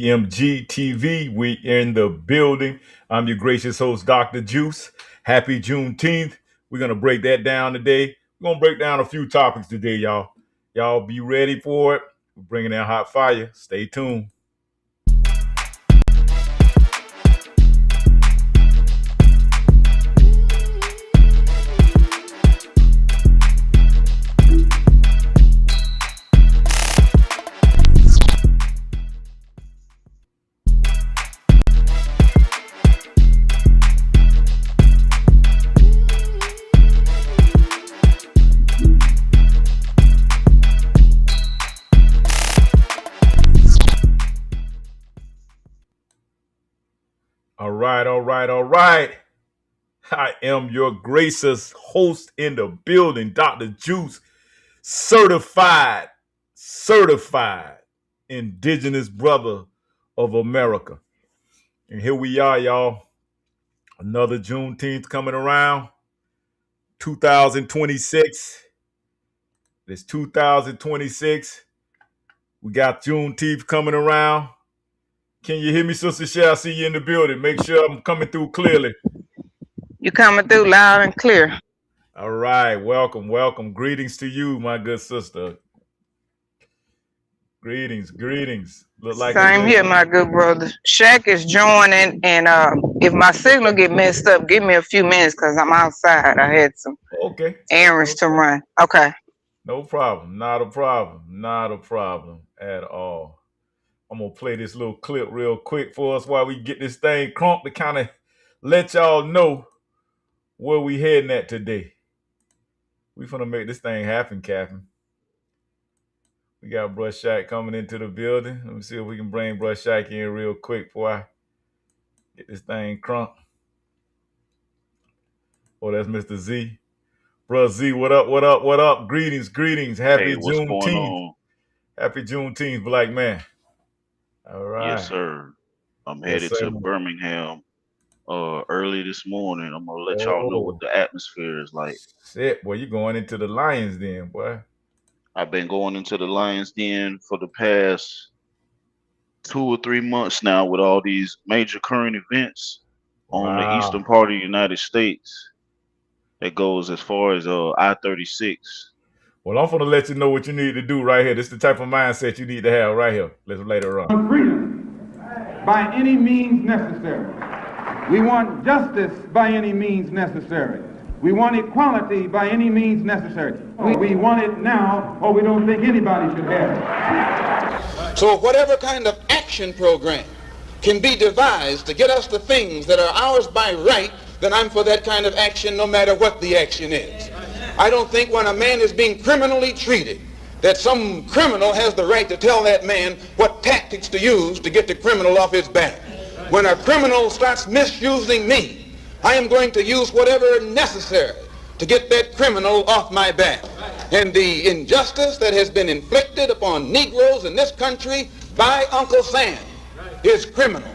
BMGtv. We in the building. I'm your gracious host, Dr. Juice. Happy Juneteenth. We're going to break that down today. We're going to break down a few topics today, y'all. Y'all be ready for it. We're bringing in hot fire. Stay tuned. All right. I am your gracious host in the building, Dr. Juice, certified indigenous brother of America. And here we are, y'all. Another Juneteenth coming around. 2026. It's 2026. We got Juneteenth coming around. Can you hear me, Sister Shay? I see you in the building. Make sure I'm coming through clearly. You're coming through loud and clear. All right. Welcome. Greetings to you, my good sister. Greetings. Look like same here, my good brother. Shaq is joining, and if my signal get messed up, give me a few minutes because I'm outside. I had some errands to run. Okay. No problem. Not a problem at all. I'm going to play this little clip real quick for us while we get this thing crunked to kind of let y'all know where we heading at today. We finna make this thing happen, Captain. We got Brush Shack coming into the building. Let me see if we can bring Brush Shack in real quick before I get this thing crunked. Oh, that's Mr. Z. Bruh Z, what up? Greetings. Happy Juneteenth. Happy Juneteenth, black man. All right. Yes, sir. I'm headed to Birmingham early this morning. I'm going to let y'all know what the atmosphere is like. Shit, boy, you going into the Lions Den, boy. I've been going into the Lions Den for the past 2 or 3 months now with all these major current events on the eastern part of the United States. That goes as far as I-36. Well, I'm going to let you know what you need to do right here. This is the type of mindset you need to have right here. Let's later on. Freedom by any means necessary. We want justice by any means necessary. We want equality by any means necessary. We want it now, or we don't think anybody should have it. So whatever kind of action program can be devised to get us the things that are ours by right, then I'm for that kind of action no matter what the action is. I don't think when a man is being criminally treated that some criminal has the right to tell that man what tactics to use to get the criminal off his back. When a criminal starts misusing me, I am going to use whatever necessary to get that criminal off my back. And the injustice that has been inflicted upon Negroes in this country by Uncle Sam is criminal.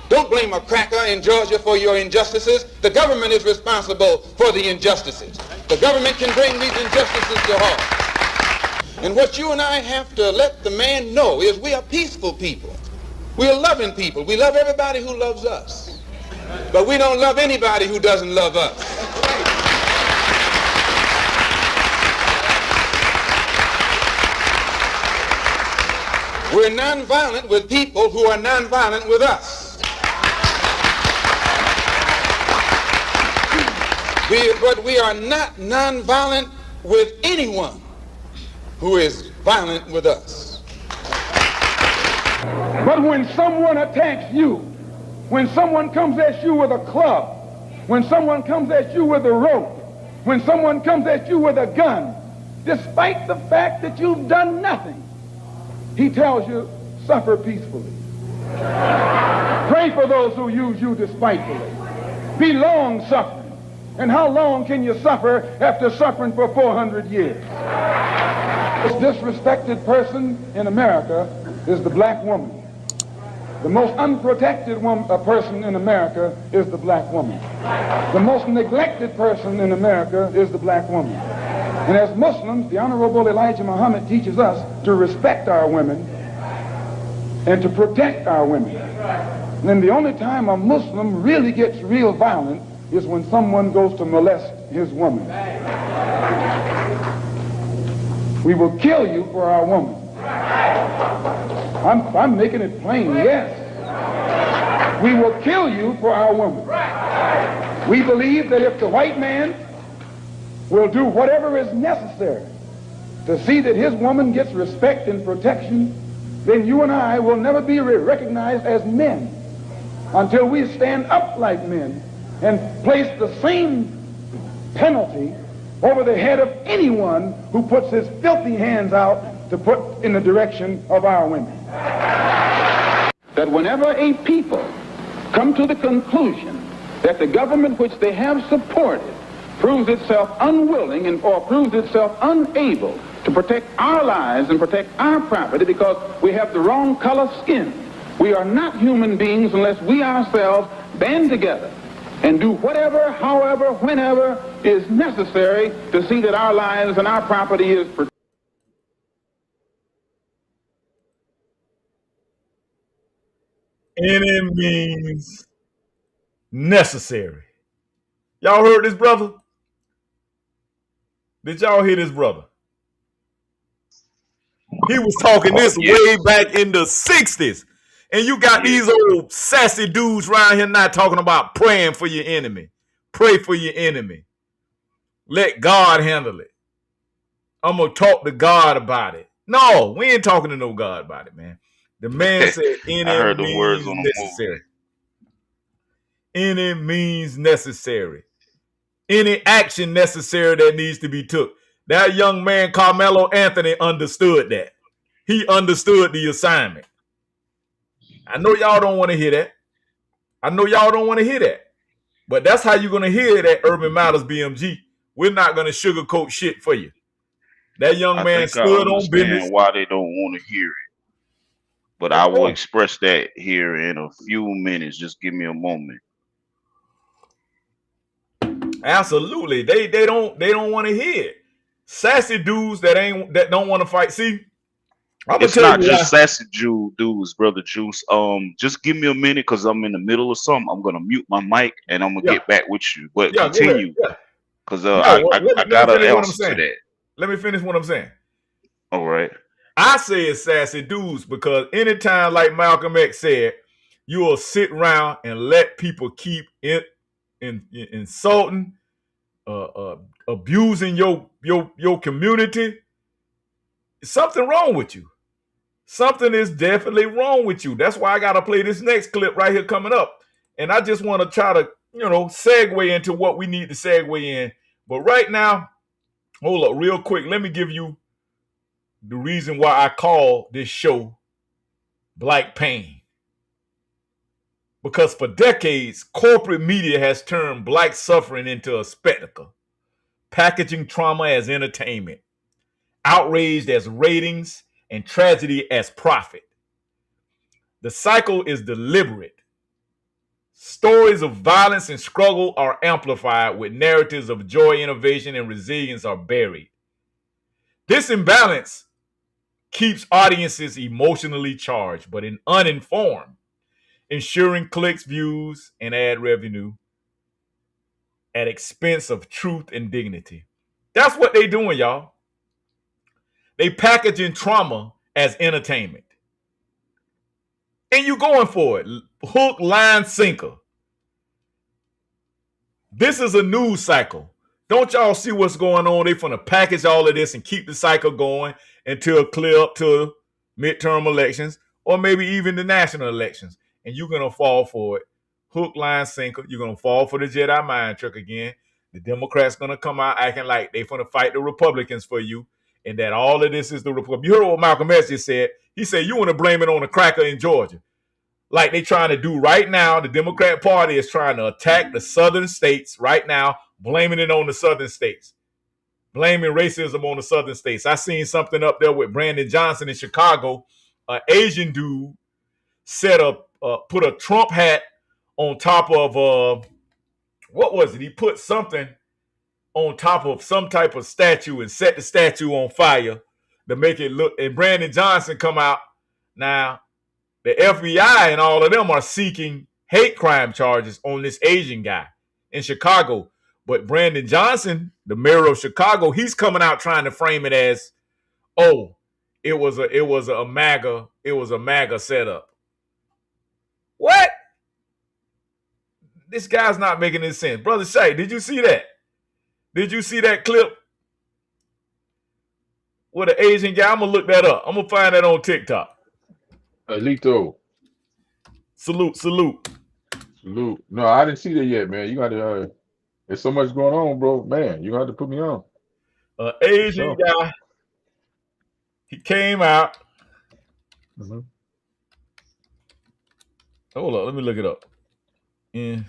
Don't blame a cracker in Georgia for your injustices. The government is responsible for the injustices. The government can bring these injustices to halt. And what you and I have to let the man know is we are peaceful people. We are loving people. We love everybody who loves us. But we don't love anybody who doesn't love us. We're nonviolent with people who are nonviolent with us. But we are not nonviolent with anyone who is violent with us. But when someone attacks you, when someone comes at you with a club, when someone comes at you with a rope, when someone comes at you with a gun, despite the fact that you've done nothing, he tells you, suffer peacefully. Pray for those who use you despitefully. Be long-suffering. And how long can you suffer after suffering for 400 years? The most disrespected person in America is the black woman. The most unprotected person in America is the black woman. The most neglected person in America is the black woman. And as Muslims, the Honorable Elijah Muhammad teaches us to respect our women and to protect our women. And then the only time a Muslim really gets real violent is when someone goes to molest his woman. We will kill you for our woman. I'm making it plain, yes. We will kill you for our woman. We believe that if the white man will do whatever is necessary to see that his woman gets respect and protection, then you and I will never be recognized as men until we stand up like men and place the same penalty over the head of anyone who puts his filthy hands out to put in the direction of our women. That whenever a people come to the conclusion that the government which they have supported proves itself unwilling or proves itself unable to protect our lives and protect our property because we have the wrong color skin, we are not human beings unless we ourselves band together and do whatever, however, whenever is necessary to see that our lives and our property is protected. Any means necessary. Y'all heard this, brother? Did y'all hear this, brother? He was talking this way back in the 60s. And you got these old sassy dudes around here not talking about praying for your enemy. Pray for your enemy. Let God handle it. I'm going to talk to God about it. No, we ain't talking to no God about it, man. The man said any I heard the means words on the necessary. Any means necessary. Any action necessary that needs to be took. That young man, Carmelo Anthony, understood that. He understood the assignment. I know y'all don't want to hear that. I know y'all don't want to hear that. But that's how you're going to hear it at Urban Matters BMG. We're not going to sugarcoat shit for you. That young man stood on business. Why they don't want to hear it. But I will express that here in a few minutes. Just give me a moment. Absolutely. They don't want to hear it. Sassy dudes that don't want to fight. See, it's not just sassy dudes, brother Juice. Just give me a minute because I'm in the middle of something. I'm gonna mute my mic and I'm gonna get back with you. But continue, because I got an answer to that. Let me finish what I'm saying. All right. I say it's sassy dudes because anytime, like Malcolm X said, you will sit around and let people keep insulting, abusing your community. Something wrong with you. Something is definitely wrong with you. That's why I got to play this next clip right here coming up. And I just want to try to, segue into what we need to segue in. But right now, hold up real quick. Let me give you the reason why I call this show Black Pain. Because for decades, corporate media has turned black suffering into a spectacle, packaging trauma as entertainment, outrage as ratings, and tragedy as profit. The cycle is deliberate. Stories of violence and struggle are amplified, with narratives of joy, innovation, and resilience are buried. This imbalance keeps audiences emotionally charged, but uninformed, ensuring clicks, views, and ad revenue at expense of truth and dignity. That's what they doing, y'all. They packaging trauma as entertainment. And you going for it. Hook, line, sinker. This is a news cycle. Don't y'all see what's going on? They finna package all of this and keep the cycle going until clear up to midterm elections or maybe even the national elections. And you're going to fall for it. Hook, line, sinker. You're going to fall for the Jedi mind trick again. The Democrats going to come out acting like they finna fight the Republicans for you and that all of this is the Republic. You heard what Malcolm X just said. He said you want to blame it on the cracker in Georgia. Like they trying to do right now. The Democrat Party is trying to attack the southern states right now, blaming it on the southern states. Blaming racism on the southern states. I seen something up there with Brandon Johnson in Chicago. An Asian dude put a Trump hat on top of what was it? He put something on top of some type of statue and set the statue on fire to make it look. And Brandon Johnson come out now. the FBI and all of them are seeking hate crime charges on this Asian guy in Chicago. But Brandon Johnson, the mayor of Chicago, he's coming out trying to frame it as, oh, it was a MAGA setup. What? This guy's not making any sense. Brother Shay, did you see that? Did you see that clip with an Asian guy? I'm going to look that up. I'm going to find that on TikTok. Alito. Salute, salute. Salute. No, I didn't see that yet, man. You got to, there's so much going on, bro. Man, you have to put me on. Asian guy, he came out. Mm-hmm. Hold on, let me look it up. In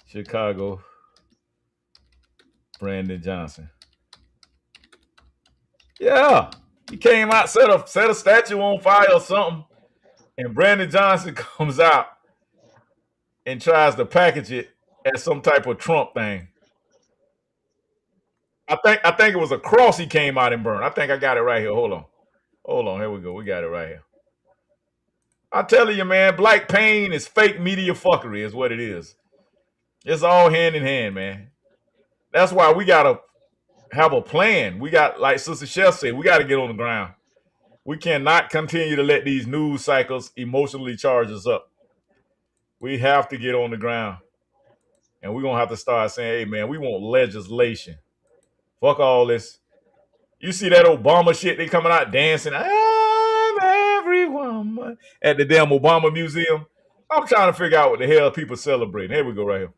Chicago, Brandon Johnson. Yeah, he came out, set a statue on fire or something, and Brandon Johnson comes out and tries to package it as some type of Trump thing. I think it was a cross he came out and burned. I think I got it right here. Hold on. Here we go. We got it right here. I tell you, man, black pain is fake media fuckery is what it is. It's all hand in hand, man. That's why we got to have a plan. We got, like Sister Chef said, we got to get on the ground. We cannot continue to let these news cycles emotionally charge us up. We have to get on the ground. And we're going to have to start saying, hey, man, we want legislation. Fuck all this. You see that Obama shit, they coming out dancing. I'm every woman at the damn Obama Museum. I'm trying to figure out what the hell people celebrating. Here we go right here.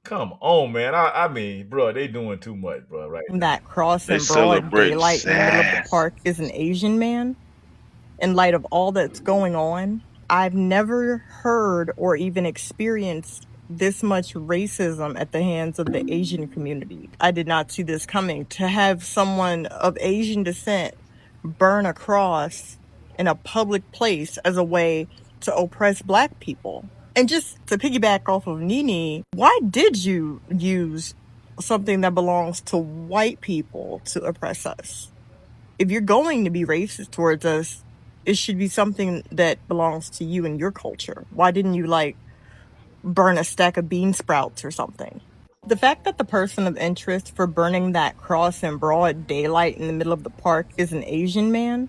Come on, man. I mean, bro, they doing too much, bro, right now. That cross in broad daylight in the middle of the park is an Asian man. In light of all that's going on, I've never heard or even experienced this much racism at the hands of the Asian community. I did not see this coming. To have someone of Asian descent burn a cross in a public place as a way to oppress Black people. And just to piggyback off of Nene, why did you use something that belongs to white people to oppress us? If you're going to be racist towards us, it should be something that belongs to you and your culture. Why didn't you, like, burn a stack of bean sprouts or something? The fact that the person of interest for burning that cross in broad daylight in the middle of the park is an Asian man,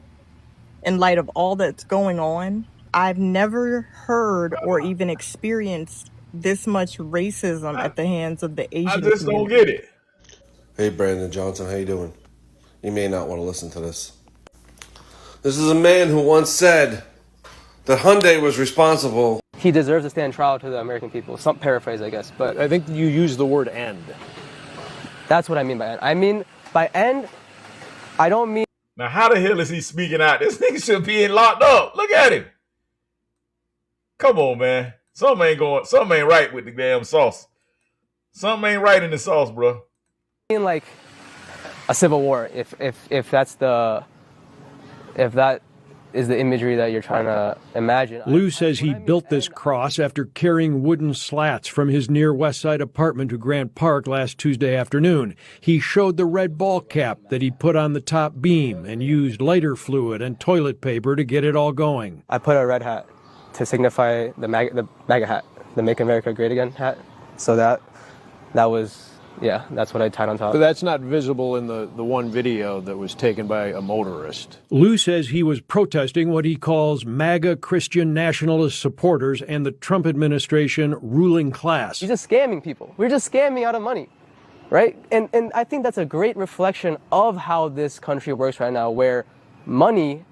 in light of all that's going on, I've never heard or even experienced this much racism at the hands of the Asian community. I just don't get it. Hey, Brandon Johnson, how you doing? You may not want to listen to this. This is a man who once said that Hyundai was responsible. He deserves to stand trial to the American people. Some paraphrase, I guess. But I think you use the word end. That's what I mean by end. I mean, by end, I don't mean... Now, how the hell is he speaking out? This nigga should be locked up. Look at him. Come on, man. Something ain't right with the damn sauce. Something ain't right in the sauce, bro. I mean, like a civil war, if that is the imagery that you're trying to imagine. Lou says he built this cross after carrying wooden slats from his near West Side apartment to Grant Park last Tuesday afternoon. He showed the red ball cap that he put on the top beam and used lighter fluid and toilet paper to get it all going. I put a red hat to signify the MAGA hat, the Make America Great Again hat. So that was, yeah, that's what I tied on top. But that's not visible in the one video that was taken by a motorist. Lou says he was protesting what he calls MAGA Christian nationalist supporters and the Trump administration ruling class. He's just scamming people. We're just scamming out of money, right? And I think that's a great reflection of how this country works right now, where money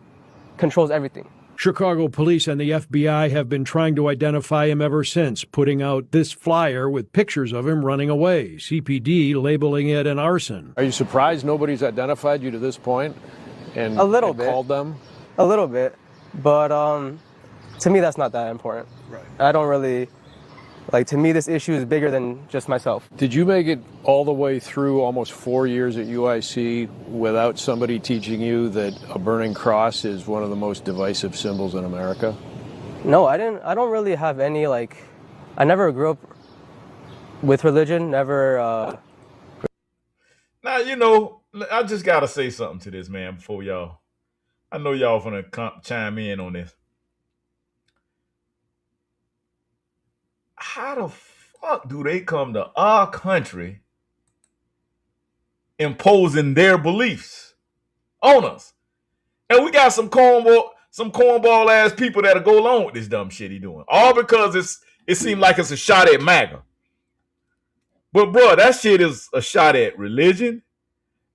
controls everything. Chicago police and the FBI have been trying to identify him ever since, putting out this flyer with pictures of him running away, CPD labeling it an arson. Are you surprised nobody's identified you to this point and a little bit called them? A little bit, but to me that's not that important. Right. I don't really, like, to me this issue is bigger than just myself. Did you make it all the way through almost 4 years at UIC without somebody teaching you that a burning cross is one of the most divisive symbols in America? No, I don't really have any, like, I never grew up with religion, never. Now, you know, I just got to say something to this, man, before y'all. I know y'all finna chime in on this. How the fuck do they come to our country imposing their beliefs on us? And we got some cornball ass people that'll go along with this dumb shit he doing. All because it seems like it's a shot at MAGA. But bro, that shit is a shot at religion.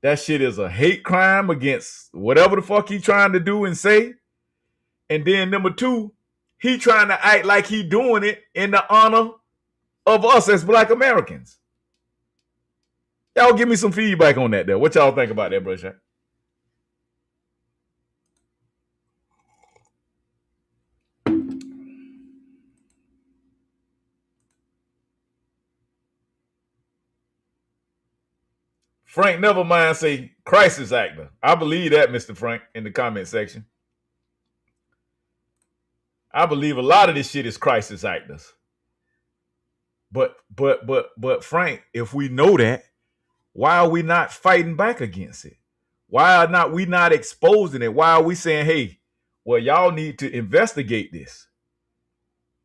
That shit is a hate crime against whatever the fuck he trying to do and say. And then number two, he trying to act like he doing it in the honor of us as Black Americans. Y'all give me some feedback on that there. What y'all think about that, bro? Shaq? Frank Nevermind say crisis actor. I believe that, Mr. Frank, in the comment section. I believe a lot of this shit is crisis actors. But Frank, if we know that, why are we not fighting back against it? Why are not we not exposing it? Why are we saying, hey, well, y'all need to investigate this?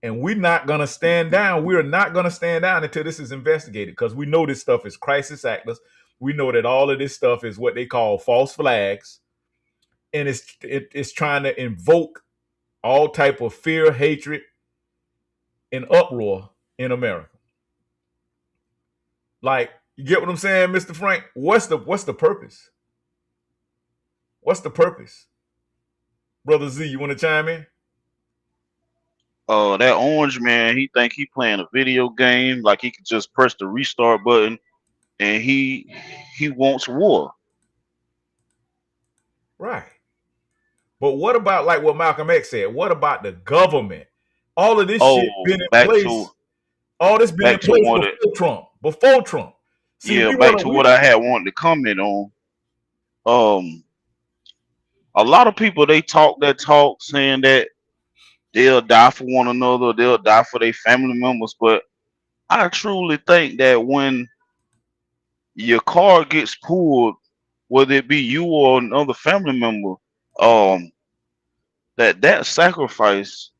And we're not going to stand down. We're not going to stand down until this is investigated, because we know this stuff is crisis actors. We know that all of this stuff is what they call false flags. And it's trying to invoke all type of fear, hatred, and uproar in America. Like, you get what I'm saying, Mr. Frank? What's the purpose? What's the purpose? Brother Z, you want to chime in? That orange man, he think he playing a video game, like he could just press the restart button, and he wants war. Right. But what about, like what Malcolm X said, what about the government? All of this shit been in place. All this been in place before Trump. See, yeah, back to what I had wanted to comment on. A lot of people, they talk that talk saying that they'll die for one another, they'll die for their family members, but I truly think that when your car gets pulled, whether it be you or another family member, that sacrifice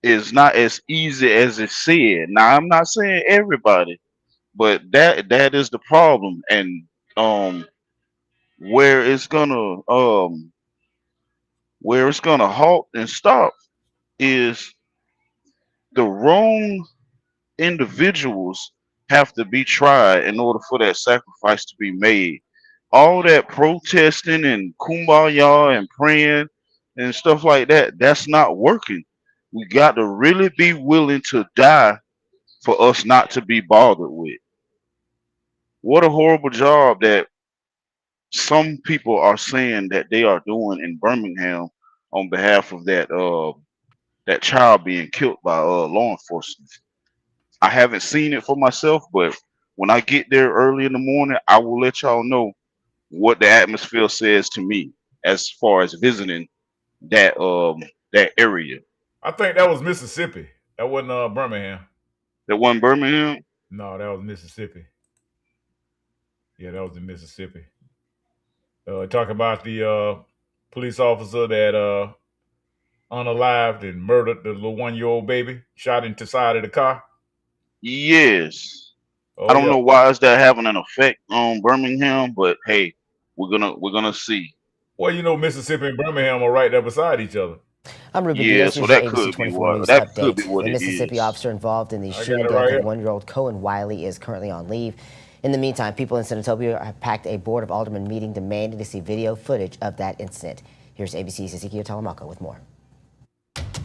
is not as easy as it's said. Now, I'm not saying everybody, but that is the problem. And where it's gonna halt and stop is the wrong individuals have to be tried in order for that sacrifice to be made. All that protesting and kumbaya and praying and stuff like that, that's not working. We got to really be willing to die for us not to be bothered with. What a horrible job that some people are saying that they are doing in Birmingham on behalf of that child being killed by law enforcement. I haven't seen it for myself, but when I get there early in the morning, I will let y'all know what the atmosphere says to me as far as visiting that area. I think that was Mississippi. That wasn't Birmingham. That wasn't Birmingham? No, that was Mississippi. Yeah, that was in Mississippi. Talk about the police officer that unalived and murdered the little 1-year-old baby, shot into the side of the car. Yes. I don't know why is that having an effect on Birmingham, but hey, we're gonna see. Well, you know, Mississippi and Birmingham are right there beside each other. I'm Ruben Diaz. So that could be what that could be what it is. The Mississippi officer involved in the shooting death of 1-year-old Cohen Wiley is currently on leave. In the meantime, people in Senatobia have packed a Board of Aldermen meeting demanding to see video footage of that incident. Here's ABC's Ezekiel Talamako with more.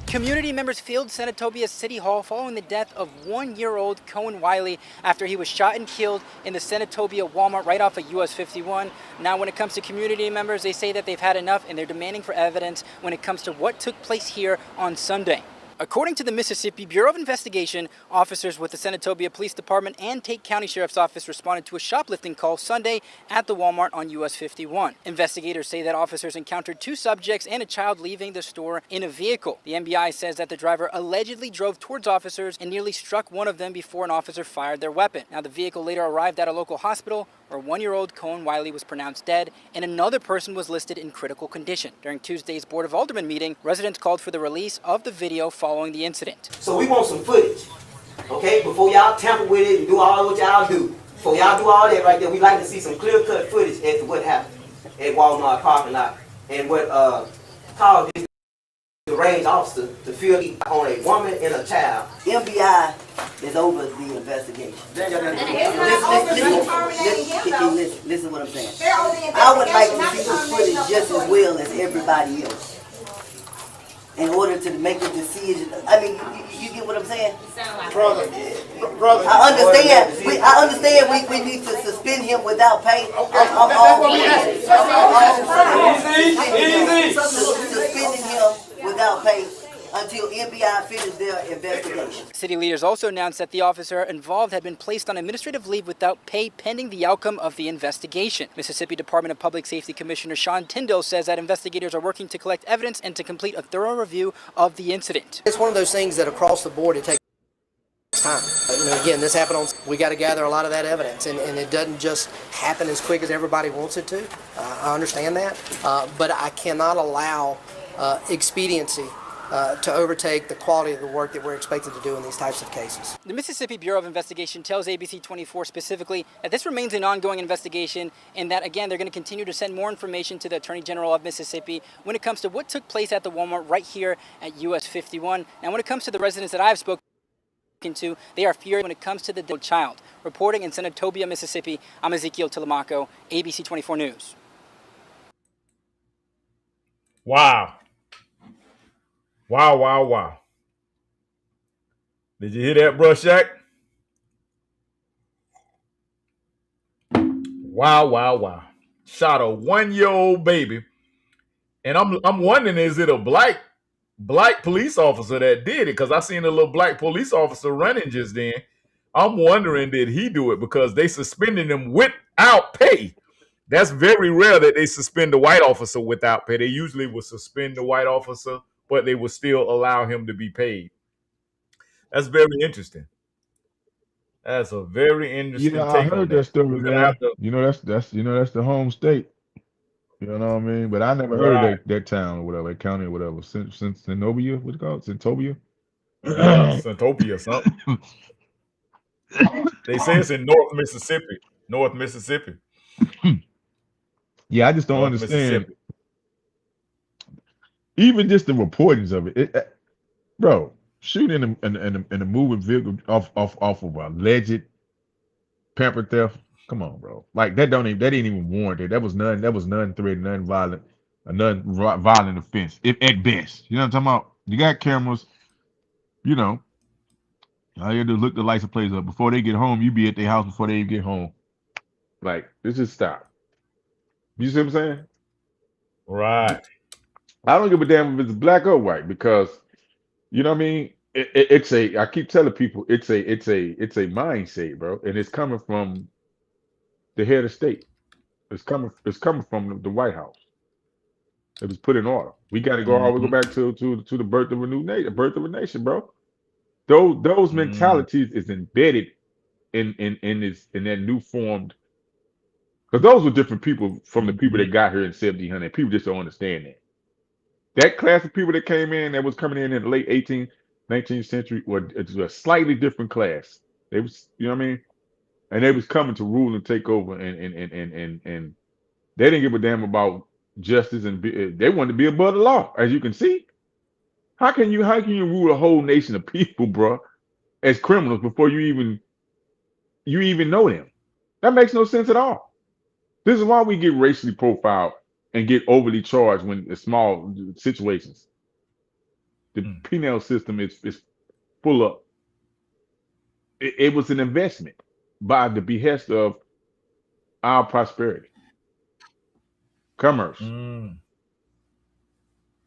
Community members filled Senatobia's City Hall following the death of 1-year-old Cohen Wiley after he was shot and killed in the Senatobia Walmart right off of US 51. Now, when it comes to community members, they say that they've had enough and they're demanding for evidence when it comes to what took place here on Sunday. According to the Mississippi Bureau of Investigation, officers with the Senatobia Police Department and Tate County Sheriff's Office responded to a shoplifting call Sunday at the Walmart on US 51. Investigators say that officers encountered 2 subjects and a child leaving the store in a vehicle. The MBI says that the driver allegedly drove towards officers and nearly struck one of them before an officer fired their weapon. Now, the vehicle later arrived at a local hospital where 1-year-old Cohen Wiley was pronounced dead and another person was listed in critical condition. During Tuesday's Board of Aldermen meeting, residents called for the release of the video following the incident. So we want some footage, okay? Before y'all tamper with it and do all what y'all do, before y'all do all that right there, we'd like to see some clear-cut footage as to what happened at Walmart parking lot and what caused this range officer to feel on a woman and a child. MBI is over the investigation. Listen what I'm saying. I would like to see the footage just as well as everybody else in order to make a decision. I mean, you get what I'm saying? Brother, I understand we need to suspend him without pay. Suspending him without pay until MBI finishes their investigation. City leaders also announced that the officer involved had been placed on administrative leave without pay pending the outcome of the investigation. Mississippi Department of Public Safety Commissioner Sean Tyndall says that investigators are working to collect evidence and to complete a thorough review of the incident. It's one of those things that across the board it takes time. Again, this happened we got to gather a lot of that evidence, and it doesn't just happen as quick as everybody wants it to. I understand that, but I cannot allow expediency to overtake the quality of the work that we're expected to do in these types of cases. The Mississippi Bureau of Investigation tells ABC 24 specifically that this remains an ongoing investigation and that, again, they're going to continue to send more information to the Attorney General of Mississippi when it comes to what took place at the Walmart right here at US 51. Now, when it comes to the residents that I've spoken to, they are furious when it comes to the child. Reporting in Senatobia, Mississippi, I'm Ezekiel Telemaco, ABC 24 News. Wow. Wow, wow, wow. Did you hear that, bro, Shaq? Wow, wow, wow. Shot a 1-year-old baby. And I'm wondering, is it a black police officer that did it? Because I seen a little black police officer running just then. I'm wondering, did he do it? Because they suspended him without pay. That's very rare that they suspend a white officer without pay. They usually would suspend the white officer, but they would still allow him to be paid. That's very interesting. That's a very interesting take I heard that story, man. That's the home state. You know what I mean? But I never heard of that town or whatever, that county or whatever. Centobia, what's it called? Centobia? Centopia, something. They say it's in North Mississippi. North Mississippi. Yeah, I just don't understand. Even just the reportings of it, bro. Shooting in a moving vehicle off of alleged pamper theft. Come on, bro. Like that ain't even warranted. That was none threat, none violent, a none violent offense. If at best, you know what I'm talking about. You got cameras. You know, all you have to look the license plates up before they get home. You be at their house before they get home. Like, let's just stop. You see what I'm saying? Right. I don't give a damn if it's black or white, because you know what I mean. I keep telling people it's a mindset, bro, and it's coming from the head of state. It's coming from the White House. It was put in order. We got to go all the way back to the birth of a nation, bro. Those mentalities is embedded in that new formed. Because those were different people from the people that got here in 1700. People just don't understand that. That class of people that came in, that was coming in the late 18th, 19th century, it was a slightly different class. They was, you know what I mean? And they was coming to rule and take over, and they didn't give a damn about justice, and they wanted to be above the law, as you can see. How can you rule a whole nation of people, bro, as criminals before you even know them? That makes no sense at all. This is why we get racially profiled and get overly charged when it's small situations. The penal system is full up. It was an investment by the behest of our prosperity. Commerce.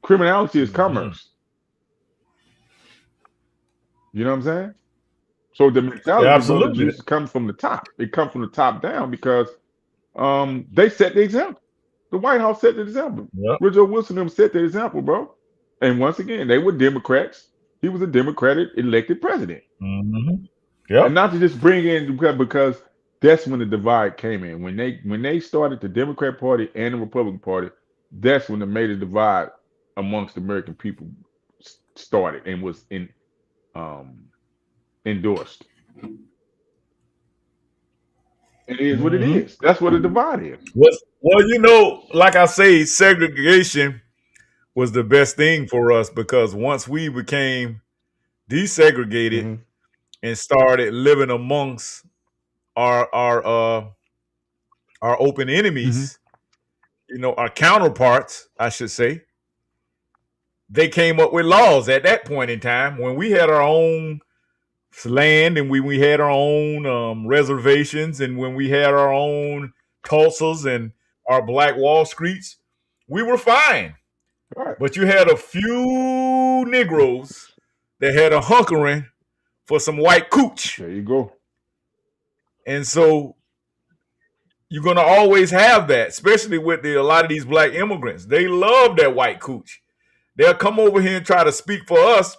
Criminality is commerce. You know what I'm saying? So the mentality comes from the top. It comes from the top down because they set the example. The White House set the example. Yep. Woodrow Wilson set the example, bro. And once again, they were Democrats. He was a Democratic elected president. Mm-hmm. Yep. And not to just bring in because That's when the divide came in. When they started the Democrat Party and the Republican Party, that's when the major divide amongst the American people started and was endorsed. It is what it is. That's what a divide is. Well, you know, like I say, segregation was the best thing for us because once we became desegregated and started living amongst our open enemies, you know, our counterparts, I should say, they came up with laws at that point in time when we had our own land and we had our own reservations, and when we had our own Tulsas and our Black Wall Streets, we were fine. Right. But you had a few Negroes that had a hunkering for some white cooch. There you go. And so you're going to always have that, especially with a lot of these black immigrants. They love that white cooch. They'll come over here and try to speak for us.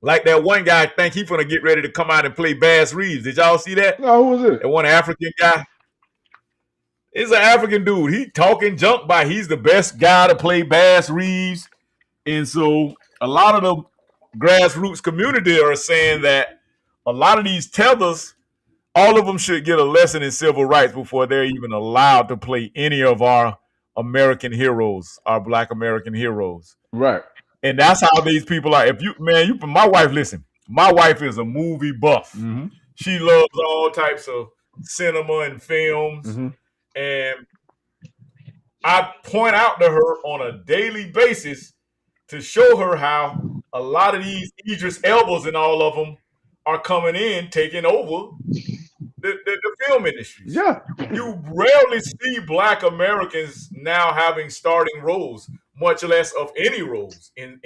Like that one guy, I think he's gonna get ready to come out and play Bass Reeves. Did y'all see that? No, who was it? That one African guy. It's an African dude. He talking junk by he's the best guy to play Bass Reeves. And so a lot of the grassroots community are saying that a lot of these tethers, all of them should get a lesson in civil rights before they're even allowed to play any of our American heroes, our Black American heroes. Right. And that's how these people are. If you, man, my wife, listen, my wife is a movie buff. She loves all types of cinema and films. And I point out to her on a daily basis to show her how a lot of these Idris Elbas and all of them are coming in, taking over the film industry. Yeah. You rarely see Black Americans now having starting roles, much less of any roles in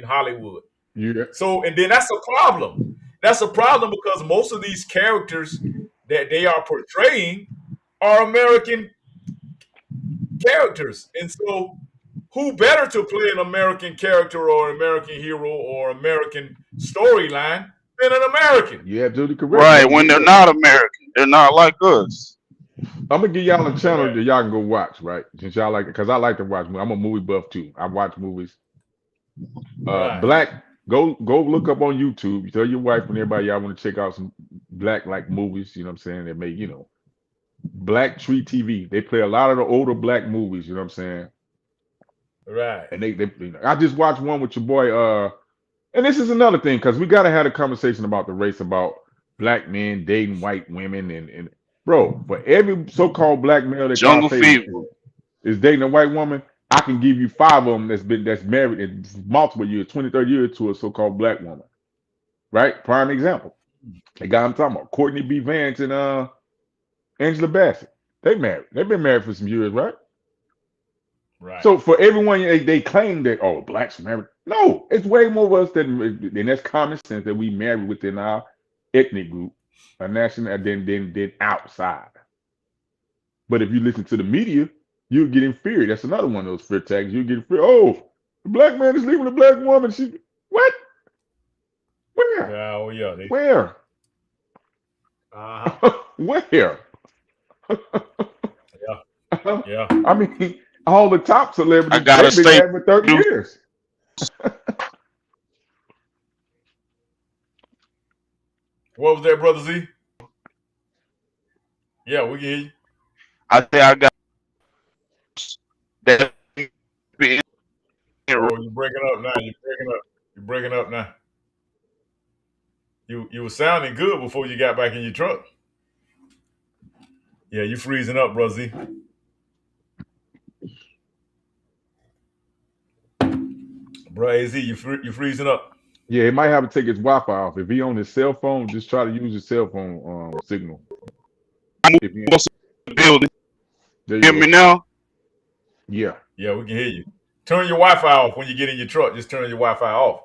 Hollywood. Yeah. So, and then that's a problem. That's a problem because most of these characters that they are portraying are American characters. And so who better to play an American character or American hero or American storyline than an American? Yeah, absolutely correct. Right, when they're not American. They're not like us. I'm gonna give y'all a channel that y'all can go watch, right? Since y'all like it, because I like to watch movies. I'm a movie buff too. I watch movies. Black, go look up on YouTube. You tell your wife and everybody y'all want to check out some black like movies, you know what I'm saying? They make, you know, Black Tree TV. They play a lot of the older black movies, you know what I'm saying? Right. And they you know, I just watched one with your boy, and this is another thing, because we gotta have a conversation about the race, about black men dating white women, and bro, for every so-called black male that Jungle Fever is dating a white woman, I can give you 5 of them that's married in multiple years, 20, 30 years to a so-called black woman. Right? Prime example. The guy I'm talking about, Courtney B. Vance and Angela Bassett. They married. They've been married for some years, right? Right. So for everyone they claim that, oh, blacks married. No, it's way more of us and that's common sense that we marry within our ethnic group, a national, than outside. But if you listen to the media, you'll get inferior. That's another one of those fear tags. You'll get inferior. Oh, the black man is leaving the black woman. She what? Where? Yeah, oh yeah. Where? Where? Yeah. I mean, all the top celebrities, I gotta they've been married for 30 years. What was that, Brother Z? Yeah, we can hear you. I think I got that. Oh, you're breaking up now. You're breaking up now. You were sounding good before you got back in your truck. Yeah, you freezing up, Brother Z. Bro, AZ, you freezing up. Yeah, he might have to take his Wi-Fi off. If he on his cell phone, just try to use his cell phone signal. If you the building. You hear me now? Yeah. Yeah, we can hear you. Turn your Wi-Fi off when you get in your truck. Just turn your Wi-Fi off.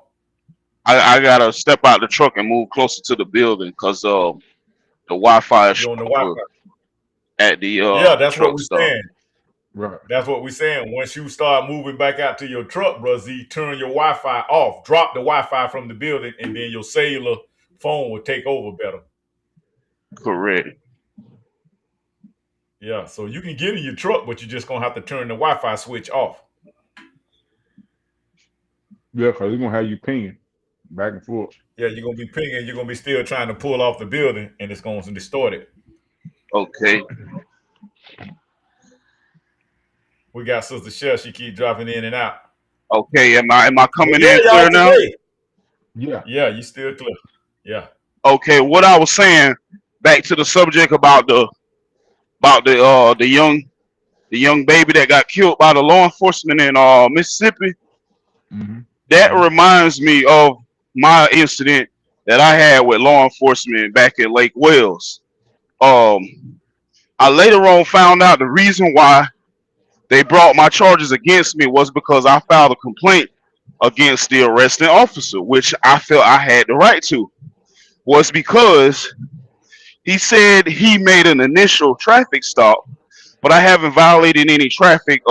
I gotta step out the truck and move closer to the building because the Wi-Fi is on the Wi-Fi at the yeah, that's truck what we're stop. saying. Right. That's what we're saying. Once you start moving back out to your truck, bro, Z, turn your Wi-Fi off. Drop the Wi-Fi from the building, and then your cellular phone will take over better. Correct. Yeah, so you can get in your truck, but you're just gonna have to turn the Wi-Fi switch off. Yeah, because it's gonna have you pinging back and forth. Yeah, you're gonna be pinging. You're gonna be still trying to pull off the building, and it's going to distort it. Okay. We got Sister Shell. She keep dropping in and out. Okay, am I coming in y'all clear now? today. Yeah. Yeah, you still clear. Yeah. Okay, what I was saying, back to the subject about the young baby that got killed by the law enforcement in Mississippi. That reminds me of my incident that I had with law enforcement back at Lake Wales. I later on found out the reason why they brought my charges against me was because I filed a complaint against the arresting officer, which I felt I had the right to, was because he said he made an initial traffic stop, but I haven't violated any traffic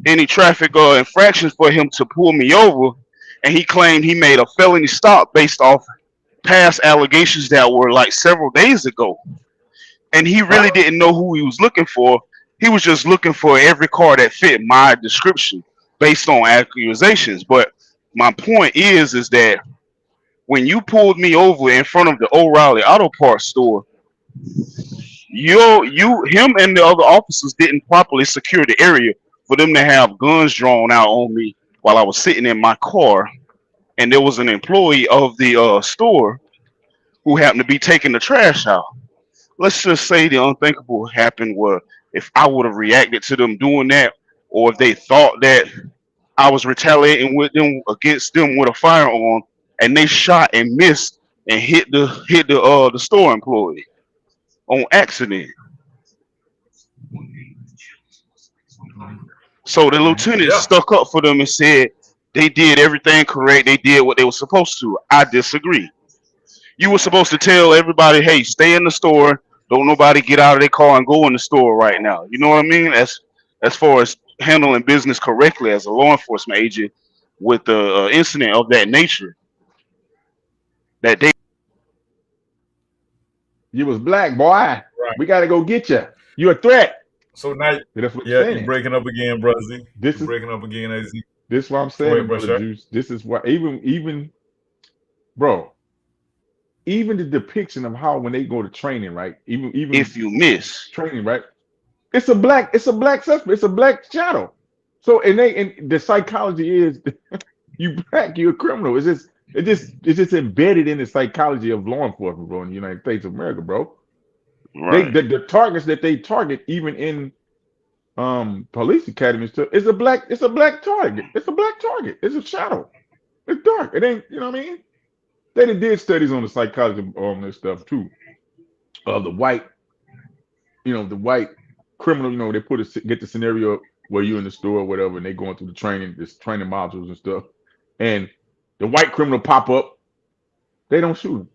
infractions for him to pull me over, and he claimed he made a felony stop based off past allegations that were like several days ago, and he really didn't know who he was looking for. He was just looking for every car that fit my description based on accusations. But my point is that when you pulled me over in front of the O'Reilly Auto Parts store, him and the other officers didn't properly secure the area for them to have guns drawn out on me while I was sitting in my car, and there was an employee of the store who happened to be taking the trash out. Let's just say the unthinkable happened where if I would have reacted to them doing that, or if they thought that I was retaliating with them against them with a firearm, and they shot and missed and hit the store employee on accident. So the lieutenant stuck up for them and said they did everything correct. They did what they were supposed to. I disagree. You were supposed to tell everybody, hey, stay in the store. Don't nobody get out of their car and go in the store right now. You know what I mean? As far as handling business correctly as a law enforcement agent with the incident of that nature. That day. You was black, boy. Right. We got to go get you. You a threat. So now, you're breaking up again, brother Z. You're breaking up again, AZ. This is what I'm saying, brother Juice. This is what even, bro. Even the depiction of how when they go to training, right? Even if you miss training, right? It's a black suspect. It's a black shadow. So and the psychology is you black, you're a criminal. It's just embedded in the psychology of law enforcement, bro, in the United States of America, bro. Right. The targets that they target, even in police academies, too, it's a black target. It's a black target. It's a shadow. It's dark. It ain't, you know what I mean? They did studies on the psychology of this stuff too. The white criminal, they get the scenario where you're in the store or whatever, and they going through the training modules and stuff, and the white criminal pop up, they don't shoot him.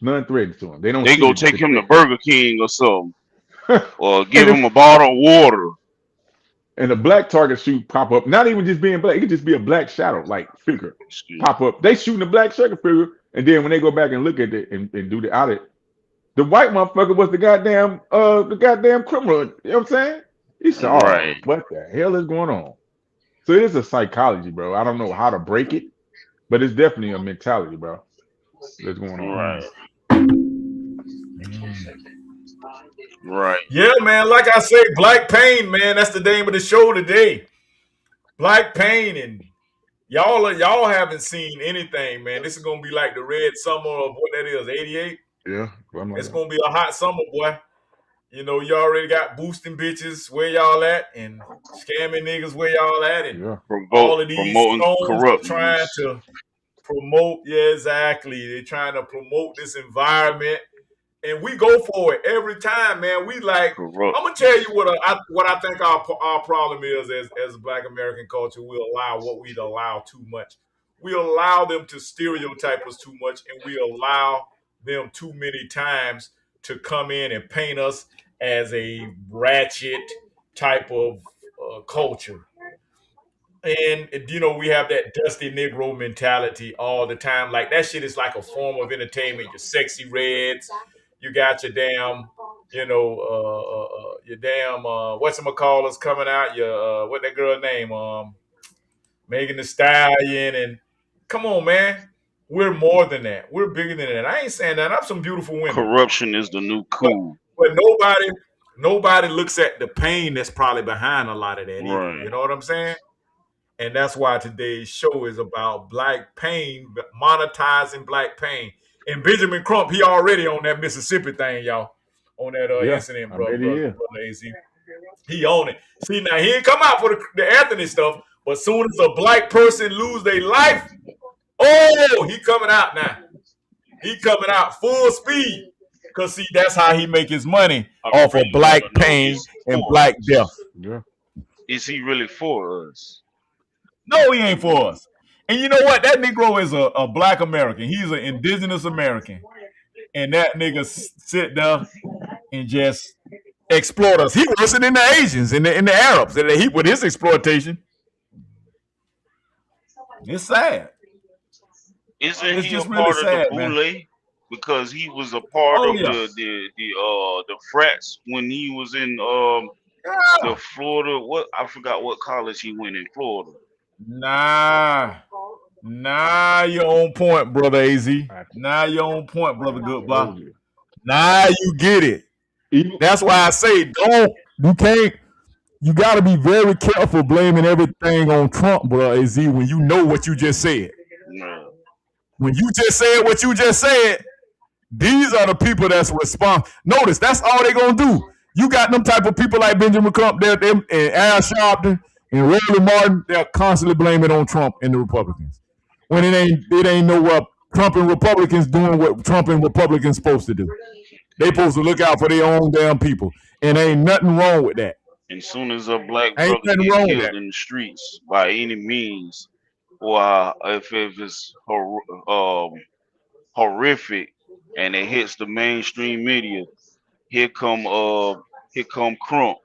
None threatens to him. They go take him to Burger King or something, or give him a bottle of water. And the black target pop up, not even just being black, it could just be a black shadow, like figure pop up. They shooting the black shadow figure, and then when they go back and look at it and do the audit, the white motherfucker was the goddamn criminal. You know what I'm saying? He said, "Oh, what the hell is going on?" So it is a psychology, bro. I don't know how to break it, but it's definitely a mentality, bro. That's going on. Right. Yeah, man. Like I say, Black Pain, man. That's the name of the show today. Black Pain, and y'all haven't seen anything, man. This is gonna be like the red summer of what that is, 88. Yeah, it's gonna be a hot summer, boy. You know, you already got boosting bitches where y'all at, and scamming niggas where y'all at, and all of these stones trying to promote. Yeah, exactly. They're trying to promote this environment. And we go for it every time, man. We like. I'm gonna tell you what I think our problem is as Black American culture. We allow what we allow too much. We allow them to stereotype us too much, and we allow them too many times to come in and paint us as a ratchet type of culture. And we have that dusty Negro mentality all the time. Like that shit is like a form of entertainment. Your sexy reds, you got your damn you know, your damn whatchamacallit's coming out, your what that girl name, Megan Thee Stallion, and come on, man. We're more than that. We're bigger than that. I ain't saying that. I'm some beautiful women. Corruption is the new cool. But nobody looks at the pain that's probably behind a lot of that either. You know what I'm saying? And that's why today's show is about black pain, monetizing black pain. And Benjamin Crump, he already on that Mississippi thing, y'all, on that incident, brother AZ. He on it. See, now he ain't come out for the Anthony stuff, but soon as a black person lose their life, oh, he coming out now. He coming out full speed. Because, see, that's how he make his money off of black pain and black death. Yeah. Is he really for us? No, he ain't for us. And you know what? That Negro is a black American. He's an indigenous American. And that nigga sit there and just exploit us. He worse than the Asians and the Arabs. And he with his exploitation. It's sad. Isn't he a part of the Boule? Because he was a part of the frats when he was in the Florida. What I forgot what college he went in Florida. Nah, you're on point, brother AZ. Nah, you're on point, brother Goodbye. Nah, you get it. That's why I say you gotta be very careful blaming everything on Trump, bro, AZ, when you know what you just said. When you just said what you just said, these are the people that's responsible. Notice, that's all they gonna do. You got them type of people like Benjamin Crump, and Al Sharpton, and Roland Martin, they're constantly blaming on Trump and the Republicans. When it ain't know what Trump and Republicans doing what Trump and Republicans supposed to do. They supposed to look out for their own damn people. And ain't nothing wrong with that. As soon as a black brother gets killed in the streets by any means, or if it's horrific and it hits the mainstream media, here come Crump.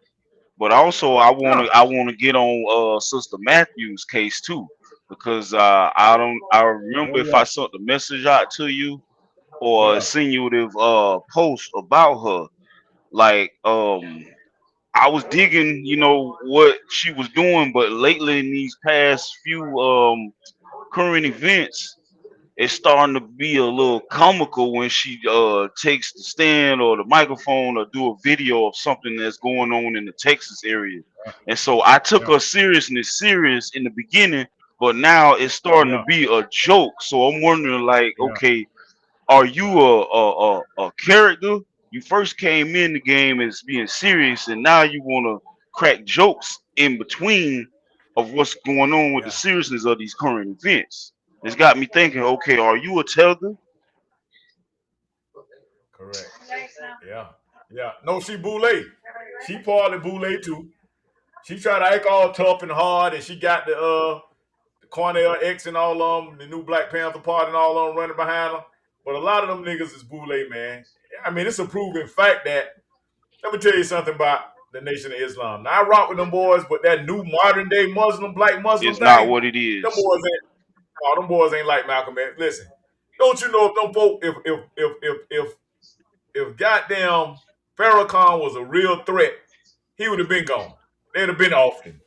But also I wanna get on Sister Matthews' case too, because I remember if I sent the message out to you or insinuative post about her, like I was digging, you know, what she was doing, but lately in these past few current events, it's starting to be a little comical when she takes the stand or the microphone or do a video of something that's going on in the Texas area. And so I took her serious in the beginning, but now it's starting to be a joke. So I'm wondering, like, okay, are you a character? You first came in the game as being serious, and now you want to crack jokes in between of what's going on with the seriousness of these current events. It's got me thinking, okay, are you a telger? Correct. Yeah. No, she Boule. She part of Boule too. She tried to act all tough and hard, and she got the Cornell X and all of them, the new Black Panther Party and all of them running behind her. But a lot of them niggas is Boule, man. I mean, it's a proven fact that, let me tell you something about the Nation of Islam. Now, I rock with them boys, but that new modern day black Muslim it's not what it is. Them boys ain't like Malcolm X. Listen, don't you know if them folk, if goddamn Farrakhan was a real threat, he would have been gone. They'd have been off him.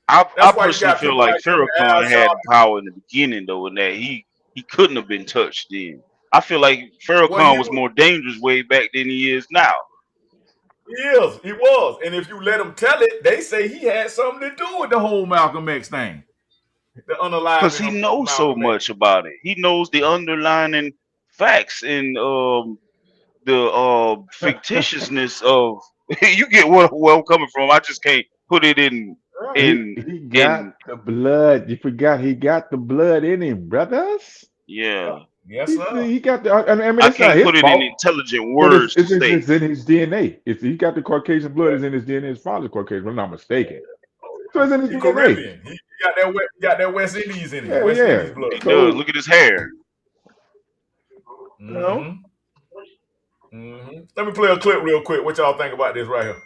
I personally feel like Farrakhan had power in the beginning, though, and that he couldn't have been touched then. I feel like Farrakhan was more dangerous way back than he is now. He was. And if you let him tell it, they say he had something to do with the whole Malcolm X thing. Because he knows so much about it. He knows the underlying facts and the fictitiousness of you get where I'm coming from. I just can't put it in. He got the blood. You forgot he got the blood in him, brothers. Yeah. Yes, sir. He got the. I mean, I can't put it in intelligent words. It's in his DNA. He got the Caucasian blood. Is in his DNA. His father's Caucasian. If I'm not mistaken. So it's in his DNA. Caribbean. He got that West Indies in him. West Indies blood. He does. Look at his hair. Let me play a clip real quick. What y'all think about this right here?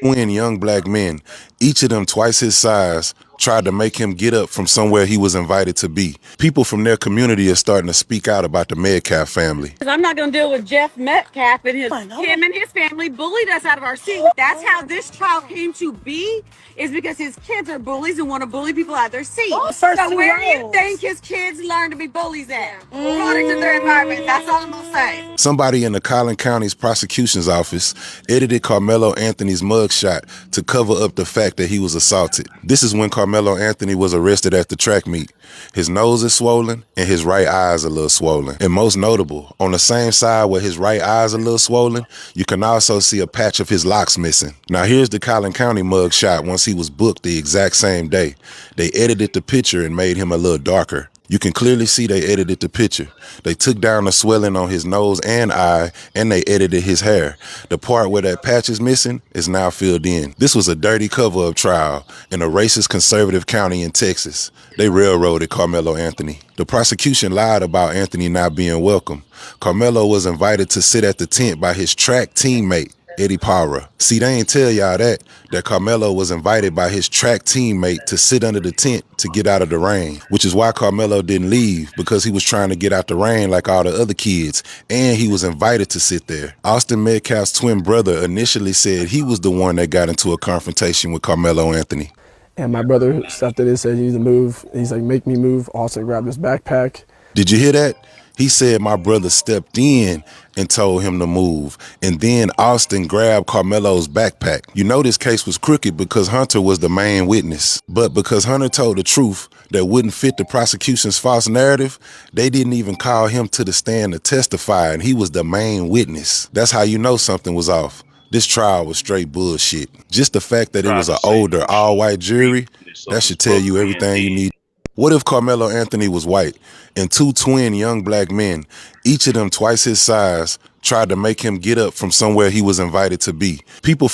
Young black men, each of them twice his size, tried to make him get up from somewhere he was invited to be. People from their community are starting to speak out about the Metcalf family. I'm not going to deal with Jeff Metcalf and him and his family bullied us out of our seat. That's how this trial came to be, is because his kids are bullies and want to bully people out of their seat. So where do you think his kids learn to be bullies at? According to their environment. That's all I'm going to say. Somebody in the Collin County's prosecution's office edited Carmelo Anthony's mugshot to cover up the fact that he was assaulted. This is when Carmelo Anthony was arrested at the track meet. His nose is swollen and his right eye is a little swollen. And most notable, on the same side where his right eye is a little swollen, you can also see a patch of his locks missing. Now here's the Collin County mugshot once he was booked the exact same day. They edited the picture and made him a little darker. You can clearly see they edited the picture. They took down the swelling on his nose and eye, and they edited his hair. The part where that patch is missing is now filled in. This was a dirty cover-up trial in a racist conservative county in Texas. They railroaded Carmelo Anthony. The prosecution lied about Anthony not being welcome. Carmelo was invited to sit at the tent by his track teammate, Eddie Para. See, they ain't tell y'all that Carmelo was invited by his track teammate to sit under the tent to get out of the rain, which is why Carmelo didn't leave, because he was trying to get out the rain like all the other kids, and he was invited to sit there. Austin Metcalf's twin brother initially said he was the one that got into a confrontation with Carmelo Anthony. And my brother stepped in and said, "You need to move." He's like, "Make me move." Austin grabbed his backpack. Did you hear that? He said my brother stepped in and told him to move. And then Austin grabbed Carmelo's backpack. You know this case was crooked because Hunter was the main witness. But because Hunter told the truth that wouldn't fit the prosecution's false narrative, they didn't even call him to the stand to testify, and he was the main witness. That's how you know something was off. This trial was straight bullshit. Just the fact that it was an older, all-white jury, that should tell you everything you need. What if Carmelo Anthony was white and two twin young black men, each of them twice his size, tried to make him get up from somewhere he was invited to be? People.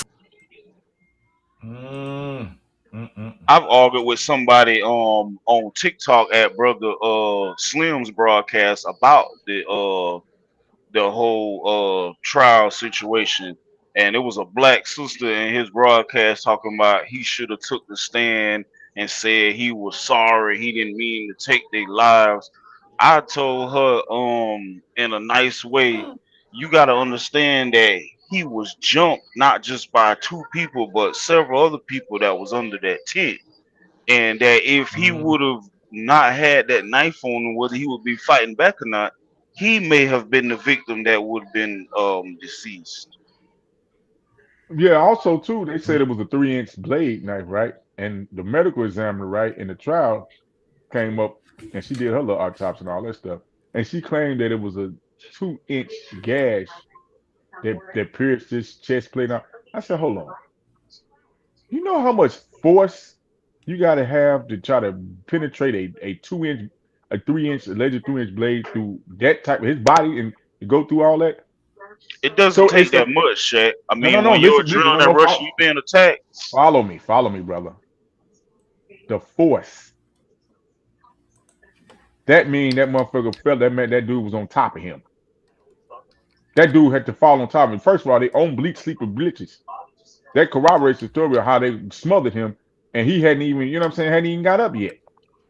I've argued with somebody on TikTok at Brother Slim's broadcast about the whole trial situation, and it was a black sister in his broadcast talking about he should have took the stand and said he was sorry, he didn't mean to take their lives. I told her in a nice way, you got to understand that he was jumped not just by two people but several other people that was under that tent, and that if he would have not had that knife on him, whether he would be fighting back or not, he may have been the victim that would have been deceased. Yeah, also too, they said it was a 3-inch blade knife, right? And the medical examiner, right, in the trial came up and she did her little autopsy and all that stuff. And she claimed that it was a 2-inch gash that pierced his chest plate. Now, I said, hold on. You know how much force you gotta have to try to penetrate a 2-inch, a 3-inch, alleged 3-inch blade through that type of his body and to go through all that? It doesn't take that much, Shaq. I mean, no, when you're drilling and rushing, you being attacked. Follow me, brother. The force. That mean that motherfucker felt that man, that dude was on top of him. That dude had to fall on top of him. First of all, they own bleach sleeper glitches. That corroborates the story of how they smothered him, and he hadn't even, you know what I'm saying, hadn't even got up yet.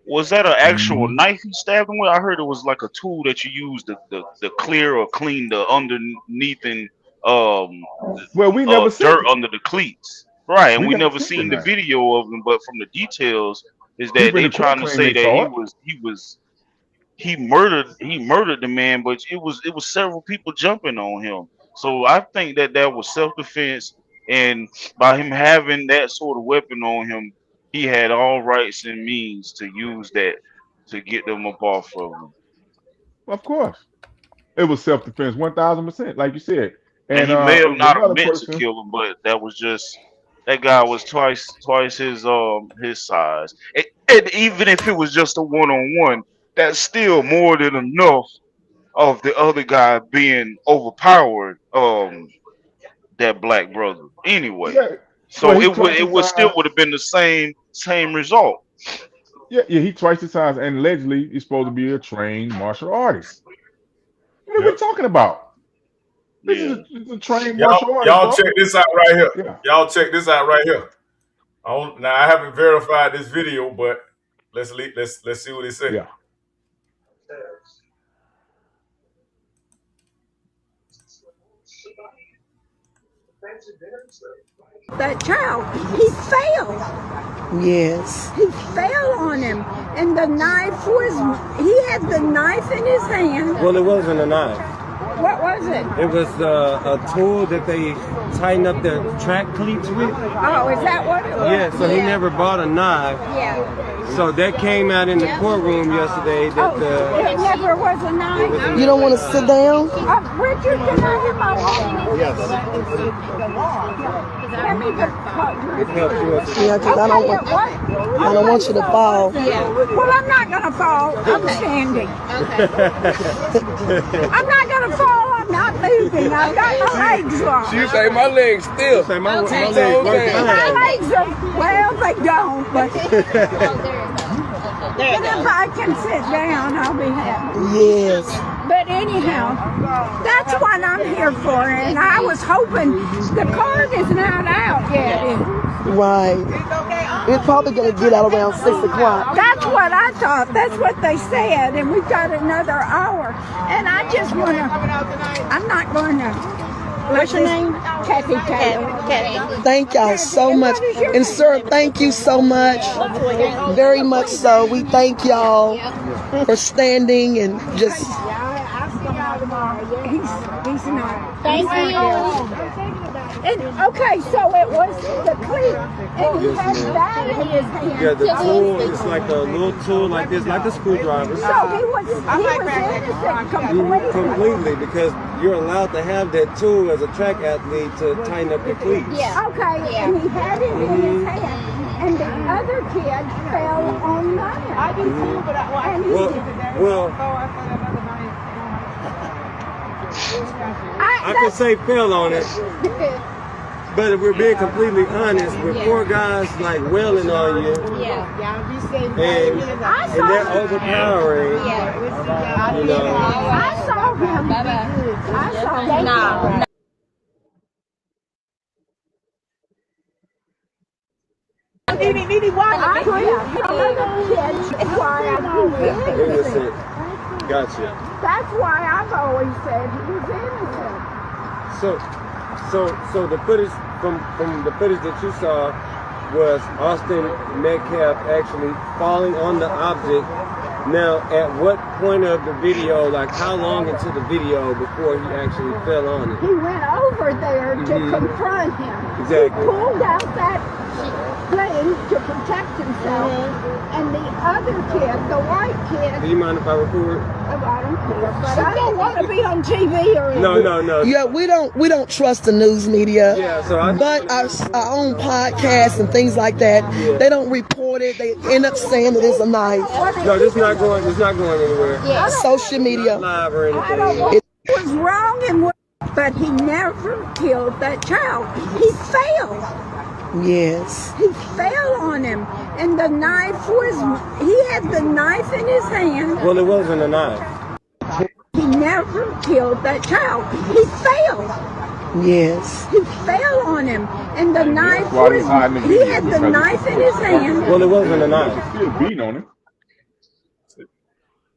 Was that an actual knife he stabbed him with? I heard it was like a tool that you use to clear or clean the underneath and well, we never dirt under the cleats. Right, and we never seen the video of him, but from the details is that they trying to say that he murdered the man, but it was several people jumping on him. So I think that was self-defense, and by him having that sort of weapon on him, he had all rights and means to use that to get them up off of him. Of course, it was self-defense, 1,000%, like you said. And he may have not have meant to kill him, but that was just, that guy was twice his size. And even if it was just a one-on-one, that's still more than enough of the other guy being overpowered. That black brother. Anyway, yeah. So well, it would still would have been the same result. Yeah, he twice his size, and allegedly he's supposed to be a trained martial artist. What are we talking about? This is a trained martial artist. Y'all check this out right here. Yeah. Y'all check this out right here. Now I haven't verified this video, but let's see what they say. Yeah. That child, he fell. Yes. He fell on him, and the knife was, he had the knife in his hand. Well, it wasn't a knife. What was it? It was a tool that they tighten up their track cleats with. Oh, is that what it was? Yeah, so he never bought a knife. Yeah. So that came out in the courtroom yesterday that it never was a knife. You don't want to sit down? Richard, can I have my wallet? Yes. Let me just It helps you with Yeah, because I don't want you to fall. Yeah. Well, I'm not going to fall. I'm standing. I'm not going to fall. I'm not moving. I've got my legs long. She say my legs still. Say my legs My legs are, well, they don't, but if I can sit down, I'll be happy. Yes. But anyhow, that's what I'm here for, and I was hoping the card is not out yet. Right. It's probably going to get out around 6 o'clock. That's what I thought. That's what they said, and we've got another hour. And I just want to, I'm not going to. What's your name? Kathy Taylor. Thank y'all so much. And sir, thank you so much. Very much so. We thank y'all for standing and just. He's not. Thank you. And, okay, so it was the cleat, and he had that in his hand. Yeah, the tool is like a little tool like this, like a screwdriver. So he was innocent completely. Completely, because you're allowed to have that tool as a track athlete to tighten up your cleats. Yeah. Okay, and he had it in his hand, and the other kid fell on mine. I do too, but I could say fell on it, but if we're being completely honest, with four guys like wailing on you, and they're overpowering, you know. I saw him. I saw him. No. Innocent. Gotcha. That's why I've always said he was innocent. So the footage from the footage that you saw was Austin Metcalf actually falling on the object. Now, at what point of the video, like how long into the video before he actually fell on it? He went over there to confront him. Exactly. He pulled out that thing to protect himself, and the other kid, the white kid. Do you mind if I record? Oh, I don't care, but I don't want to be on TV or anything. No. Yeah, we don't trust the news media. Yeah, so but our own podcasts and things like that, they don't report it. They end up saying that it's a knife. No, it's not going anywhere. Yeah. Social media. Not live or anything. I don't know what was wrong, but he never killed that child. He failed. Yes. He fell on him, and the knife was, he had the knife in his hand. Well, it wasn't a knife. He never killed that child. He failed. Yes. He fell on him, and the knife was, he had the knife in his hand. Well, it wasn't a knife. Still beating on him.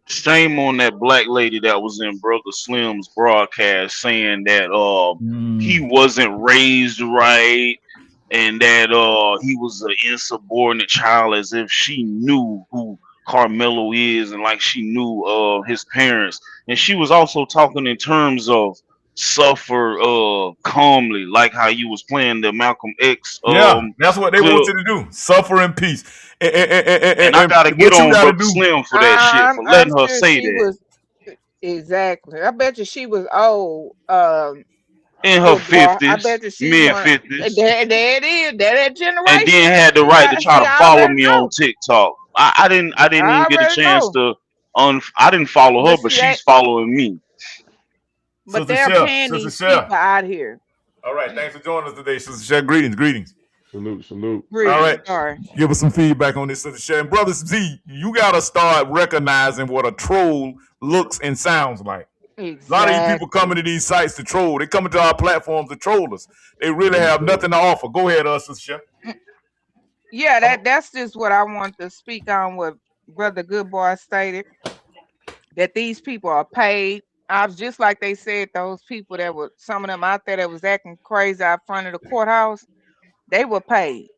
Shame on that black lady that was in Brother Slim's broadcast saying that he wasn't raised right, and that he was an insubordinate child, as if she knew who Carmelo is and like she knew his parents. And she was also talking in terms of suffer calmly, like how you was playing the Malcolm X. That's what they want you to do. Suffer in peace. And I gotta get on Brother Slim for that shit, for letting her say that. Exactly. I bet you she was old. In her 50s, mid-50s. There it is. That generation. And then had the right to try to follow me on TikTok. I didn't even get a chance to. I didn't follow her, but she's following me. But they're paying these people out here. All right, thanks for joining us today, Sister Share. Greetings. Salute. All right, give us some feedback on this, Sister Share. And Brother Z, you gotta start recognizing what a troll looks and sounds like. Exactly. A lot of you people coming to these sites to troll. They coming to our platforms to troll us. They really have nothing to offer. Go ahead, Sister Share. Yeah, that's just what I want to speak on. What Brother Goodboy stated, that these people are paid. I was just like they said, those people that were, some of them out there that was acting crazy out front of the courthouse, they were paid.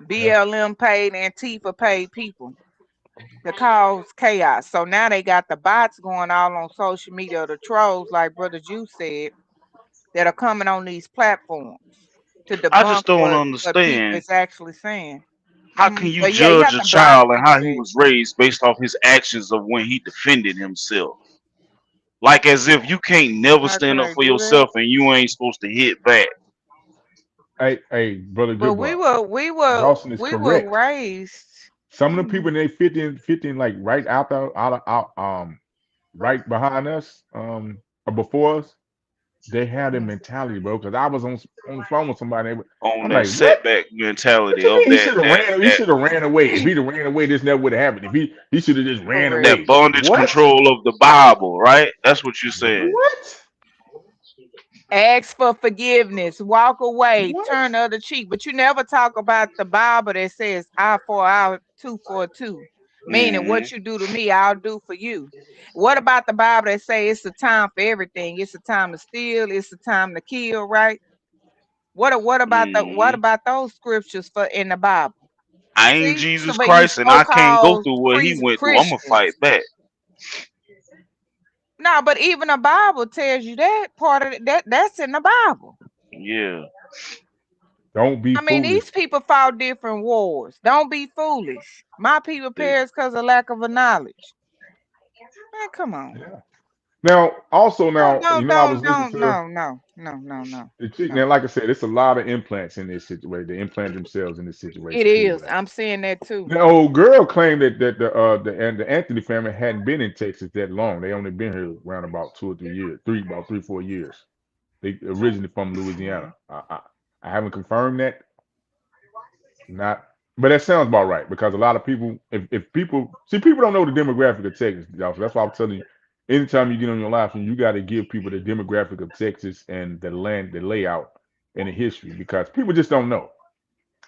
BLM paid, Antifa paid people to cause chaos. So now they got the bots going all on social media, the trolls, like Brother Juice said, that are coming on these platforms to I just debunk don't what people understand. is actually saying. How can you But yeah, you judge have a to block child and people how he that. was raised based off his actions of when he defended himself? Like as if you can't never How stand can up they for do that? yourself and you ain't supposed to hit back. Hey, brother But Goodbar, Dawson is we were correct. raised. Some of the people in they 50 like right right behind us, or before us, they had a mentality, bro. Because I was on the phone with somebody. On I'm that like, what? setback What mentality you of mean he should have ran? He that should have ran away. If he'd have ran away, this never would have happened. If he should have just ran Correct. that away. bondage What? control of the Bible, right? That's what you're saying. What? Ask for forgiveness, walk away, What? turn the other cheek. But you never talk about the Bible that says eye for eye, tooth for a tooth. Meaning Hmm. what you do to me, I'll do for you. What about the Bible that say it's a time for everything? It's a time to steal, it's a time to kill, right? What Hmm. about those scriptures for in the Bible? I ain't See? So Jesus but you Christ and I can't go so-called through what he went through. I'm gonna fight Christians. back. No, but even the Bible tells you that part of that's in the Bible. Yeah. Don't be I mean, foolish. these people fought different wars. Don't be foolish. My people perish because of lack of a knowledge. Man, come on. Yeah. Now, also Don't, now, don't, I was don't, listening don't, to no. the chick. Now, like I said, it's a lot of implants in this situation. They implant themselves in this It situation too. is. Right? I'm saying that too. The old girl claimed that the Anthony family hadn't been in Texas that long. They only been here around about 2 or 3 years, about 3 4 years. They originally from Louisiana. I haven't confirmed that. Not, but that sounds about right because a lot of people, if people see, people don't know the demographic of Texas, y'all. So that's why I'm telling you, anytime you get on your live stream, you got to give people the demographic of Texas and the land, the layout, and the history because people just don't know.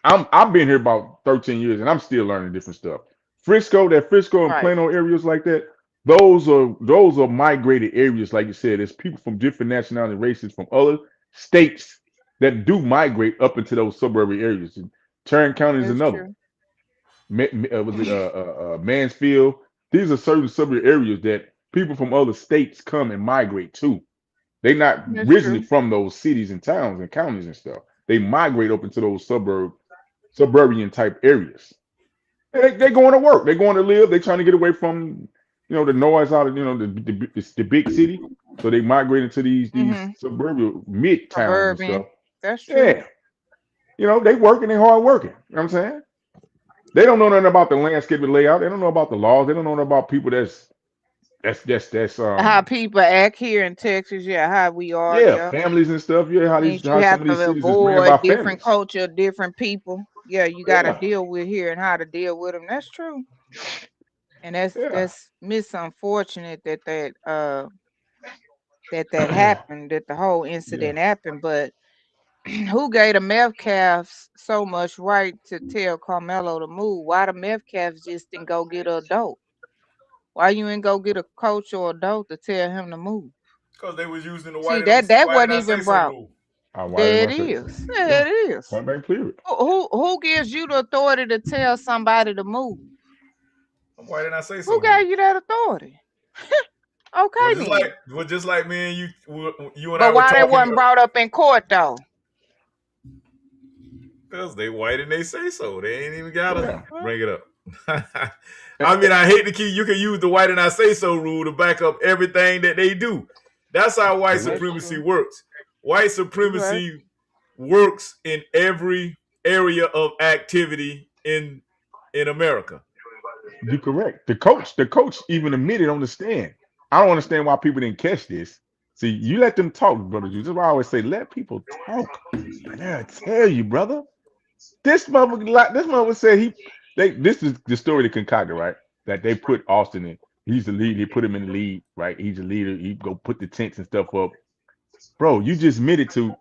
I've been here about 13 years and I'm still learning different stuff. Frisco and Right. Plano areas like that, those are migrated areas, like you said. There's people from different nationality and races from other states that do migrate up into those suburban areas. And Tarrant County is That's another. true. Was it Mansfield? These are certain suburban areas that people from other states come and migrate to. They're not That's originally true. from those cities and towns and counties and stuff. They migrate up into those suburban type areas. They're going to work. They're going to live. They're trying to get away from, the noise out of, the big city. So they migrate into these suburban mid towns and stuff. Suburban. That's true. Yeah. They working, they hard working. You know what I'm saying? They don't know nothing about the landscape and layout. They don't know about the laws. They don't know nothing about people that's How people act here in Texas, yeah, how we are, yeah, yeah. families and stuff. Yeah, Means you how some have of these to cities is ran by avoid different families. culture, different people. Yeah, you got to Yeah. deal with here and how to deal with them. That's true. And Yeah. that's unfortunate that happened, that the whole incident happened. But who gave the meth calves so much right to tell Carmelo to move? Why the meth calves just didn't go get an adult? Why you ain't go get a coach or adult to tell him to move? Because they was using the See, white that why did wasn't I say even so brought. rule. Why There did it I say is. so? There it is. Point blank period. Who gives you the authority to tell somebody to move? Why didn't I say so? Who gave you that authority? Okay, then. Just like me and you and I But were why they talking. wasn't brought up in court though? Because they white and they say so. They ain't even gotta bring it up. I I hate to keep. You can use the white and I say so rule to back up everything that they do. That's how white supremacy works. White supremacy works in every area of activity in America. You're correct. The coach even admitted on the stand. I don't understand why people didn't catch this. See, you let them talk, brother. This is why I always say, let people talk. But they'll tell you, brother. This motherfucker said this is the story they concocted, right? That they put Austin in. He's the lead. They put him in the lead, right? He's the leader. He go put the tents and stuff up. Bro, you just admitted to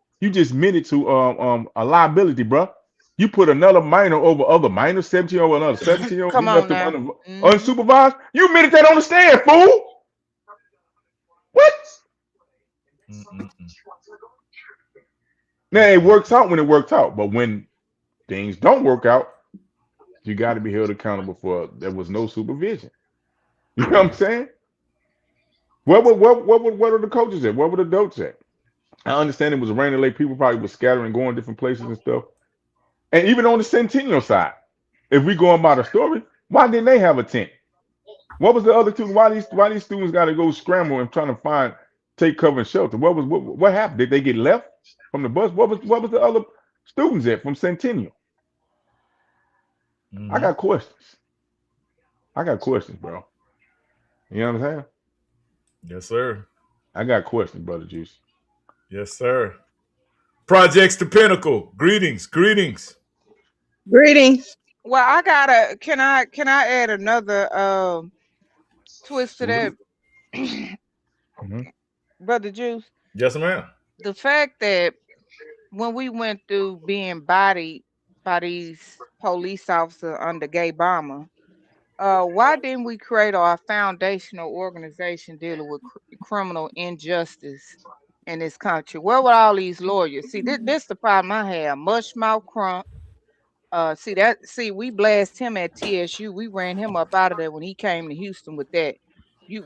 a liability, bro. You put another minor over other minors, 17 over another 17-year-old. You Come left on them now. unsupervised. You admitted that on the stand, fool. What? Now it works out when it works out, but when things don't work out, you got to be held accountable for there was no supervision. You know what I'm saying? What were the coaches at? Where were the adults at? I understand it was raining late. People probably were scattering, going different places and stuff. And even on the Centennial side, if we going by the story, why didn't they have a tent? What was the other two? Why these students got to go scramble and trying to take cover and shelter? What happened? Did they get left from the bus? What was the other students at from Centennial? I got questions. Bro. You know what I'm saying? Yes, sir. I got questions, Brother Juice. Yes, sir. Projects to Pinnacle. Greetings. Greetings. Well, I gotta. Can I add another twist to that, Brother Juice? Yes, ma'am. The fact that when we went through being bodied by these police officers under Gay Obama, why didn't we create our foundational organization dealing with criminal injustice in this country? Where were all these lawyers? See, this the problem I have. Mushmouth Crump. See, we blast him at TSU. We ran him up out of there when he came to Houston with that.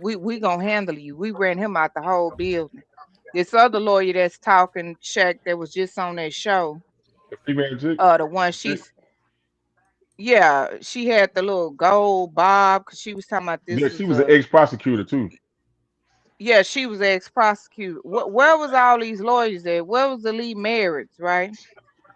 We gonna handle you. We ran him out the whole building. This other lawyer that's talking Shaq that was just on that show. The female chick? The one yeah, she had the little gold bob because she was talking about this. Yeah, she was an ex-prosecutor too. Yeah, she was ex-prosecutor. Where was all these lawyers at? Where was the Lee Merritts, right?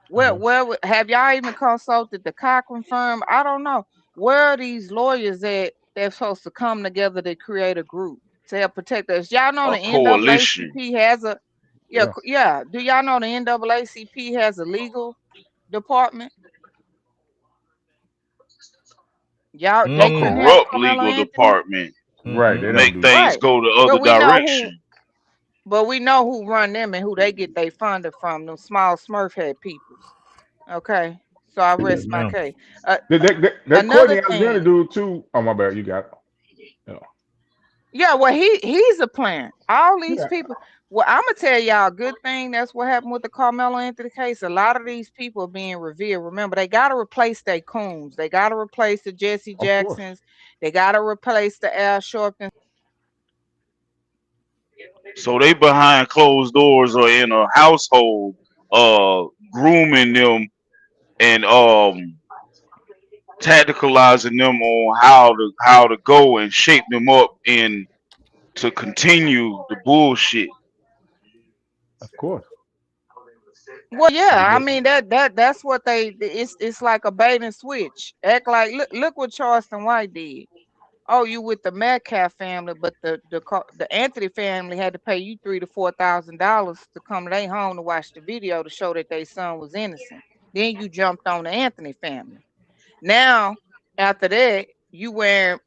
Where have y'all even consulted the Cochran firm? I don't know. Where are these lawyers at? They're supposed to come together to create a group to help protect us. Y'all know the NAACP has a yeah. Do y'all know the NAACP has a legal department? Y'all a corrupt legal department. Right. They make things go the other direction. But we know who run them and who they get their funding from, them small Smurf head peoples. Okay. So I rest my case. That Courtney Alexander dude too. Oh my bad, you got it. Yeah, well he's a plant. All these people. Well, I'm gonna tell y'all a good thing. That's what happened with the Carmelo Anthony case. A lot of these people are being revered. Remember, they gotta replace their Coons. They gotta replace the Jesse Jacksons. They gotta replace the Al Sharptons. So they behind closed doors or in a household, grooming them and tacticalizing them on how to go and shape them up and to continue the bullshit. Of course. Well, yeah, I mean that's what it's like a bait and switch. Act like look what Charleston White did. Oh, you with the Metcalf family, but the Anthony family had to pay you $3,000 to $4,000 to come to their home to watch the video to show that their son was innocent. Then you jumped on the Anthony family. Now, after that, you wearing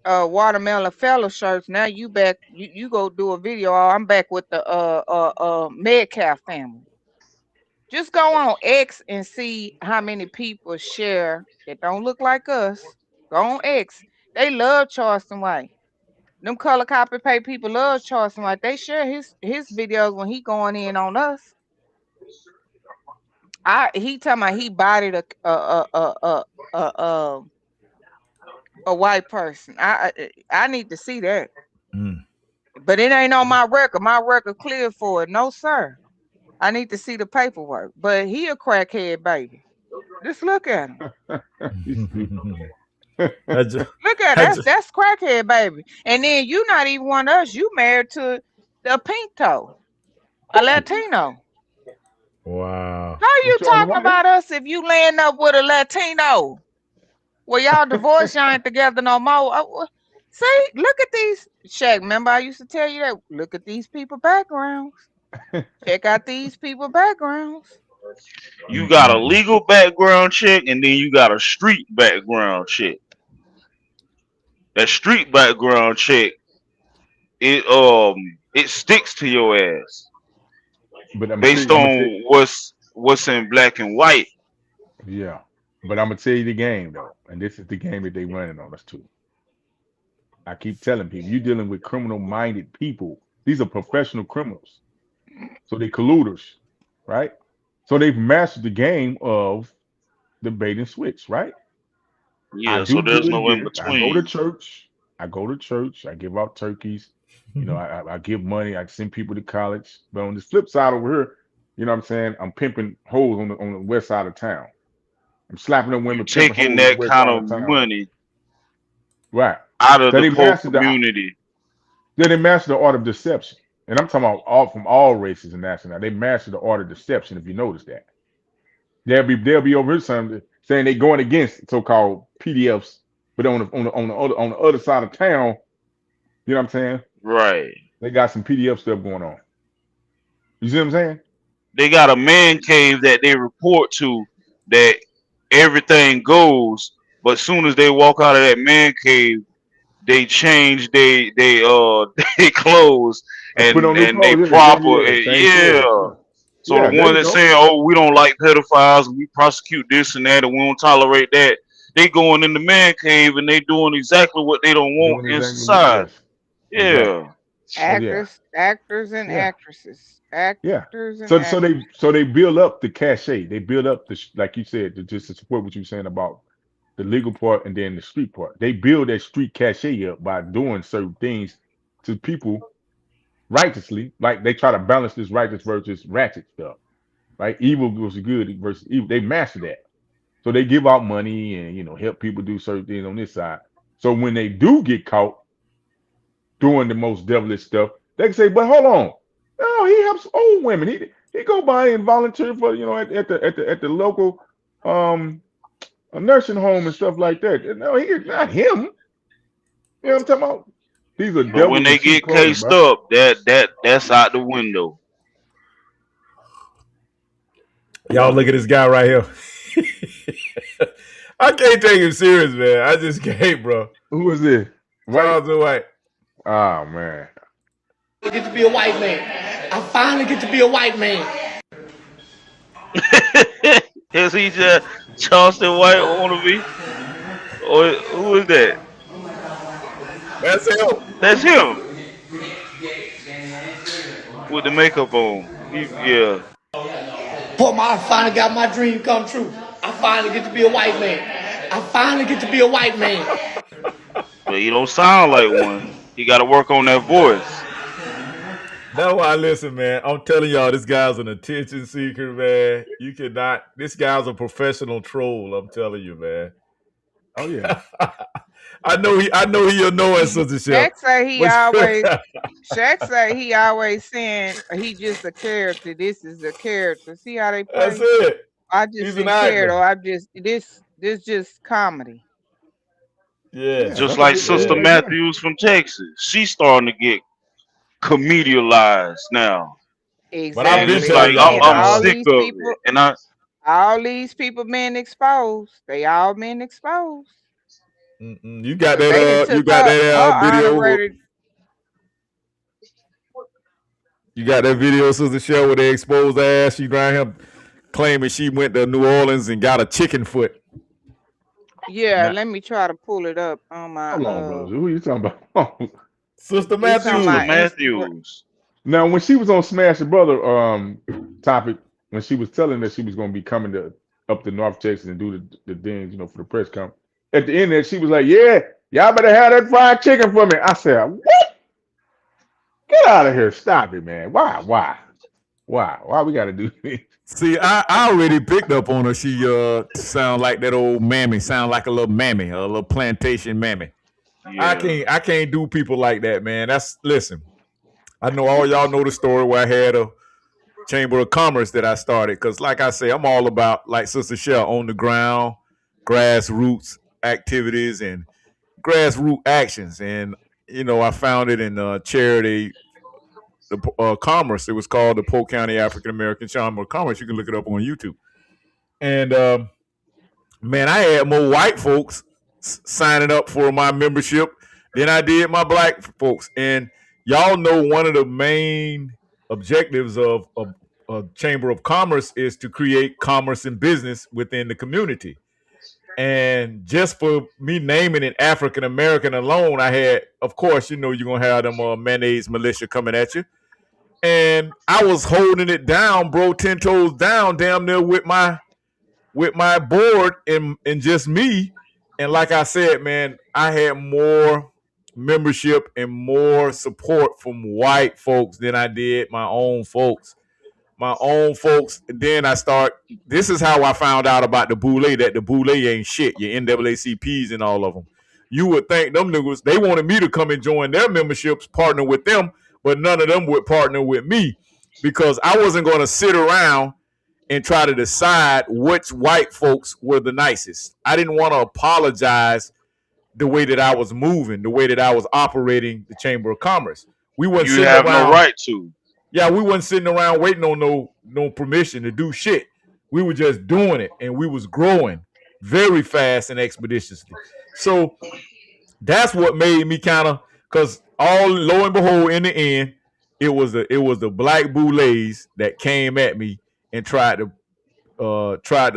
watermelon fellow shirts. Now you back. You go do a video. Oh, I'm back with the Metcalf family. Just go on X and see how many people share that don't look like us. Go on X. They love Charleston White. Them color copy paste people love Charleston White. They share his videos when he going in on us. He talking about he bodied a white person. I need to see that. But it ain't on my record. My record clear for it. No, sir. I need to see the paperwork. But he a crackhead baby. Just look at him. Look at that's crackhead baby. And then you not even one of us. You married to a Pinto, a Latino. Wow. How you talking about us if you laying up with a Latino? Well, y'all divorced, y'all ain't together no more. See, look at these. Shaq, remember I used to tell you that? Look at these people backgrounds. Check out these people backgrounds. You got a legal background check and then you got a street background check. That street background check, it sticks to your ass. But based on what's in black and white. Yeah. But I'm gonna tell you the game though, and this is the game that they running on us too. I keep telling people, you're dealing with criminal-minded people. These are professional criminals, so they colluders, right? So they've mastered the game of the bait and switch, right? I Yeah, so do there's good no in here. I go to between. church. I go to church. I give out turkeys. You know, I give money. I send people to college. But on the flip side over here, you know what I'm saying? I'm pimping hoes on the west side of town. I'm slapping them You women, pimping taking hoes on the that west kind side of of town. money Right. out of So the they poor mastered the community. then they mastered the art of deception. And I'm talking about all from all races and nationalities. They mastered the art of deception, if you notice that. They'll be over here saying they going against so-called PDFs, but on the other side of town, you know what I'm saying? Right. They got some PDF stuff going on. You see what I'm saying? They got a man cave that they report to that everything goes, but soon as they walk out of that man cave, they change they clothes I put on new and they clothes. proper Yeah, same clothes. yeah. Yeah, So the yeah. There one you that's go. saying, "Oh, we don't like pedophiles and we prosecute this and that and we don't tolerate that," they going in the man cave and they doing exactly what they don't want Doing in exactly what. society. Yes, exactly. Yeah. Yeah, Actors and yeah, actresses. yeah. Actors and So they build up the cachet. They build up like you said, just to support what you were saying about the legal part and then the street part. They build that street cachet up by doing certain things to people righteously. Like they try to balance this righteous versus ratchet stuff. Right? Evil versus good versus evil. They master that. So they give out money and help people do certain things on this side. So when they do get caught doing the most devilish stuff, they can say, "But hold on, no, he helps old women. He go by and volunteer for at the local a nursing home and stuff like that. No, he not him. You know what I'm talking about? These are But when devils in they sheep get clothing, cased bro. up, that's out the window. Y'all look at this guy right here. I can't take him serious, man. I just can't, bro. Who is this? Charles White. Oh man. I get to be a white man. I finally get to be a white man. Is he just Charleston White wannabe? Or who is that? That's him. That's him. With the makeup on. Yeah. I finally got my dream come true. I finally get to be a white man. I finally get to be a white man. But he don't sound like one. He got to work on that voice. That's why I listen, man. I'm telling y'all, this guy's an attention seeker, man. You cannot. This guy's a professional troll. I'm telling you, man. Oh yeah. I know he'll know us, Sister Chef. Shaq say he always saying he just a character. This is a character. See how they play? That's it. I just didn't care though. I just this just comedy. Yeah. Just like Sister Matthews from Texas. She's starting to get comedialized now. Exactly. But I've been telling y'all, I'm sick of it. And all these people being exposed. They all being exposed. You got that video. You got that video, Sister Shell, where they exposed the ass. She around him claiming she went to New Orleans and got a chicken foot. Yeah, let me try to pull it up on my. Hold on, bro. Who are you talking about? Sister Matthews. Now, when she was on Smash the Brother topic, when she was telling that she was going to be coming up to North Texas and do the things, for the press conference, at the end there, she was like, "Yeah, y'all better have that fried chicken for me." I said, "What? Get out of here! Stop it, man! Why we got to do this?" See, I already picked up on her. She sound like that old mammy, sound like a little mammy, a little plantation mammy. Yeah. I can't do people like that, man. Listen. I know all y'all know the story where I had a Chamber of Commerce that I started. Because like I say, I'm all about, like Sister Shell, on the ground, grassroots activities and grassroots actions. And, I founded in charity, the commerce. It was called the Polk County African American Chamber of Commerce. You can look it up on YouTube. And, man, I had more white folks signing up for my membership than I did my black folks. And y'all know one of the main objectives of Chamber of Commerce is to create commerce and business within the community. And just for me naming it African American alone, I had, of course, you're gonna have them mayonnaise militia coming at you, and I was holding it down, bro, 10 toes down, damn near with my board and just me. And like I said, man, I had more membership and more support from white folks than I did my own folks. Then this is how I found out about the boule, that the boule ain't shit, your NAACPs and all of them. You would think them niggas, they wanted me to come and join their memberships, partner with them, but none of them would partner with me because I wasn't going to sit around and try to decide which white folks were the nicest. I didn't want to apologize the way that I was moving, the way that I was operating the Chamber of Commerce. We weren't You have no right to. Yeah, we wasn't sitting around waiting on no permission to do shit. We were just doing it, and we was growing very fast and expeditiously. So that's what made me kind of, because lo and behold, in the end, it was the black boulets that came at me and tried to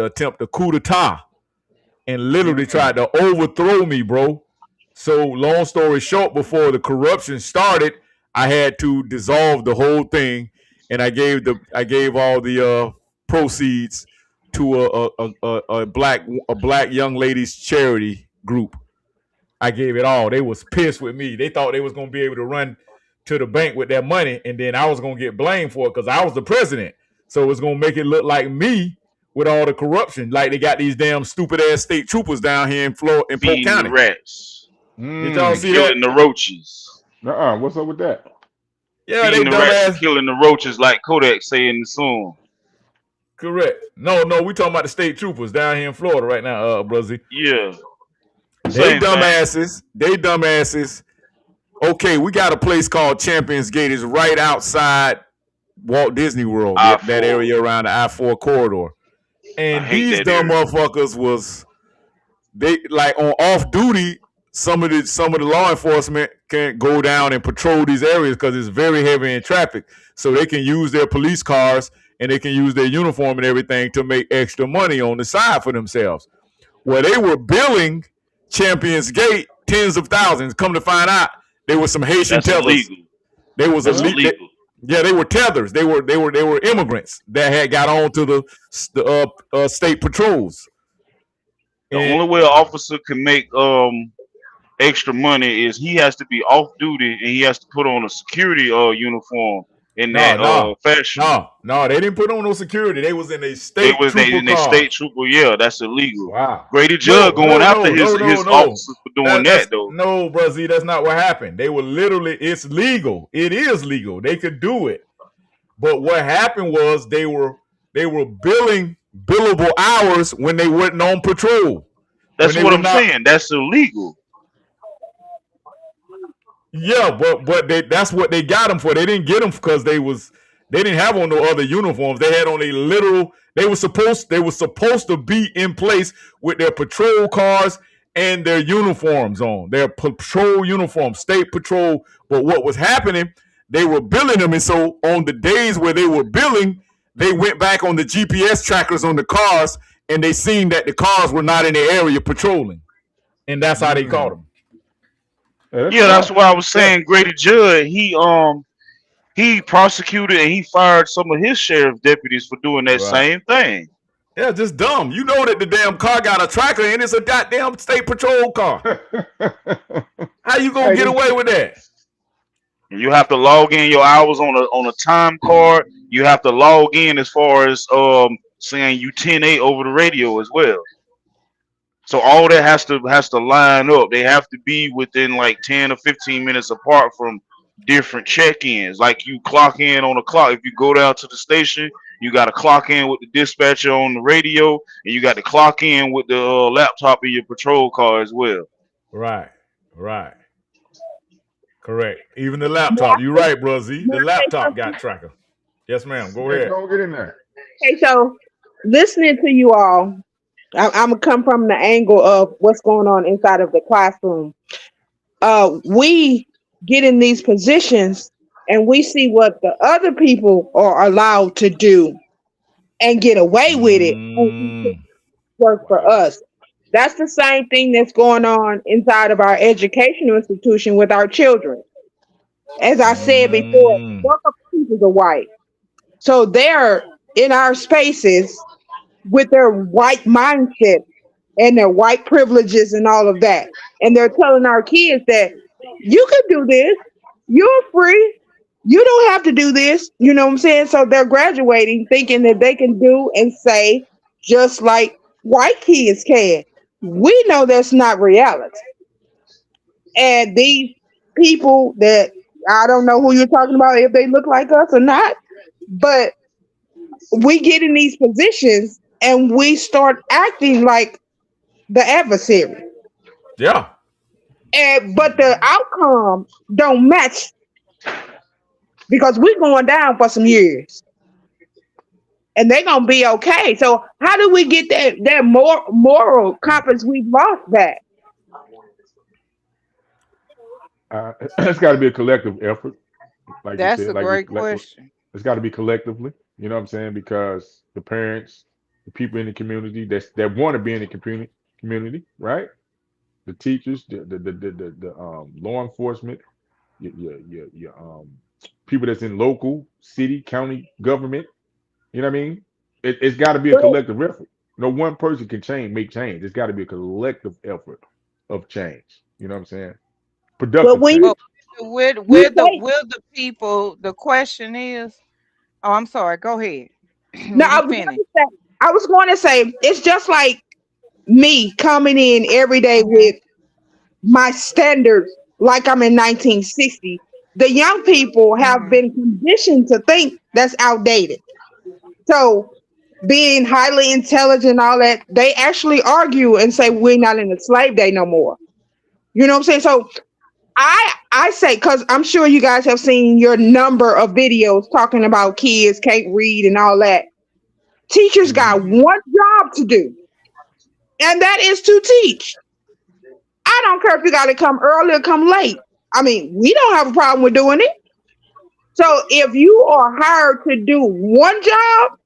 attempt a coup d'etat and literally tried to overthrow me, bro. So long story short, before the corruption started, I had to dissolve the whole thing, and I gave all the proceeds to a black young ladies charity group. I gave it all. They was pissed with me. They thought they was gonna be able to run to the bank with their money, and then I was gonna get blamed for it because I was the president. So it was gonna make it look like me with all the corruption. Like they got these damn stupid ass state troopers down here in Polk County. The rats. Did y'all see killing that? The roaches. What's up with that? Yeah, feeding the rats, killing the roaches, like Kodak say in the song. Correct. No, we talking about the state troopers down here in Florida right now, Bruzzy. Yeah. They dumbasses. Okay, we got a place called Champions Gate. It's right outside Walt Disney World, that area around the I-4 corridor. And these dumb motherfuckers they like on off duty. Some of the law enforcement can't go down and patrol these areas because it's very heavy in traffic. So they can use their police cars and they can use their uniform and everything to make extra money on the side for themselves. Well, they were billing Champions Gate tens of thousands. Come to find out, they were some Haitian tethers. They was illegal. They were tethers. They were immigrants that had got on to the state patrols. The only way an officer can make extra money is he has to be off duty and he has to put on a security uniform in fashion. No, they didn't put on no security. They was in a state state trooper. Yeah, that's illegal. Wow. Grady Judd going after his officers for doing that though. No, Bruzzy, that's not what happened. They were literally, it's legal. It is legal. They could do it. But what happened was they were billing billable hours when they weren't on patrol. That's what I'm saying. That's illegal. Yeah, but that's what they got them for. They didn't get them because they didn't have on no other uniforms. They had on a literal. They were supposed to be in place with their patrol cars and their uniforms on, their patrol uniforms, state patrol. But what was happening? They were billing them, and so on the days where they were billing, they went back on the GPS trackers on the cars, and they seen that the cars were not in the area patrolling, and that's how they caught them. Yeah, that's why I was saying Grady Judd, he prosecuted and he fired some of his sheriff deputies for doing that same thing. Yeah, just dumb. You know that the damn car got a tracker and it's a goddamn state patrol car. How you gonna get away with that? You have to log in your hours on a time card. You have to log in as far as saying you 10-8 over the radio as well. So all that has to line up. They have to be within like 10 or 15 minutes apart from different check-ins. Like you clock in on a clock. If you go down to the station, you got to clock in with the dispatcher on the radio, and you got to clock in with the laptop in your patrol car as well. Right. Correct. Even the laptop. You're right, bro. Z. The laptop got tracker. Yes, ma'am. Go ahead. Don't get in there. Okay, so listening to you all, I'm gonna come from the angle of what's going on inside of the classroom. We get in these positions and we see what the other people are allowed to do and get away with it, and we think it work for us. That's the same thing that's going on inside of our educational institution with our children. As I said before, work of pieces are white. So they're in our spaces with their white mindset and their white privileges and all of that. And they're telling our kids that you can do this, you're free, you don't have to do this. You know what I'm saying? So they're graduating thinking that they can do and say just like white kids can. We know that's not reality. And these people that I don't know who you're talking about, if they look like us or not, but we get in these positions and we start acting like the adversary. Yeah. But the outcome don't match because we're going down for some years and they're gonna be okay. So how do we get that more moral compass we've lost back? It's got to be a collective effort, like you That's said, a like we great collect. question. It's got to be collectively. You know what I'm saying? Because the parents, the people in the community that want to be in the community, right? The teachers, the law enforcement, your people that's in local, city, county government. You know what I mean? It's got to be a collective effort. No one person can make change. It's got to be a collective effort of change. You know what I'm saying? But Productive when change. But you say will the people, the question is, oh, I'm sorry, go ahead. no, When you finish. I was going to say it's just like me coming in every day with my standards like I'm in 1960. The young people have been conditioned to think that's outdated. So being highly intelligent and all that, they actually argue and say we're not in the slave day no more. You know what I'm saying? So I say, because I'm sure you guys have seen your number of videos talking about kids can't read and all that. Teachers got one job to do, and that is to teach. I don't care if you got to come early or come late. I mean, we don't have a problem with doing it. So if you are hired to do one job,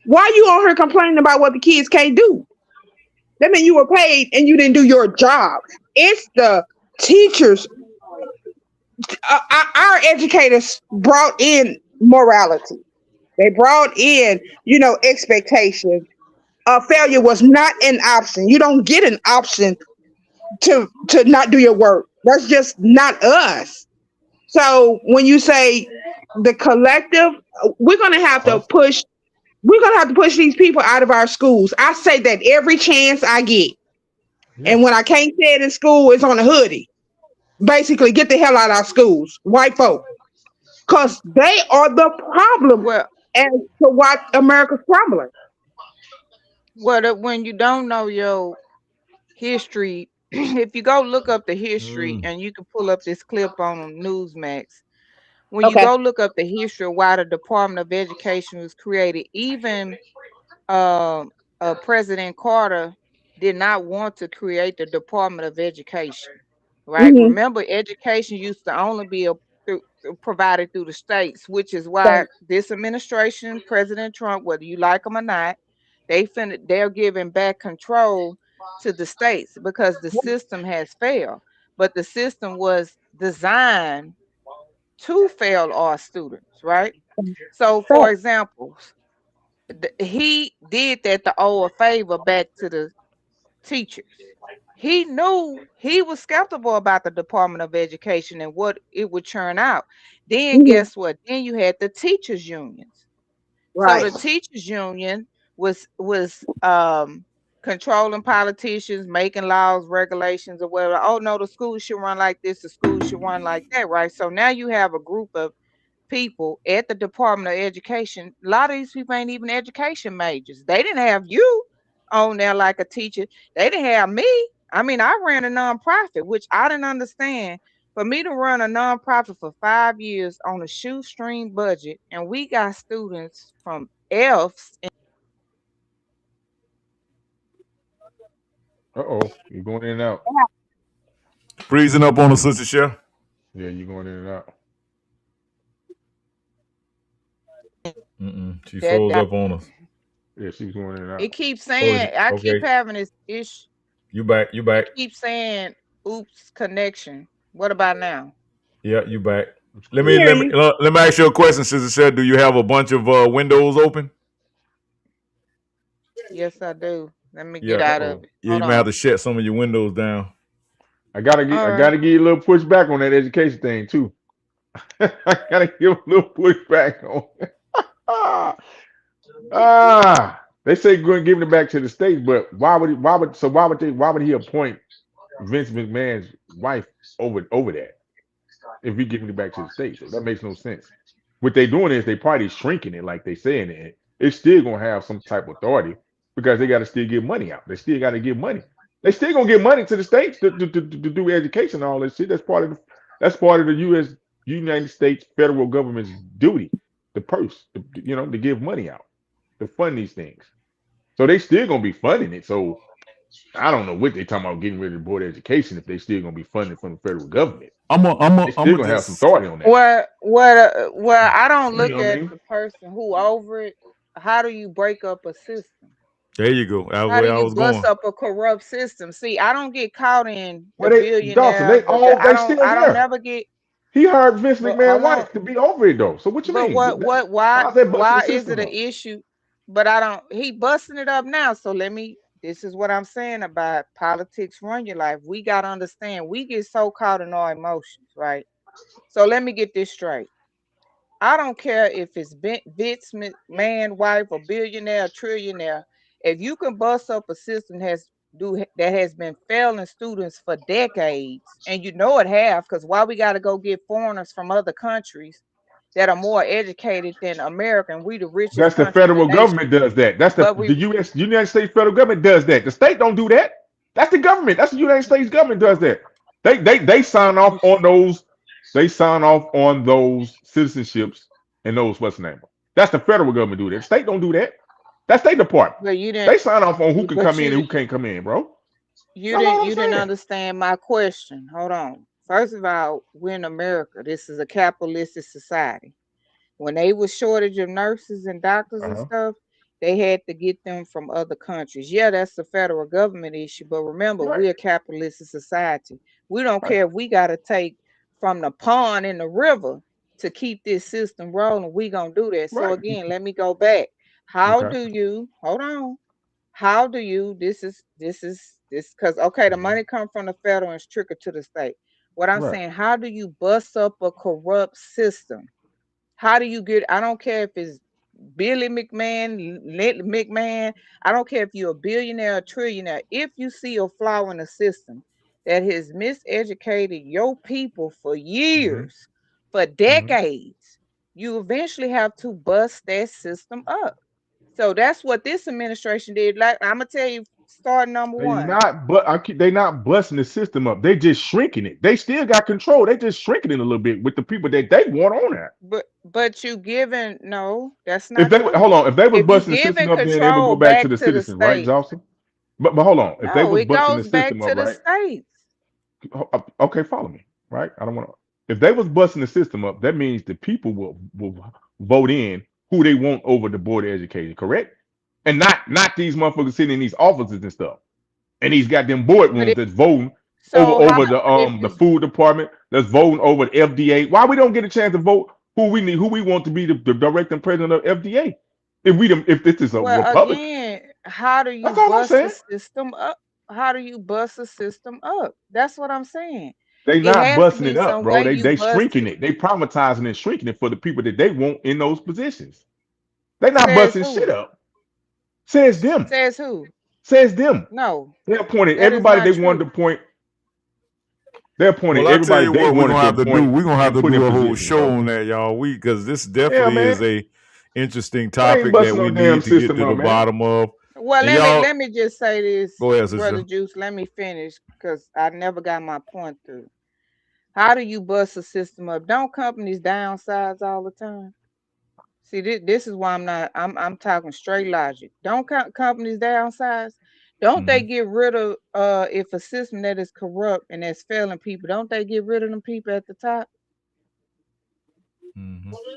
why you on here complaining about what the kids can't do? That means you were paid and you didn't do your job. It's the teachers. Our educators brought in morality. They brought in, expectations. Failure was not an option. You don't get an option to not do your work. That's just not us. So when you say the collective, we're gonna have to push. We're gonna have to push these people out of our schools. I say that every chance I get, and when I can't say it in school, it's on a hoodie. Basically, get the hell out of our schools, white folk, because they are the problem Well, as to why America's crumbling. when you don't know your history, if you go look up the history, and you can pull up this clip on Newsmax, when you Okay. go look up the history of why the Department of Education was created, even President Carter did not want to create the Department of Education, right? Mm-hmm. Remember, education used to only be provided through the states, which is why this administration, President Trump, whether you like them or not, they're giving back control to the states because the system has failed. But the system was designed to fail our students, right? So, for example, he did that to owe a favor back to the teachers. He knew he was skeptical about the Department of Education and what it would churn out. Then Mm-hmm. guess what? Then you had the teachers unions. So Right. the teachers union was controlling politicians, making laws, regulations, or whatever. Oh no, the school should run like this, the school should run like that, right? So now you have a group of people at the Department of Education. A lot of these people ain't even education majors. They didn't have you on there like a teacher. They didn't have me. I mean, I ran a nonprofit, which I didn't understand. For me to run a nonprofit for 5 years on a shoestring budget, and we got students from F's. You're going in and out. Freezing up on the Sister Chef. Yeah, you're going in and out. She froze up on us. Yeah, she's going in and out. It keeps saying, I keep having this issue. You back. It keeps saying, oops, connection. What about now? Yeah, you back. Let me ask you a question, Sister Shed. Do you have a bunch of windows open? Yes, I do. Let me get out of it. Yeah, you may have to shut some of your windows down. I gotta give you a little pushback on that education thing too. I gotta give a little pushback on it. They say giving it back to the states, but why would he appoint Vince McMahon's wife over that if he giving it back to the states? That makes no sense. What they doing is they probably shrinking it, like they saying it. It's still gonna have some type of authority because they got to still give money out. They still got to give money. They still gonna give money to the states to do education and all that shit. That's part of the United States federal government's duty, the purse, to give money out, to fund these things. So they still gonna be funding it. So I don't know what they talking about getting rid of the board of education if they still gonna be funding from the federal government. They still gonna have some authority on that. Well, I don't look at the person who over it. How do you break up a system? There you go. How do you bust up a corrupt system? See, I don't get caught in the billionaire. I don't never get. He hired Vince McMahon's wife to be over it though. So what you mean? Why is it an issue? But I don't. He busting it up now. So this is what I'm saying about politics run your life. We got to understand. We get so caught in our emotions, right? So let me get this straight. I don't care if it's Vince McMahon wife, a billionaire, a trillionaire. If you can bust up a system that has been failing students for decades, and you know it have, because why we got to go get foreigners from other countries that are more educated than America, and we the richest. That's the federal government does that. That's the United States federal government does that. The state don't do that. That's the government. That's the United States government does that. They sign off on those. They sign off on those citizenships and those what's the name. That's the federal government do that. The state don't do that. That's State Department. They sign off on who can come in and who can't come in, bro. You didn't understand my question. Hold on. First of all, we're in America. This is a capitalistic society. When they was shortage of nurses and doctors and stuff, they had to get them from other countries. Yeah, that's the federal government issue. But remember, we're a capitalistic society. We don't care if we got to take from the pond in the river to keep this system rolling. We gonna do that. So again, let me go back. How do you hold on? How do you this because the money come from the federal and it's trickled to the state. What I'm saying, how do you bust up a corrupt system? How do you get? I don't care if it's Billy McMahon. I don't care if you're a billionaire or trillionaire. If you see a flaw in a system that has miseducated your people for years, for decades, you eventually have to bust that system up. So that's what this administration did. Like I'm gonna tell you, start number one. They not busting the system up. They just shrinking it. They still got control. They just shrinking it a little bit with the people that they want on that. But you giving that's not. Hold on, if they was busting the system up, then they would go back to the citizens, right, Johnson? But hold on, if they was busting the system up, right? Okay, follow me, right? I don't want to. If they was busting the system up, that means the people will vote in who they want over the board of education, correct? And not these motherfuckers sitting in these offices and stuff, and these goddamn boardrooms that's voting over the food department, that's voting over the FDA. Why we don't get a chance to vote who we want to be the director and president of FDA? If this is a republic. Again, how do you bust the system up? How do you bust the system up? That's what I'm saying. They not busting it up, bro. They shrinking it. They privatizing and shrinking it for the people that they want in those positions. They not busting shit up. Says them. Says who? Says them. No. They appointed everybody they wanted to point. They appointed everybody they wanted to appoint. We're gonna have to do a whole show on that, y'all. Because this definitely is a interesting topic that we need to get to the bottom of. Well, let me just say this, Brother Juice. Let me finish because I never got my point through. How do you bust a system up? Don't companies downsize all the time? See, this is why I'm talking straight logic. Don't companies downsize? Don't they get rid of if a system that is corrupt and that's failing people? Don't they get rid of them people at the top?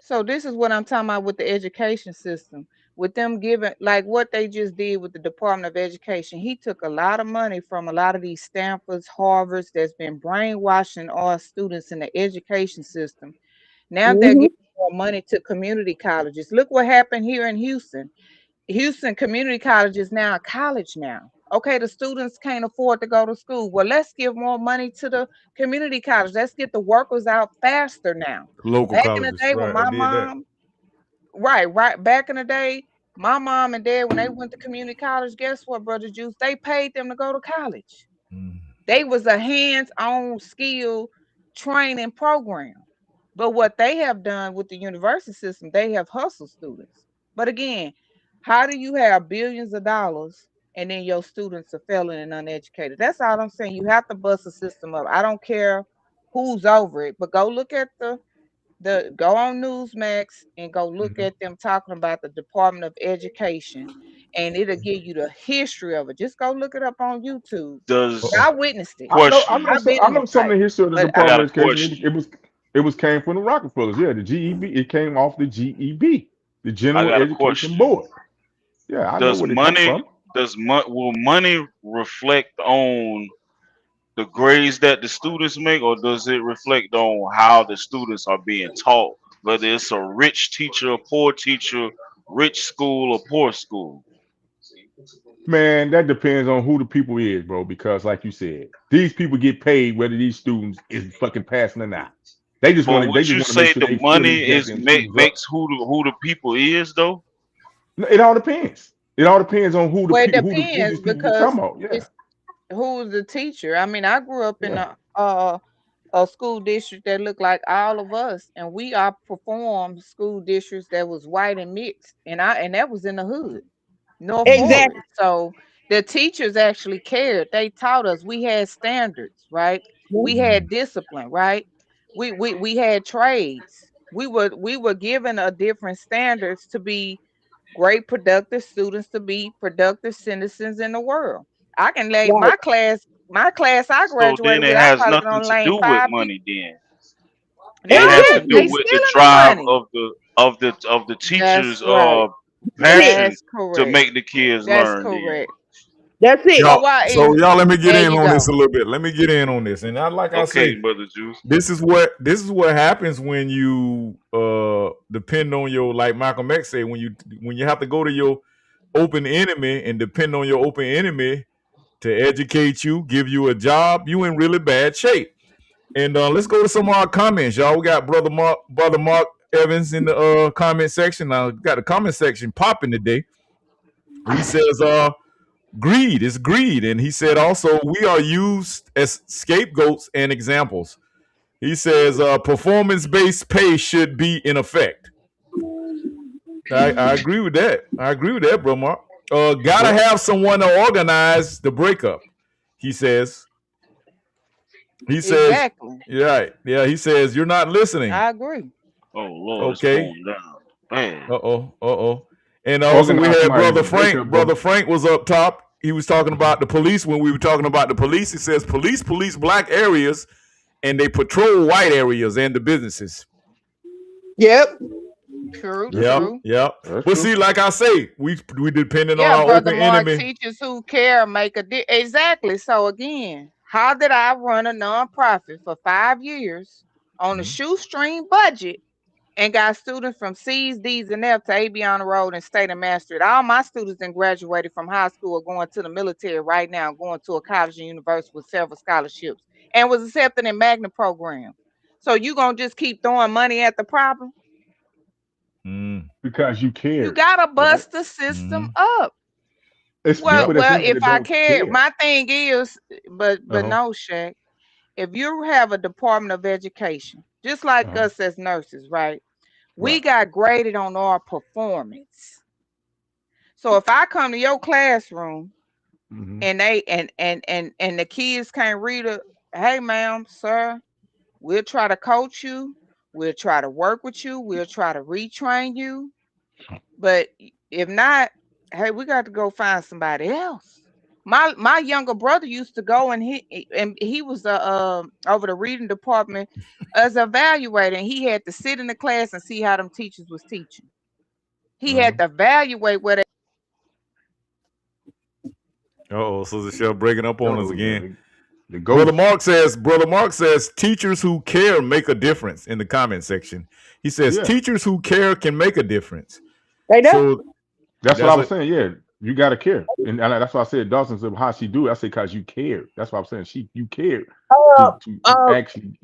So this is what I'm talking about with the education system. With them giving, like what they just did with the Department of Education, he took a lot of money from a lot of these Stanfords, Harvards that's been brainwashing our students in the education system. Now they're Mm-hmm. giving more money to community colleges. Look what happened here in Houston. Houston Community College is now a college now. Okay, the students can't afford to go to school. Well, let's give more money to the community college. Let's get the workers out faster now. Local Back in the colleges, day when right? They my did that. mom, right, back in the day, my mom and dad, when they went to community college, guess what, Brother Juice? They paid them to go to college. They was a hands-on skill training program. But what they have done with the university system, they have hustled students. But again, how do you have billions of dollars and then your students are failing and uneducated? That's all I'm saying. You have to bust the system up. I don't care who's over it, but go look at the go on Newsmax and go look at them talking about the Department of Education, and it'll give you the history of it. Just go look it up on YouTube. Does I witnessed it. question? I've been I in the know some of fight, the history of the but I got Department a of Education. question. It was came from the Rockefellers. Yeah, the GEB. It came off the GEB, the I General got a Education question. Board. Yeah, I know Does where they come money from. will money reflect on the grades that the students make, or does it reflect on how the students are being taught? Whether it's a rich teacher, a poor teacher, rich school, or poor school. Man, that depends on who the people is, bro. Because, like you said, these people get paid whether these students is fucking passing or not. They just But want to. They would just you want to make say sure the they fill these money is goddamn schools up. makes who the people is though? It all depends. It all depends on who the well, it people, who depends these people we talking because about. Yeah, it's who's the teacher. I mean, I grew up in yeah. a school district that looked like all of us, and we outperformed school districts that was white and mixed, and that was in the hood, North Exactly. Morris. So the teachers actually cared. They taught us. We had standards, right? We had discipline, right? We had trades. We were given a different standards to be great productive students, to be productive citizens in the world. I can lay Right. my class I So then graduated it with, I has probably can nothing only to name do with 5 people. money. Then it has to Exactly. do They with the stealing the drive money. of the That's teachers' right. That's it. passion That's to correct. make the kids That's learn. Then correct. That's it. So Y'all, why so is y'all let me get there in you on this go. a little bit. Let me get in on this. And like I okay, say, brother Juice. this is what happens when you depend on your, like Malcolm X said, when you have to go to your open enemy and depend on your open enemy to educate you, give you a job, you in really bad shape. And let's go to some of our comments, y'all. We got brother Mark Evans in the comment section. Now got the comment section popping today. He says greed is greed, and he said also we are used as scapegoats and examples. He says performance-based pay should be in effect. I agree with that. I agree with that, bro, Mark. Gotta Well, have someone to organize the breakup. He says. He says, Exactly. yeah. He says you're not listening. I agree. Oh Lord, it's Okay. going down. Man. Uh-oh. And also we organize had somebody Brother to break Frank. up, bro. Brother Frank was up top. He was talking about the police when we were talking about the police. He says police black areas and they patrol white areas and the businesses. Yep. True, That's true. true. Yep. That's But true. see, like I say, we depending on Yeah, our Brother open Mark, enemy. teachers who care make exactly. So again, how did I run a nonprofit for 5 years on a shoestring budget and got students from C's, D's, and F to AB on the road and state and master it? All my students then graduated from high school or going to the military right now, going to a college and university with several scholarships and was accepted in magna program. So you gonna just keep throwing money at the problem? Because you You cared, gotta right? bust the system up. It's Well, people that's well, in there if that I don't care, care. my thing is, but Uh-huh. no, Shaq. If you have a Department of Education, just like Uh-huh. us as nurses, right? We Right. got graded on our performance. So if I come to your classroom Mm-hmm. and and the kids can't read it, hey ma'am, sir, we'll try to coach you, we'll try to work with you, we'll try to retrain you. But if not, hey, we got to go find somebody else. My younger brother used to go, and he was over the reading department as evaluator, and he had to sit in the class and see how them teachers was teaching. He had to evaluate where they. So the show breaking up on us again. Brother Mark says teachers who care make a difference in the comment section. He says teachers who care can make a difference. They do. So that's what I was saying. Yeah, you gotta care, and that's why I said Dawson said how she do it. I said because you care. That's what I'm saying. You care to actually,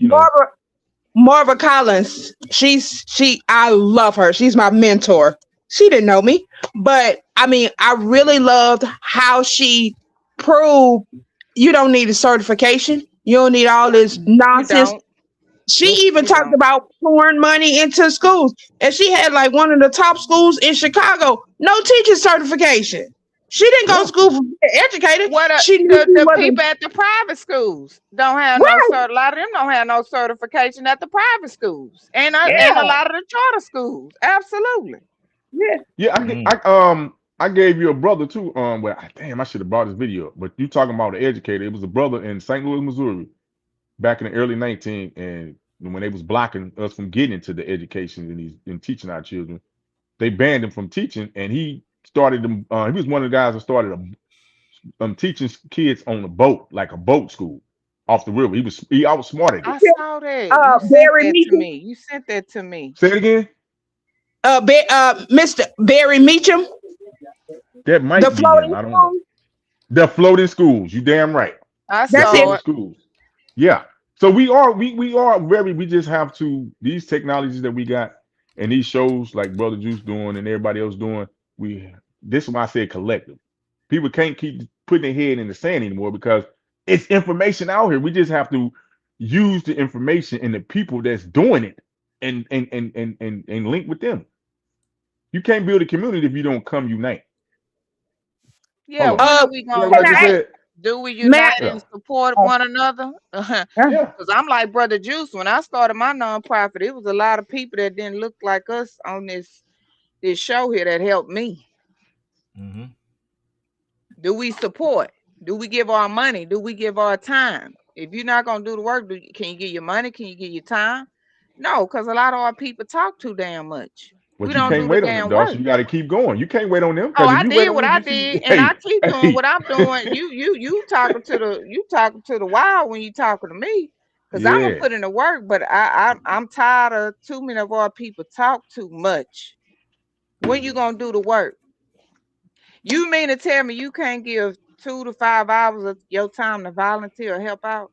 Marva Collins. I love her. She's my mentor. She didn't know me, but I mean, I really loved how she proved you don't need a certification. You don't need all this nonsense. She even talked about pouring money into schools, and she had like one of the top schools in Chicago. No teaching certification. She didn't go to school for educated. The people at the private schools don't have no cert. A lot of them don't have no certification at the private schools, and a lot of the charter schools. Absolutely. I gave you a brother too. Well, damn, I should have brought this video up. But you talking about an educator? It was a brother in St. Louis, Missouri, back in the early 19, and when they was blocking us from getting into the education and teaching our children, they banned him from teaching, and he started them. He was one of the guys that started teaching kids on a boat, like a boat school off the river. He outsmarted it. I saw that. You sent that to me. Say it again. Mr. Barry Meacham. That might be him. I don't know. The floating schools. You damn right. I saw it. Schools. Yeah. So we are very. We just have to, these technologies that we got and these shows like Brother Juice doing and everybody else doing. This is why I said collective. People can't keep putting their head in the sand anymore because it's information out here. We just have to use the information and the people that's doing it and link with them. You can't build a community if you don't come unite. Yeah, when are we gonna do we unite and support one another? Because I'm like Brother Juice. When I started my nonprofit, it was a lot of people that didn't look like us on this show here that helped me. Do we support? Do we give our money? Do we give our time? If you're not gonna do the work, can you give your money? Can you give your time? No, because a lot of our people talk too damn much. But you can't wait on them, dog. So you got to keep going. You can't wait on them. Oh, I did what I did, and I keep doing what I'm doing. You talking to the wild when you talking to me, because I'm gonna put in the work. But I'm tired of too many of our people talk too much. When you gonna do the work? You mean to tell me you can't give 2 to 5 hours of your time to volunteer or help out?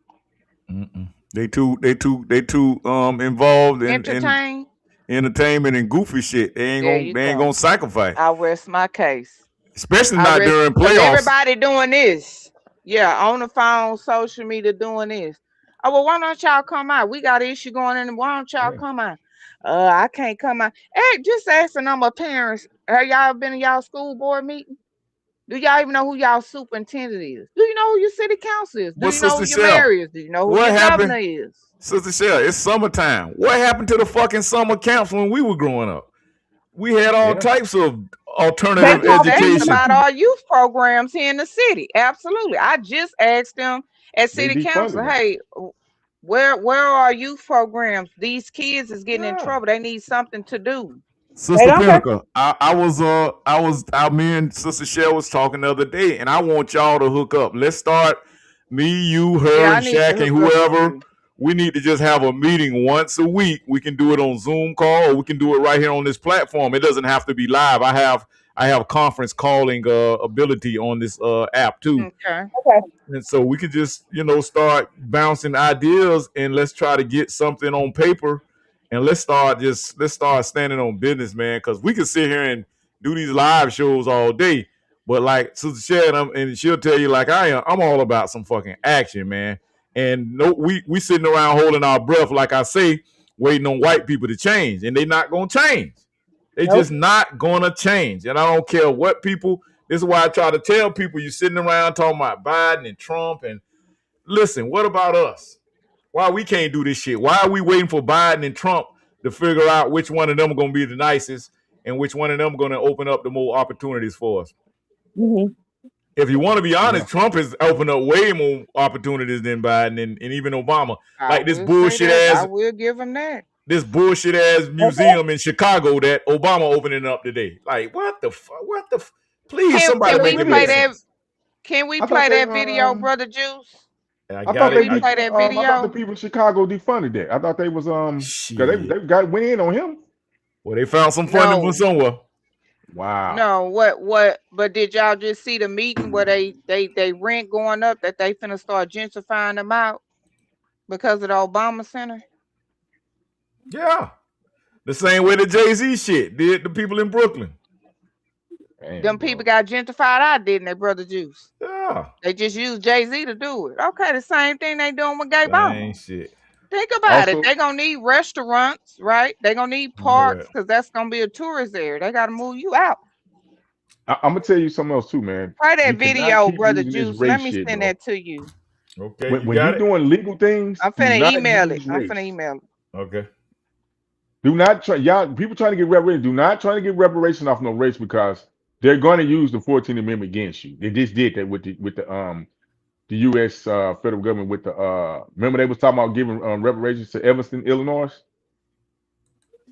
They too involved in entertainment and goofy shit. They ain't gonna sacrifice. I rest my case. Especially not during playoffs. Everybody doing this. Yeah, on the phone, social media doing this. Oh, well, why don't y'all come out? We got an issue going in. Why don't y'all come out? I can't come out. Hey, just asking number of parents. Have y'all been in y'all school board meeting? Do y'all even know who y'all superintendent is? Do you know who your city council is? Do you know who your mayor is? Do you know who your governor is? Sister Shell, it's summertime. What happened to the fucking summer camps when we were growing up? We had all types of alternative education. About our youth programs here in the city. Absolutely. I just asked them at city council, hey, where are our youth programs? These kids is getting in trouble. They need something to do. Sister Pinnacle, me and Sister Shell was talking the other day, and I want y'all to hook up. Let's start, me, you, her, and Shaq, and whoever. We need to just have a meeting once a week. We can do it on Zoom call, or we can do it right here on this platform. It doesn't have to be live. I have conference calling ability on this app too. Okay. And so we could just start bouncing ideas, and let's try to get something on paper. And let's start standing on business, man, because we can sit here and do these live shows all day. But like Sister Sharon, and she'll tell you like I am, I'm all about some fucking action, man. And we sitting around holding our breath, like I say, waiting on white people to change. And they're not going to change. They just not going to change. And I don't care what people, this is why I try to tell people, you sitting around talking about Biden and Trump. And listen, what about us? Why we can't do this shit? Why are we waiting for Biden and Trump to figure out which one of them are going to be the nicest and which one of them are going to open up the more opportunities for us? if you want to be honest, Trump has opened up way more opportunities than Biden and even Obama. Like this bullshit ass. I will give him that. This bullshit ass museum in Chicago that Obama opening up today. Like what the fuck? What the? Please, somebody make it make sense. Can we play that video, Brother Juice? I thought the people in Chicago defunded that. I thought they was because they went in on him. Well, they found some funding from somewhere. Wow. No, what? But did y'all just see the meeting where they rent going up that they finna start gentrifying them out because of the Obama Center? Yeah, the same way the Jay-Z shit did the people in Brooklyn. Them people got gentrified out, didn't they, Brother Juice? Yeah. They just used Jay-Z to do it. Okay, the same thing they doing with Gay Bama. Shit. Think about it. They're going to need restaurants, right? They're going to need parks because that's going to be a tourist area. They got to move you out. I'm going to tell you something else too, man. Play that video, Brother Juice. Let me send that to you. Okay. When you're doing legal things, I'm finna email it. I'm finna email it. Okay. Do not try, y'all. People trying to get reparations. Do not try to get reparation off no race because they're going to use the 14th Amendment against you. They just did that with the U.S. Federal government with the remember they was talking about giving reparations to Evanston, Illinois.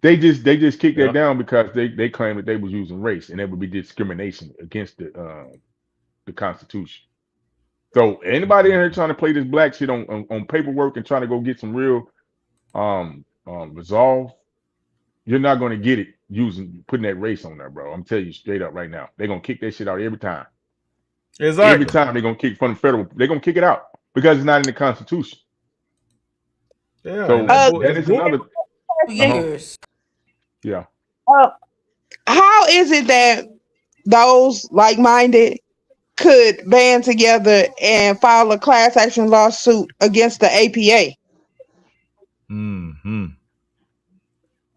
They just kicked that down because they claimed that they was using race and that would be discrimination against the Constitution. So anybody in here trying to play this black shit on paperwork and trying to go get some real resolve, you're not going to get it putting that race on there, bro. I'm telling you straight up right now. They're going to kick that shit out every time. Exactly. Every time they're going to kick from the federal, they're going to kick it out because it's not in the Constitution. Yeah. So that is another years. Yeah. How is it that those like-minded could band together and file a class action lawsuit against the APA?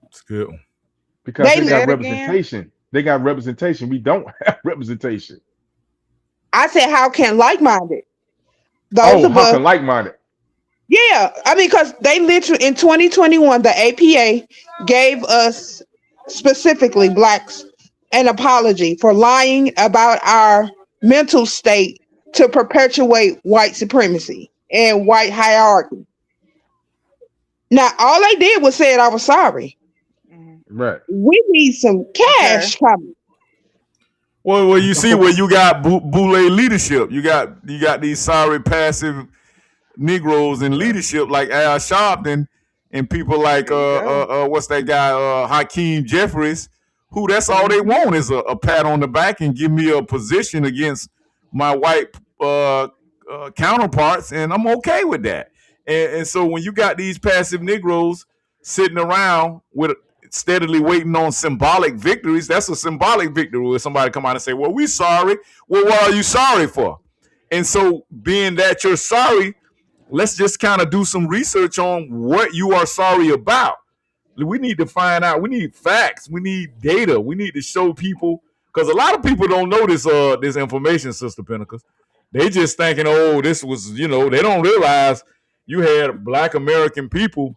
It's good. Because they got representation. Again? They got representation. We don't have representation. I said, how can like-minded? How can like-minded? Yeah, I mean, because they literally in 2021, the APA gave us specifically blacks an apology for lying about our mental state to perpetuate white supremacy and white hierarchy. Now, all they did was say I was sorry. Right. We need some cash coming. Well, you see where you got boule leadership. You got these sorry passive Negroes in leadership like Al Sharpton and people like what's that guy Hakeem Jeffries, who that's all they want is a pat on the back and give me a position against my white counterparts, and I'm okay with that. And so when you got these passive Negroes sitting around with steadily waiting on symbolic victories, that's a symbolic victory where somebody come out and say, well, we sorry. Well, what are you sorry for? And so being that you're sorry, let's just kind of do some research on what you are sorry about. We need to find out. We need facts. We need data. We need to show people, because a lot of people don't know this information, Sister Pentacles. They just thinking, oh, this was, they don't realize you had Black American people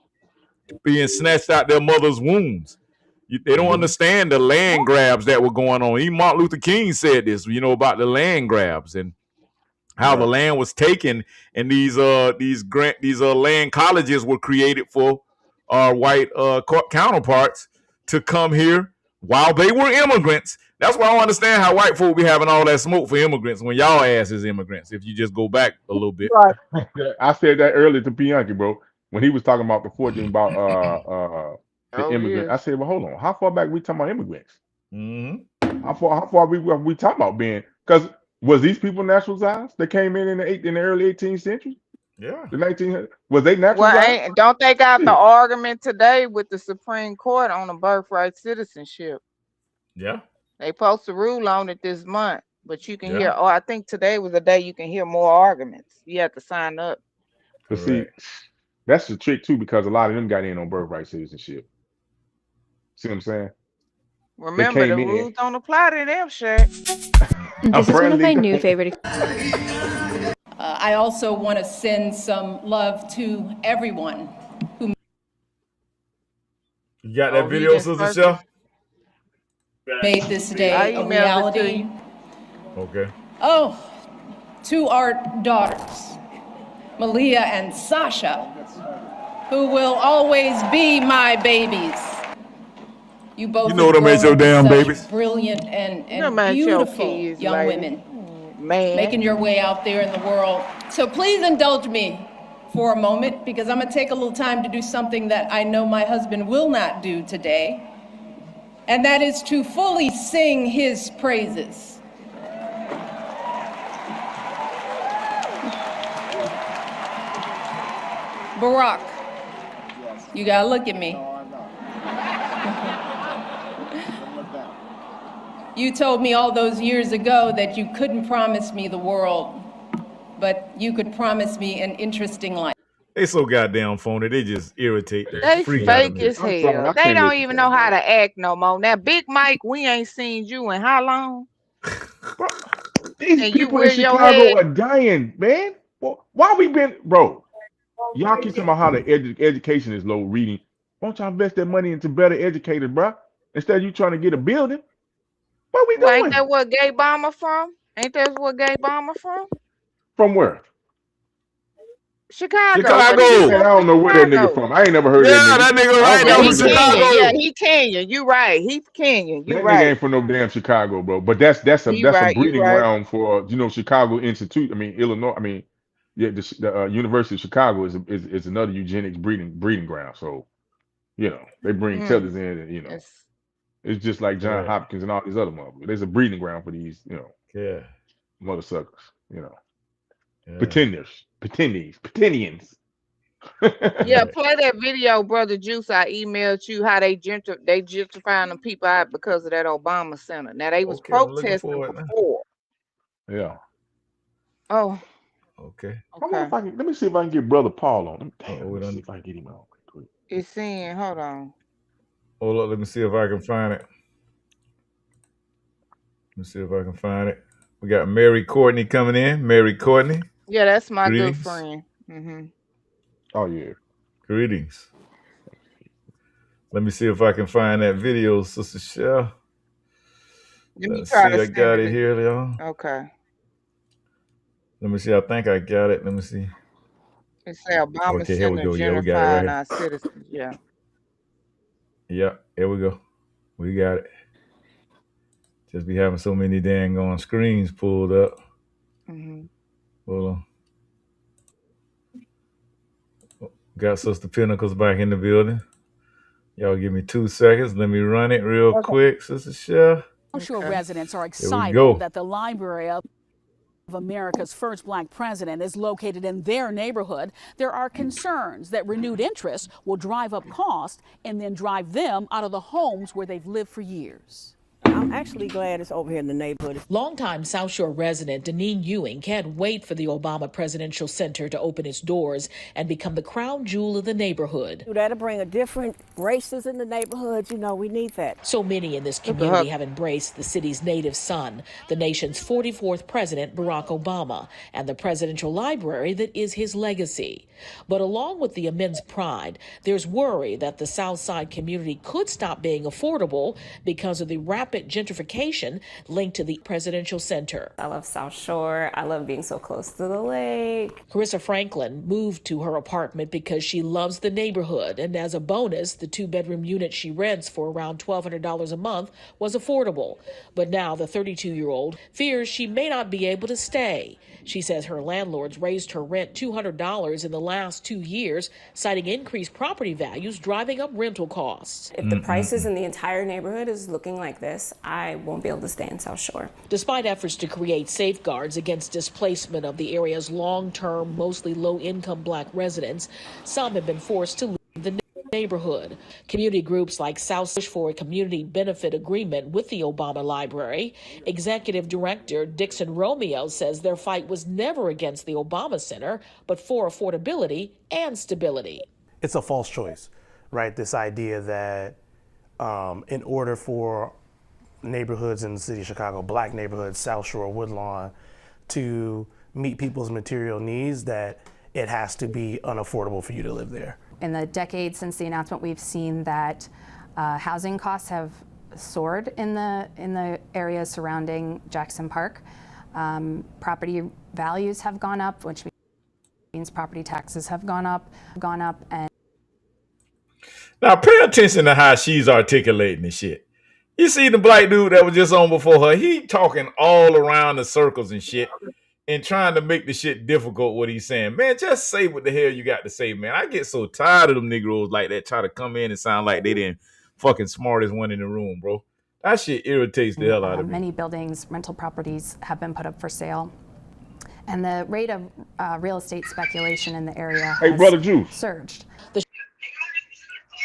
being snatched out their mother's wombs. They don't understand the land grabs that were going on. Even Martin Luther King said this, about the land grabs and how the land was taken, and these land colleges were created for our white counterparts to come here while they were immigrants. That's why I don't understand how white folk be having all that smoke for immigrants when y'all ass is immigrants. If you just go back a little bit, I said that earlier to Bianchi, bro, when he was talking about the 14 about the immigrant. I said, well, hold on, how far back we talking about immigrants? How far we talking about being? Because was these people naturalized? They came in the early 18th century. Yeah, the 1900s. Was they naturalized? Well, don't they got the argument today with the Supreme Court on the birthright citizenship? Yeah, they supposed to rule on it this month, but you can hear. Oh, I think today was the day you can hear more arguments. You have to sign up. But see, that's the trick too, because a lot of them got in on birthright citizenship. See what I'm saying? Remember, the rules don't apply to them, shit. This is one of my new favorite. I also want to send some love to everyone who. You got that video, Sister Chef? Made this day a reality. Okay. Oh, to our daughters, Malia and Sasha, who will always be my babies. You both know them ain't your damn babies. Brilliant and Your beautiful kids, young lady. women Man. making your way out there in the world. So please indulge me for a moment, because I'm gonna take a little time to do something that I know my husband will not do today, and that is to fully sing his praises. Barack, you gotta look at me. You told me all those years ago that you couldn't promise me the world, but you could promise me an interesting life. They so goddamn phony. They just irritate the They freak out of fake me. as hell. They don't even know how to act no more. Now, Big Mike, we ain't seen you in how long? These And you people in wear your Chicago head. are dying, man. Well, why we been, bro? Y'all keep talking about how the education is low reading. Why don't y'all invest that money into better educators, bro? Instead of you trying to get a building. What we Well, ain't doing? that what Gay Bomber from? Ain't that what Gay Bomber from? From where? Chicago. What Chicago. is he Man, I from? don't know where that nigga Chicago. from. I ain't never heard of Yeah, that nigga. that nigga I right don't know there Yeah, from he who that is. Kenyan. Chicago. Yeah, he Kenyan. You right. He's Kenyan. You That nigga right. ain't from no damn Chicago, bro. But that's You a right. You breeding right. ground for Chicago Institute. I mean Illinois. I mean the University of Chicago is another eugenics breeding ground. So they bring tellers in, and It's it's just like John Yeah. Hopkins and all these other motherfuckers. There's a breeding ground for these Yeah. mother suckers. Yeah. Pretendians. yeah. Play that video, Brother Juice. I emailed you how they gentrifying them people out because of that Obama Center. Now they was Okay, I'm looking protesting for it now. before. Yeah. Oh. Okay. Okay. Let me see if I can get Brother Paul on. Damn, let me see if I can get him on. It's saying, hold on. Hold up, let me see if I can find it. Let me see if I can find it. We got Mary Courtney coming in. Mary Courtney. Yeah, that's my Greetings. good friend. Mm-hmm. Oh yeah. Greetings. Let me see if I can find that video, Sister Shell. Let me Let's try see, to I got send it here, y'all. Okay. Let me see. I think I got it. Let me see. It say Obama Okay, here we Center go. Yeah, we got it right gentrifying here. our citizens. Yeah. Yeah, here we go. We got it. Just be having so many dang on screens pulled up. Mm-hmm. Hold on. Got Sister Pinnacles back in the building. Y'all give me 2 seconds. Let me run it real quick, Sister Chef. I'm sure residents are go. excited that the Library of America's first black president is located in their neighborhood. There are concerns that renewed interest will drive up costs and then drive them out of the homes where they've lived for years. I'm actually glad it's over here in the neighborhood. Longtime South Shore resident Deneen Ewing can't wait for the Obama Presidential Center to open its doors and become the crown jewel of the neighborhood. That'll bring a different races in the neighborhood. We need that. So many in this community have embraced the city's native son, the nation's 44th president, Barack Obama, and the presidential library that is his legacy. But along with the immense pride, there's worry that the South Side community could stop being affordable because of the rapid gentrification linked to the presidential center. I love South Shore. I love being so close to the lake. Carissa Franklin moved to her apartment because she loves the neighborhood, and as a bonus, the 2-bedroom unit she rents for around $1,200 a month was affordable. But now the 32-year-old fears she may not be able to stay. She says her landlords raised her rent $200 in the last 2 years, citing increased property values driving up rental costs. If the prices in the entire neighborhood is looking like this, I won't be able to stay in South Shore. Despite efforts to create safeguards against displacement of the area's long-term, mostly low-income black residents, some have been forced to leave the neighborhood. Community groups like South push for a community benefit agreement with the Obama Library. Executive Director Dixon Romeo says their fight was never against the Obama Center, but for affordability and stability. It's a false choice, right? This idea that in order for neighborhoods in the city of Chicago, black neighborhoods, South Shore, Woodlawn, to meet people's material needs, that it has to be unaffordable for you to live there. In the decade since the announcement, we've seen that housing costs have soared in the areas surrounding Jackson Park. Property values have gone up, which means property taxes have gone up, and now pay attention to how she's articulating the shit. You see the black dude that was just on before her, he talking all around the circles and shit and trying to make the shit difficult what he's saying. Man, just say what the hell you got to say, man. I get so tired of them Negroes like that try to come in and sound like they didn't fucking smartest one in the room, bro. That shit irritates the hell out of me. Many buildings, rental properties have been put up for sale. And the rate of real estate speculation in the area has surged.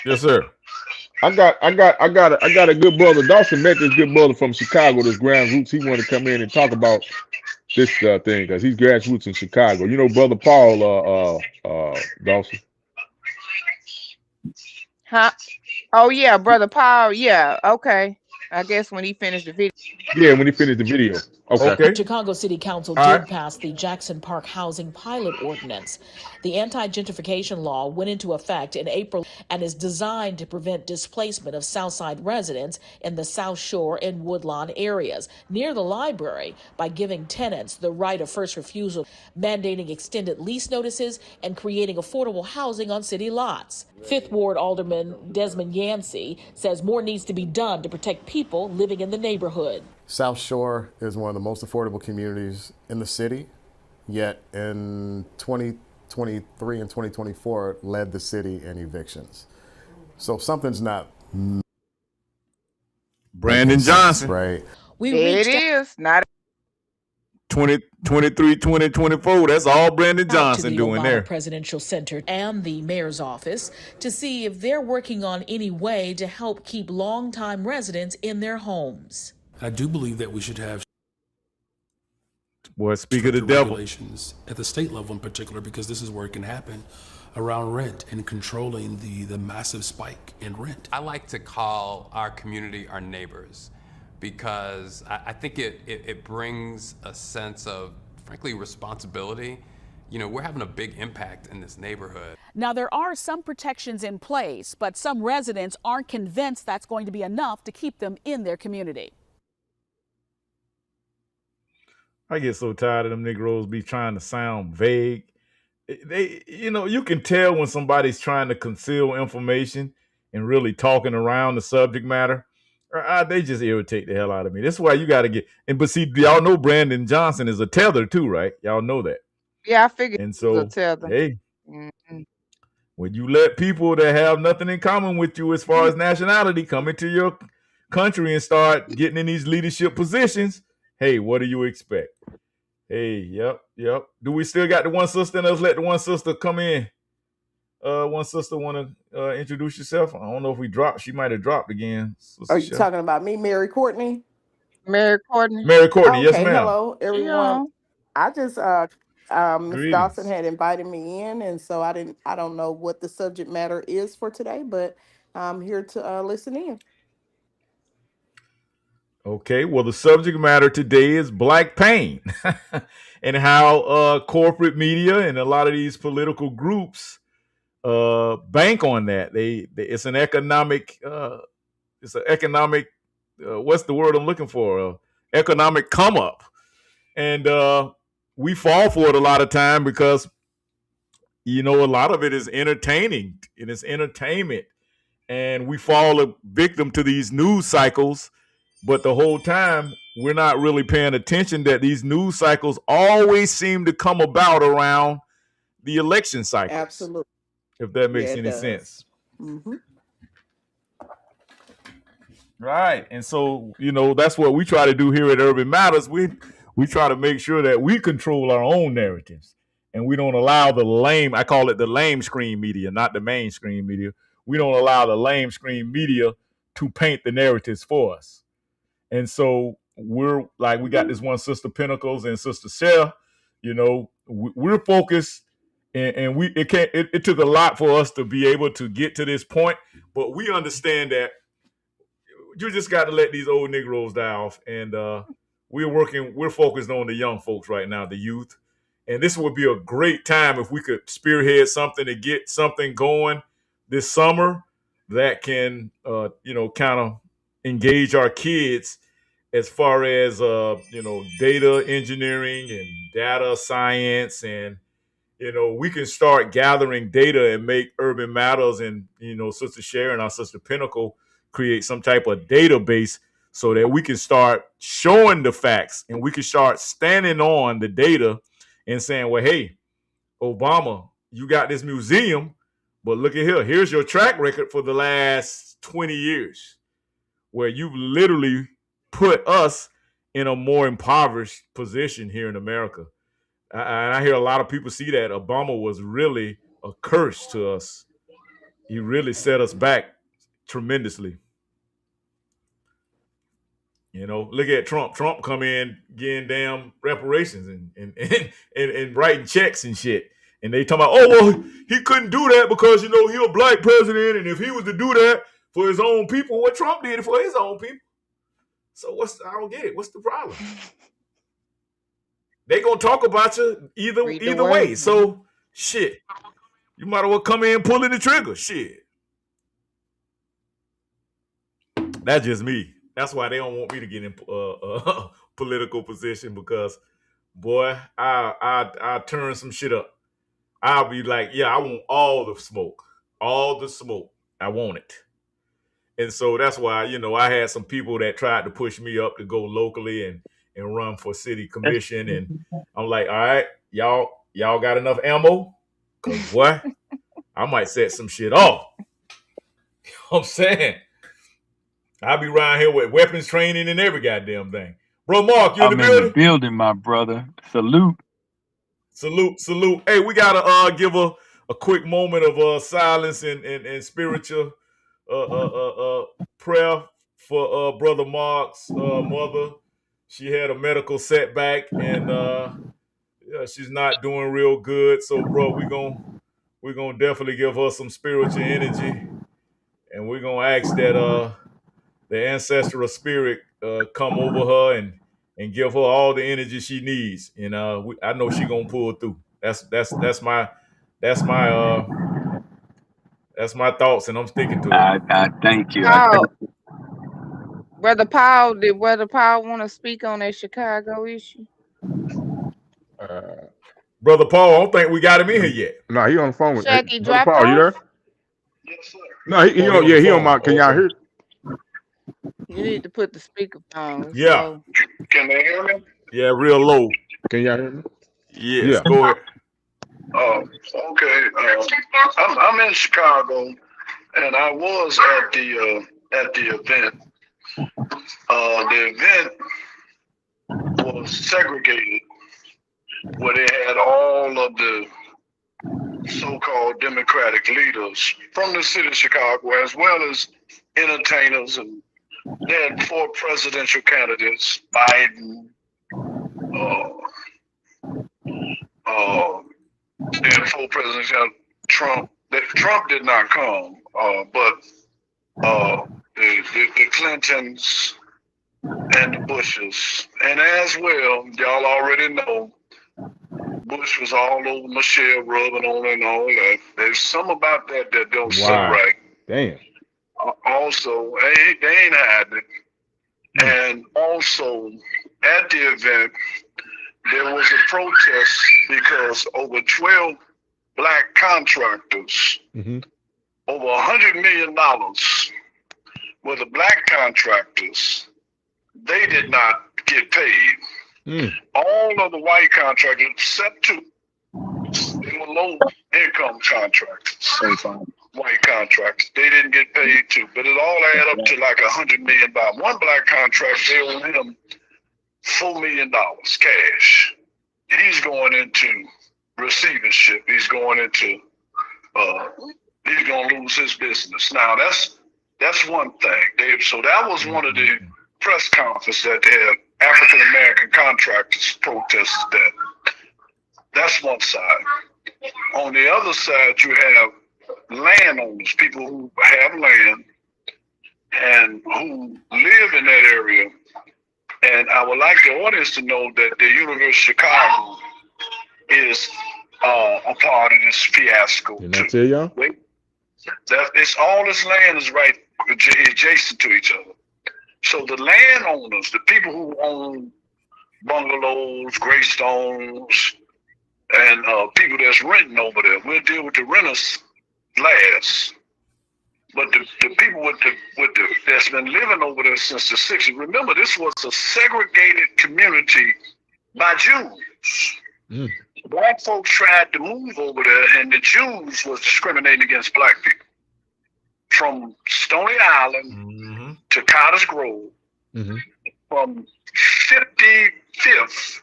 Yes, sir. I got a good brother. Dawson met this good brother from Chicago, this grassroots. He wanted to come in and talk about this thing because he's grassroots in Chicago. You know, brother Paul, Dawson. Huh? Oh yeah, brother Paul. Yeah, okay. I guess when he finished the video. Yeah, when he finished the video. Okay. Chicago City Council did pass the Jackson Park Housing Pilot Ordinance. The anti-gentrification law went into effect in April and is designed to prevent displacement of Southside residents in the South Shore and Woodlawn areas near the library by giving tenants the right of first refusal, mandating extended lease notices, and creating affordable housing on city lots. Fifth Ward Alderman Desmond Yancey says more needs to be done to protect people living in the neighborhood. South Shore is one of the most affordable communities in the city, yet in 2023 and 2024 led the city in evictions. So something's not Brandon Johnson, right? It is not 2023, 2024. That's all Brandon Johnson doing there. Presidential Center and the mayor's office to see if they're working on any way to help keep longtime residents in their homes. I do believe that we should have speak of the devil regulations at the state level in particular, because this is where it can happen around rent and controlling the massive spike in rent. I like to call our community our neighbors because I think it brings a sense of, frankly, responsibility. You know, we're having a big impact in this neighborhood. Now, there are some protections in place, but some residents aren't convinced that's going to be enough to keep them in their community. I get so tired of them Negroes be trying to sound vague. You can tell when somebody's trying to conceal information and really talking around the subject matter. They just irritate the hell out of me. That's why you got to get. But see, y'all know Brandon Johnson is a tether too, right? Y'all know that. Yeah, I figured. And so, a tether. hey, when you let people that have nothing in common with you as far as nationality come into your country and start getting in these leadership positions, hey, what do you expect? Hey, yep. Do we still got the one sister? And let's let the one sister come in. One sister want to introduce yourself. I don't know if we dropped. She might have dropped again. Are you talking about me, Mary Courtney? Mary Courtney. Mary Courtney, yes, Okay, ma'am. hello, everyone. Yeah. I just Ms. Greetings. Dawson had invited me in, and so I don't know what the subject matter is for today, but I'm here to listen in. Okay, well, the subject matter today is Black pain and how corporate media and a lot of these political groups bank on that. It's an economic what's the word I'm looking for? Economic come up. And we fall for it a lot of time because, a lot of it is entertaining and it's entertainment. And we fall a victim to these news cycles. But the whole time, we're not really paying attention that these news cycles always seem to come about around the election cycles. Absolutely. If that makes any sense. Mm-hmm. Right. And so, that's what we try to do here at Urban Matters. We try to make sure that we control our own narratives. And we don't allow I call it the lame screen media, not the mainstream media. We don't allow the lame screen media to paint the narratives for us. And so we got this one Sister Pinnacles and Sister Sarah, we're focused and it took a lot for us to be able to get to this point, but we understand that you just got to let these old Negroes die off. And we're focused on the young folks right now, the youth. And this would be a great time if we could spearhead something to get something going this summer that can, kind of engage our kids as far as data engineering and data science, and we can start gathering data and make Urban Matters and Sister Sharon, our Sister Pinnacle, create some type of database so that we can start showing the facts, and we can start standing on the data and saying, well, hey, Obama, you got this museum, but look at here. Here's your track record for the last 20 years, where you've literally put us in a more impoverished position here in America. And I hear a lot of people see that Obama was really a curse to us. He really set us back tremendously. Look at Trump. Trump come in getting damn reparations and writing checks and shit. And they talking about, oh, well, he couldn't do that because, he a black president. And if he was to do that for his own people, what Trump did it for his own people. So I don't get it. What's the problem? They gonna talk about you either way. So shit, you might as well come in pulling the trigger. Shit, that's just me. That's why they don't want me to get in political position, because boy, I turn some shit up. I'll be like, yeah, I want all the smoke, I want it. And so that's why, I had some people that tried to push me up to go locally and run for city commission. And I'm like, all right, y'all got enough ammo? Because, boy, I might set some shit off. You know what I'm saying? I'll be around here with weapons training and every goddamn thing. Bro, Mark, you in the building? I'm in the building, my brother. Salute. Salute. Hey, we got to give a quick moment of silence and spiritual prayer for Brother Mark's mother. She had a medical setback, and she's not doing real good. So, bro, we're gonna definitely give her some spiritual energy, and we're gonna ask that the ancestral spirit come over her and give her all the energy she needs. And I know she's gonna pull through. That's my thoughts, and I'm sticking to it. I thank you. Brother Paul, did Brother Paul want to speak on that Chicago issue? Brother Paul, I don't think we got him in here yet. No, he on the phone with Shaggy, Brother Paul. You there? Yes, sir. No, he on my. Can y'all hear? You need to put the speakerphone. Yeah. So. Can they hear me? Yeah, real low. Can y'all hear me? Yes, yeah. Go ahead. Okay. I'm in Chicago, and I was at the event. The event was segregated, where they had all of the so-called Democratic leaders from the city of Chicago, as well as entertainers, and they had 4 presidential candidates: Biden, they had 4 presidents. Trump. Trump did not come, but the Clintons and the Bushes, and as well, y'all already know, Bush was all over Michelle, rubbing on and all that. There's some about that don't sit right. Damn. Also, they ain't hiding it. And also, at the event, there was a protest because over 12 black contractors, over $100 million were the black contractors. They did not get paid. All of the white contractors, except 2, they were low-income contractors, white contractors. They didn't get paid too, but it all added up to like $100 million. One black contractor, they owed him $4 million cash. He's going into receivership. He's going into he's going to lose his business. Now that's one thing, Dave. So that was one of the press conferences that they had. African American contractors protested that. That's one side. On the other side, you have landowners, people who have land and who live in that area. And I would like the audience to know that the University of Chicago is a part of this fiasco. Didn't I tell y'all? It's all this land is right adjacent to each other. So the landowners, the people who own bungalows, graystones, and people that's renting over there, we'll deal with the renters last. But the people with the that's been living over there since the 60s. Remember, this was a segregated community by Jews. Black folks tried to move over there, and the Jews was discriminating against black people. From Stony Island to Cottage Grove, from 55th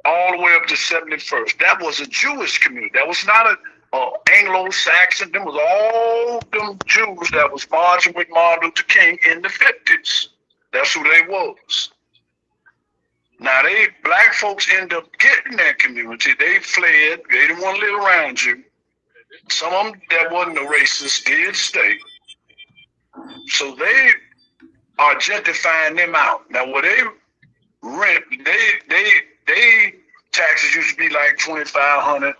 all the way up to 71st. That was a Jewish community. That was not a Anglo-Saxon. Them was all them Jews that was marching with Martin Luther King in the 50s. That's who they was. Now black folks end up getting that community. They fled. They didn't want to live around you. Some of them that wasn't a racist did stay. So they are gentrifying them out. Now where they rent, they taxes used to be like $2,500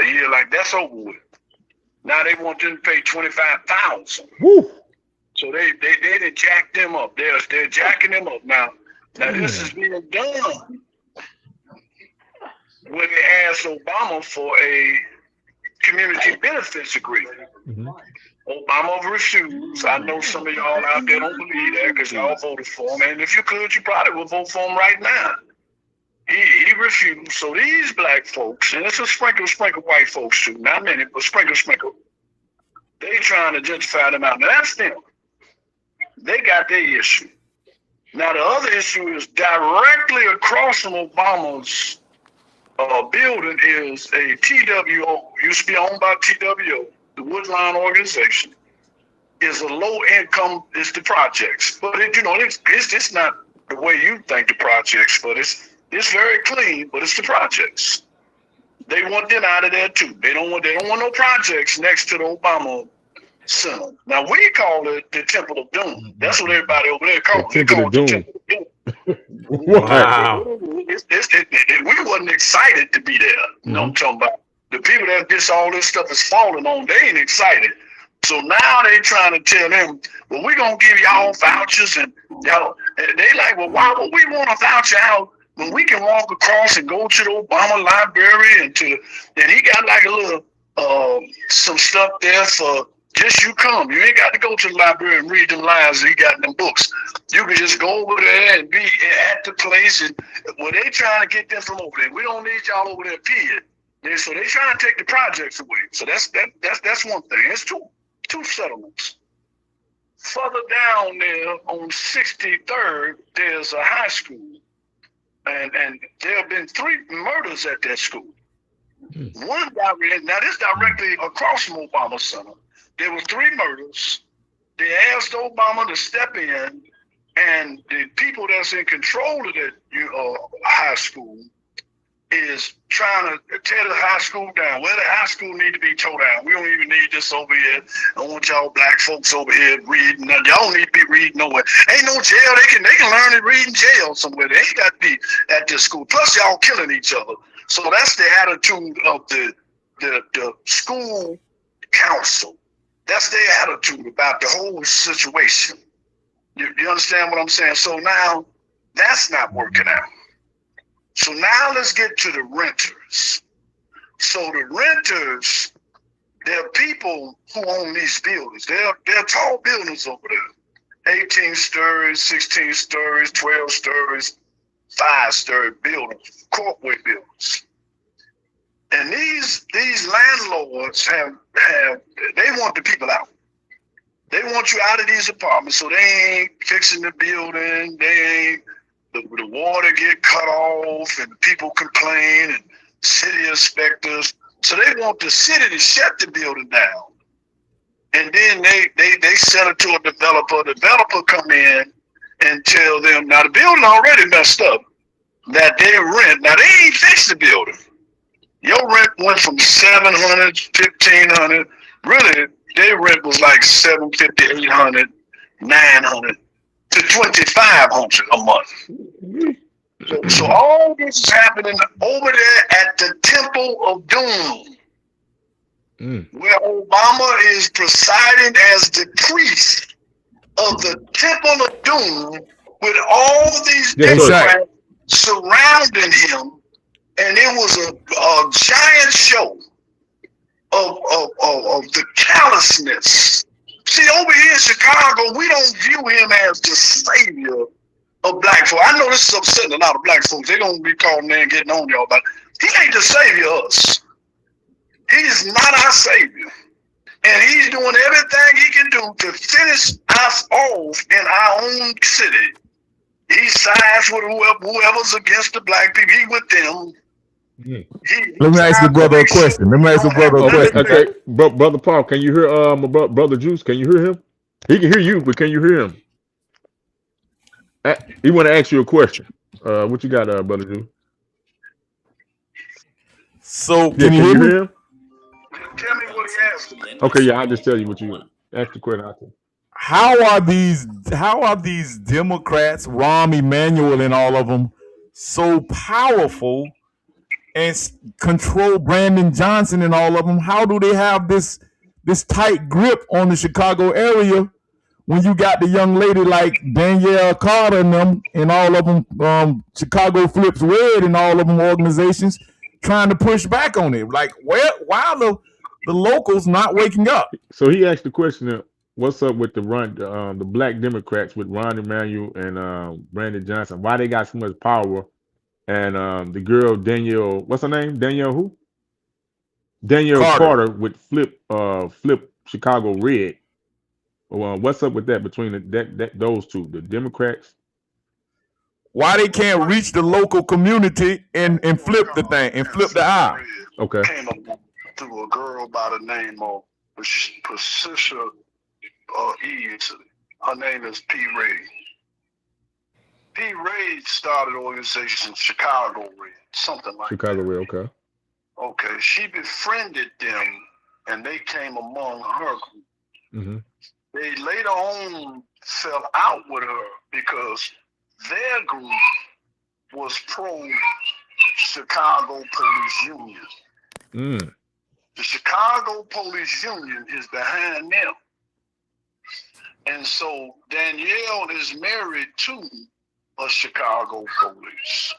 a year, like that's over with. Now they want them to pay $25,000. So they didn't jack them up. They're jacking them up now. Now this is being done when they asked Obama for a community benefits agreement. Obama refused. I know some of y'all out there don't believe that because y'all voted for him. And if you could, you probably would vote for him right now. He refused. So these black folks, and it's a sprinkle white folks too, not many, but sprinkle. They trying to gentrify them out. Now that's them. They got their issue. Now the other issue is directly across from Obama's building is a TWO, used to be owned by TWO, the Woodline organization, is a low income, it's the projects. But it's not the way you think the projects, but it's very clean, but it's the projects. They want them out of there too. They don't want no projects next to the Obama Center. Now we call it the Temple of Doom. That's what everybody over there calls it. Temple of Doom. Wow. We wasn't excited to be there. You know what I'm talking about? The people that all this stuff is falling on, they ain't excited. So now they trying to tell them, well, we're going to give y'all vouchers. And y'all, they like, well, why would we want a voucher out when we can walk across and go to the Obama library and he got like a little, some stuff there for just you come. You ain't got to go to the library and read them lines he got in them books. You can just go over there and be at the place. And well, they trying to get them from over there. We don't need y'all over there, period. And so they trying to take the projects away. So that's one thing. It's two settlements. Further down there on 63rd, there's a high school. And there have been 3 murders at that school. One now this directly across from Obama Center. There were 3 murders. They asked Obama to step in, and the people that's in control of that high school is trying to tear the high school down. Well, the high school need to be tore down. We don't even need this over here. I don't want y'all black folks over here reading. Y'all need to be reading nowhere. Ain't no jail. They can learn to read in jail somewhere. They ain't got to be at this school. Plus, y'all killing each other. So that's the attitude of the school council. That's their attitude about the whole situation. You understand what I'm saying? So now that's not working out. So now let's get to the renters. So the renters, they're people who own these buildings. They're tall buildings over there. 18 stories, 16 stories, 12 stories, 5-story buildings, courtway buildings. And these landlords they want the people out. They want you out of these apartments, so they ain't fixing the building. They ain't the water get cut off, and people complain, and city inspectors. So they want the city to shut the building down, and then they sell it to a developer. The developer come in and tell them, now the building already messed up, that they rent. Now they ain't fixed the building. Your rent went from $700, $1,500. Really, their rent was like $750, $800, $900 to $2,500 a month. So all this is happening over there at the Temple of Doom, where Obama is presiding as the priest of the Temple of Doom with all these Yes, Democrats surrounding him, and it was a giant show of the callousness. See, over here in Chicago, we don't view him as the savior of black folks. I know this is upsetting a lot of black folks. They're going to be calling there and getting on y'all, but he ain't the savior of us. He is not our savior. And he's doing everything he can do to finish us off in our own city. He sides with whoever's against the black people. He with them. Let me ask the brother a question. Okay. Brother Paul, can you hear my brother Juice? Can you hear him? He can hear you, but can you hear him? He want to ask you a question. What you got, brother Juice? So can you hear him? Tell me what he asked. Okay, yeah, I'll just tell you what you ask the question. How are these Democrats, Rahm Emanuel and all of them, so powerful and control Brandon Johnson and all of them? How do they have this tight grip on the Chicago area when you got the young lady like Danielle Carter and them and all of them, Chicago Flips Red and all of them organizations trying to push back on it? Like, why are the locals not waking up? So he asked the question, what's up with the black Democrats with Ron Emanuel and Brandon Johnson? Why they got so much power? And the girl Danielle, what's her name? Danielle who? Danielle Carter with Flip Chicago Red. Well, what's up with that between those two, the Democrats? Why they can't reach the local community and flip the thing and flip the eye? Okay. Came up through a girl by the name of Patricia Eads. Her name is P. Ray. P. Ray started an organization, Chicago Red, something like Chicago that. Red, okay. Okay, she befriended them, and they came among her group. Mm-hmm. They later on fell out with her because their group was pro-Chicago Police Union. Mm. The Chicago Police Union is behind them. And so Danielle is married to a Chicago police.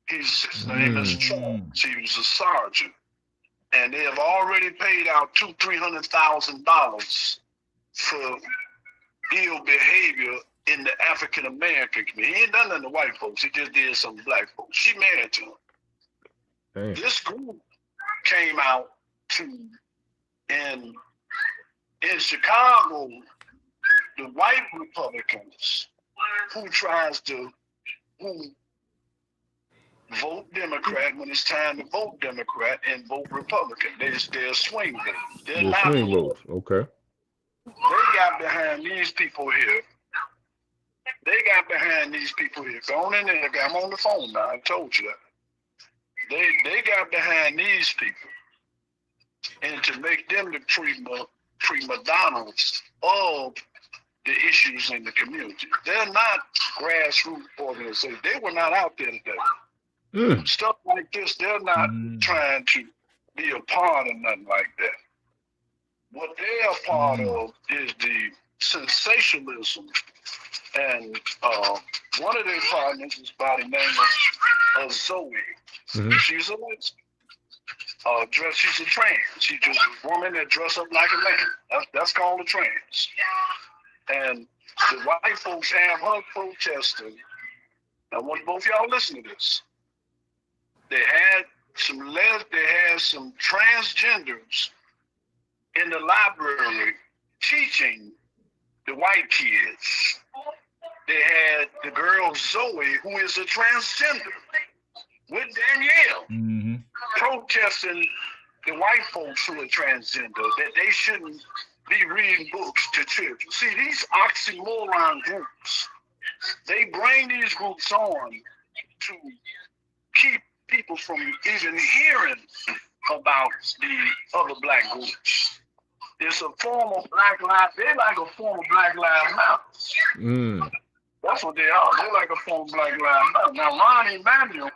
His name is Charles. He was a sergeant. And they have already paid out $200,000 for ill behavior in the African American community. He ain't done nothing to white folks. He just did some black folks. She married to him. Dang. This group came out in Chicago, the white Republicans who vote Democrat when it's time to vote Democrat and vote Republican. They're swing votes. They're not swing votes. Okay. They got behind these people here. Go on in there. I'm on the phone now. I told you that. They got behind these people, and to make them the prima donnas of the issues in the community. They're not grassroots organizations. They were not out there today. Stuff like this, they're not trying to be a part of nothing like that. What they're a part of is the sensationalism. And one of their partners is by the name of Zoe. Mm-hmm. She's a lesbian. She's a trans. She's just a woman that dress up like a man. That's called a trans. And the white folks have her protesting. I want both y'all listen to this. They had some transgenders in the library teaching the white kids. They had the girl Zoe, who is a transgender, with Danielle, protesting the white folks who are transgender, that they shouldn't be reading books to children. See, these oxymoron groups, they bring these groups on to keep people from even hearing about the other black groups. It's a form of Black Lives. They're like a form of Black Lives Matter. That's what they are. They're like a form of Black Lives Matter. Now, Ron Emanuel.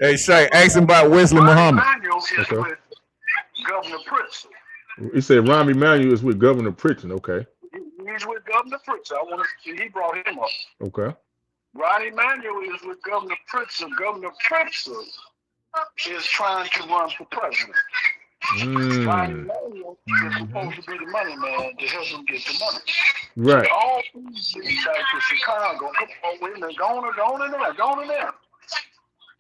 Hey, Shay, ask him about Wesley Muhammad. Emanuel is with Governor Princeton. You said Ron Emanuel is with Governor Princeton. Okay. Yeah, he's with Governor Pritzker. I want to see, he brought him up. Okay. Ron Emanuel is with Governor Pritzker. Governor Pritzker is trying to run for president. Ron Emanuel is supposed to be the money man to help him get the money. Right. All these things back to Chicago. Come on, wait a minute. Go on in there.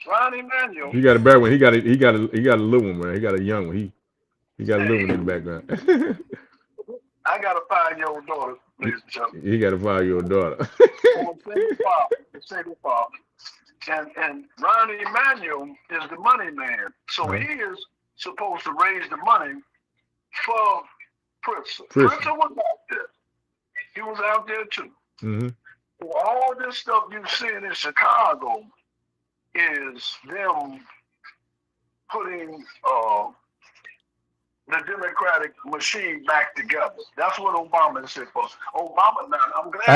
Ron Emanuel. He got a bad one. He got a little one, man. He got a young one. He got a little one in the background. I got a 5-year-old daughter, ladies and gentlemen. He got a 5-year-old daughter. And Ron Emanuel is the money man. So he is supposed to raise the money for Pritzker. Pritzker was out there. He was out there too. So all this stuff you're seeing in Chicago is them putting the Democratic machine back together. That's what Obama said for. Obama, now I'm glad.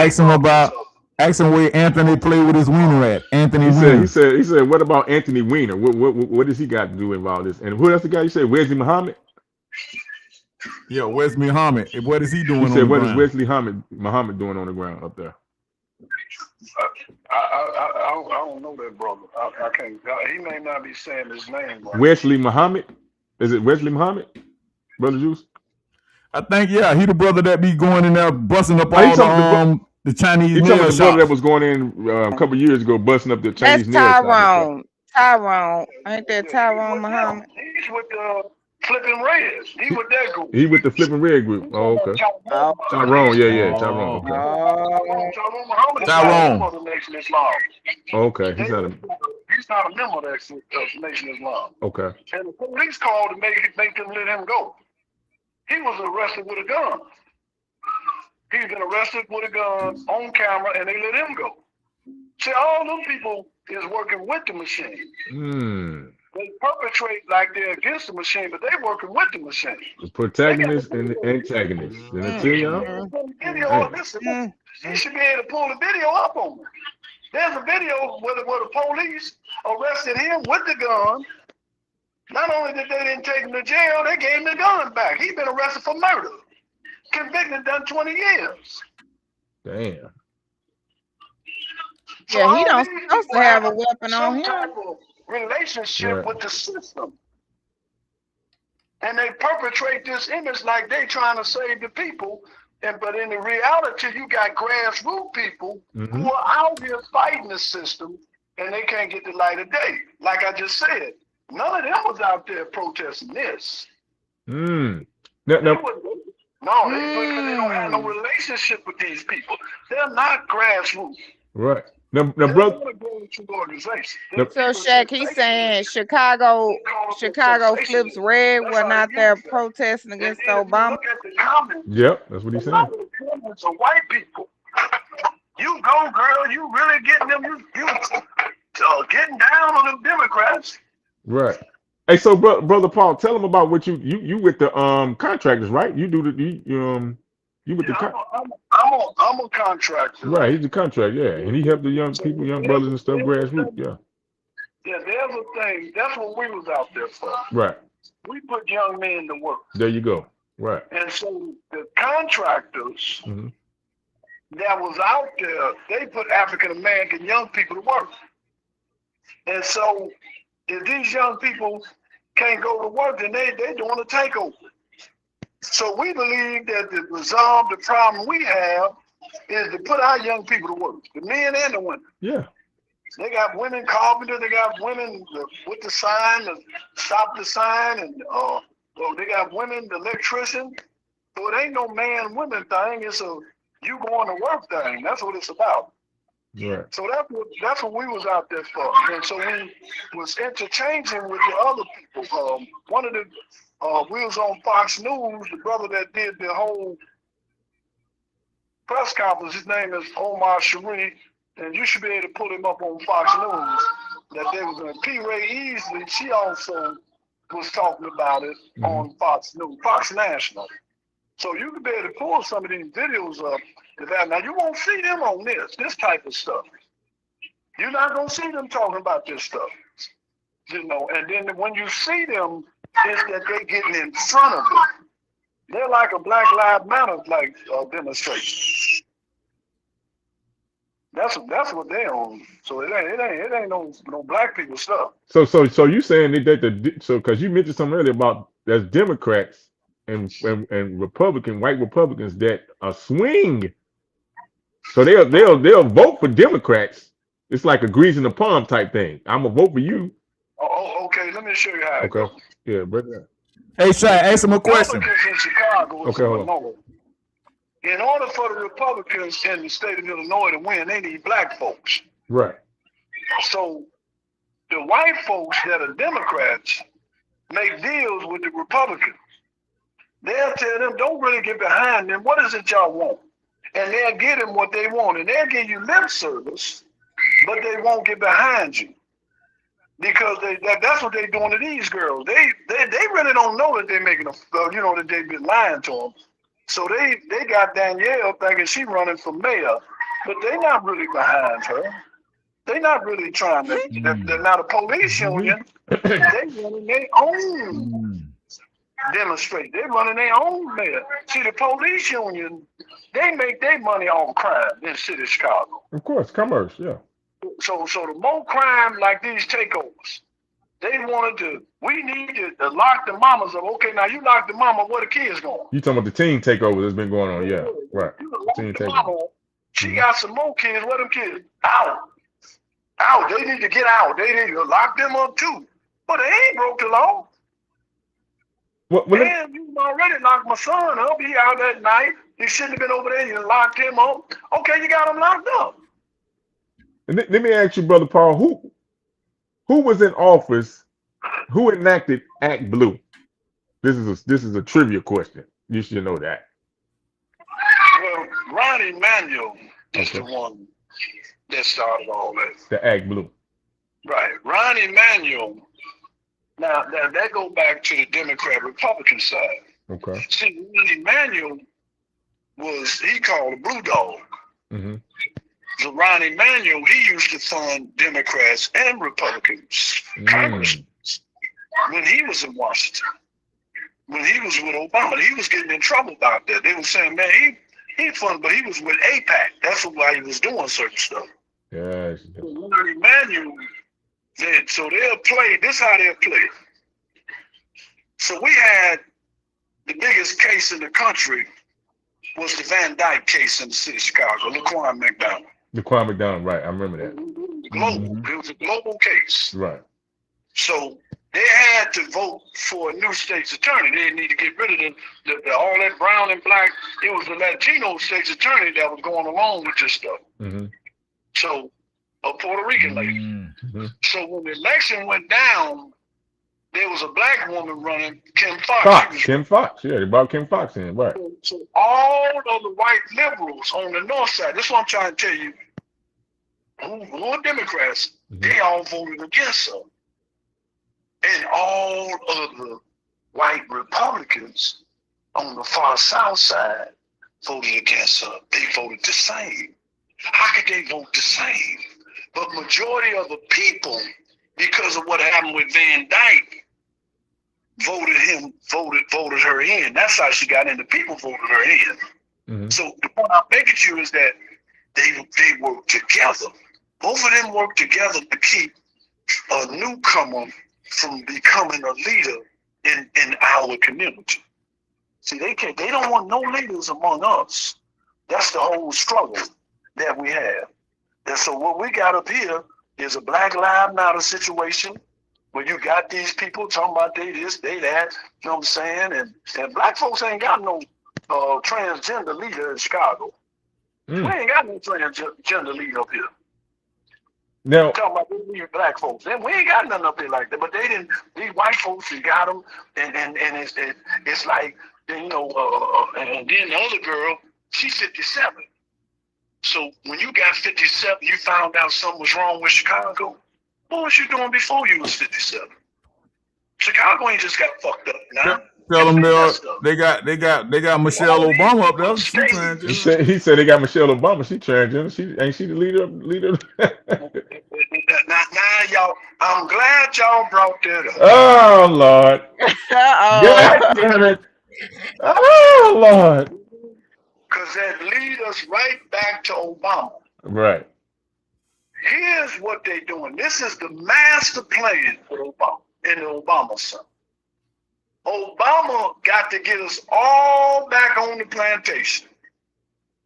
Ask him where Anthony played with his wiener at. Anthony Weiner. He said, what about Anthony Weiner? What does he got to do with all this? And who else the guy you said? Wesley Muhammad? Yeah, Wesley Muhammad. What is he doing? He said, what is Wesley Muhammad doing on the ground up there? I don't know that brother. I can't. He may not be saying his name right. Wesley Muhammad? Is it Wesley Muhammad? Brother Juice? I think, yeah, he the brother that be going in there busting up all the Chinese nail shops. The brother that was going in a couple of years ago busting up the Chinese nail shops. Tyrone. Ain't that Tyrone Muhammad? He's with the Flipping Reds. He with that group. He with the Flipping Red group. Oh, okay. Tyrone, yeah, Tyrone. Okay. Tyrone. Okay, he's not a member of that Nation Islam. Okay. And the police called to make them let him go. He was arrested with a gun. He's been arrested with a gun on camera, and they let him go. See, all them people is working with the machine. They perpetrate like they're against the machine, but they're working with the machine. The protagonist and the antagonist. Did I tell y'all? Listen, you should be able to pull the video up on me. There's a video where the police arrested him with the gun. Not only did they didn't take him to jail, they gave him the gun back. He's been arrested for murder. Convicted, done 20 years. Damn. Yeah, he don't supposed to have a weapon on him. Relationship with the system. And they perpetrate this image like they trying to save the people. But in the reality, you got grassroots people who are out here fighting the system and they can't get the light of day. Like I just said, none of them was out there protesting this. No, they don't have no relationship with these people. They're not grassroots. Right. Now, brother. So, Shaq, he's saying Chicago flips red were not there protesting against Obama. Yep, that's what he's saying. It's white people. You go, girl. You really getting them. You getting down on them Democrats. Right. Hey, so brother Paul, tell them about what you with the contractors, right? You do you with the I'm a contractor. Right, he's a contractor, yeah, and he helped the young people, young brothers and stuff, grassroots, yeah. Yeah, there's a thing. That's what we was out there for. Right. We put young men to work. There you go. Right. And so the contractors that was out there, they put African American young people to work. And so if these young people can't go to work, then they doing a takeover. So we believe that to resolve the problem we have is to put our young people to work, the men and the women. Yeah. They got women carpenters, they got women with the sign, to stop the sign, and they got women, the electrician. So it ain't no man-women thing, it's a you going to work thing. That's what it's about. Right. So that's what we was out there for. And so we was interchanging with the other people. One of the we was on Fox News, the brother that did the whole press conference, his name is Omar Sharif, and you should be able to pull him up on Fox News. That they was in P. Ray Easley, she also was talking about it on Fox News, Fox National. So you could be able to pull some of these videos up. Now you won't see them on this type of stuff. You're not gonna see them talking about this stuff, and then when you see them, it's that they're getting in front of it. They're like a Black Lives Matter like demonstration. That's what they on. So it ain't no black people stuff. So you saying that because you mentioned something earlier about there's Democrats and Republican white Republicans that are swing. So they'll vote for Democrats. It's like a grease in the palm type thing. I'm gonna vote for you. Oh, okay. Let me show you how it goes. Yeah, brother. Hey, Shaq, ask him a question. In Chicago, Okay, hold on. In order for the Republicans in the state of Illinois to win, they need black folks. Right. So the white folks that are Democrats make deals with the Republicans. They'll tell them, don't really get behind them. What is it y'all want? And they'll give them what they want. And they'll give you lip service, but they won't get behind you. Because that's what they're doing to these girls. They really don't know that they're making that they've been lying to them. So they got Danielle thinking she's running for mayor, but they're not really behind her. They're not really trying to. They're not a police union. They're running their own demonstration. They're running their own mayor. See, the police union, they make their money on crime in the city of Chicago. Of course, commerce, yeah. So the more crime like these takeovers, they we need to lock the mamas up. Okay, now you lock the mama, where the kids going? You talking about the teen takeover that's been going on, yeah. Right. Teen takeover. She got some more kids. Where them kids? Out. They need to get out. They need to lock them up too. But they ain't broke the law. Damn, you already locked my son up. He out that night. He shouldn't have been over there. You locked him up. Okay, you got him locked up. And let me ask you, Brother Paul, who was in office? Who enacted Act Blue? This is a trivia question. You should know that. Well, Ron Emanuel is the one that started all that. The Act Blue. Right. Ron Emanuel. Now that go back to the Democrat-Republican side. Okay. See, Ron Emanuel he called a blue dog. Mm-hmm. So Ron Emanuel, he used to fund Democrats and Republicans, Congressmen, when he was in Washington. When he was with Obama, he was getting in trouble about that. They were saying, man, he funded, but he was with AIPAC. That's why he was doing certain stuff. Yes. Ron Emanuel, so they'll play, this is how they'll play. So we had the biggest case in the country was the Van Dyke case in the city of Chicago, Laquan McDonald. Laquan McDonald, right. I remember that. Global. It was a global case. Right. So they had to vote for a new state's attorney. They didn't need to get rid of all that brown and black. It was the Latino state's attorney that was going along with this stuff. Mm-hmm. So a Puerto Rican lady. Mm-hmm. So when the election went down, there was a black woman running, Kim Foxx. Kim Foxx, yeah, they brought Kim Foxx in, right. So all of the white liberals on the north side, this is what I'm trying to tell you, who are Democrats, they all voted against her. And all of the white Republicans on the far south side voted against her. They voted the same. How could they vote the same? But majority of the people, because of what happened with Van Dyke, voted her in. That's how she got in. The people voted her in. Mm-hmm. So the point I'm making to you is that they work together. Both of them work together to keep a newcomer from becoming a leader in our community. See, they don't want no leaders among us. That's the whole struggle that we have. And so what we got up here is a Black Lives Matter situation where you got these people talking about they this, they that, you know what I'm saying? And black folks ain't got no transgender leader in Chicago. We ain't got no transgender leader up here. Now, talking about these black folks. And we ain't got nothing up there like that. But they didn't, these white folks, they got them. And it's like, and then the other girl, she's 57. So when you got 57, you found out something was wrong with Chicago. What was you doing before you was 57? Chicago ain't just got fucked up now. Tell them they got Michelle Obama up there. She transgender. He said they got Michelle Obama. She transgender. Ain't she the leader? Now y'all, I'm glad y'all brought that up. Oh Lord. God damn it. Oh Lord. Because that lead us right back to Obama. Right. Here's what they're doing. This is the master plan for Obama in the Obama son. Obama got to get us all back on the plantation.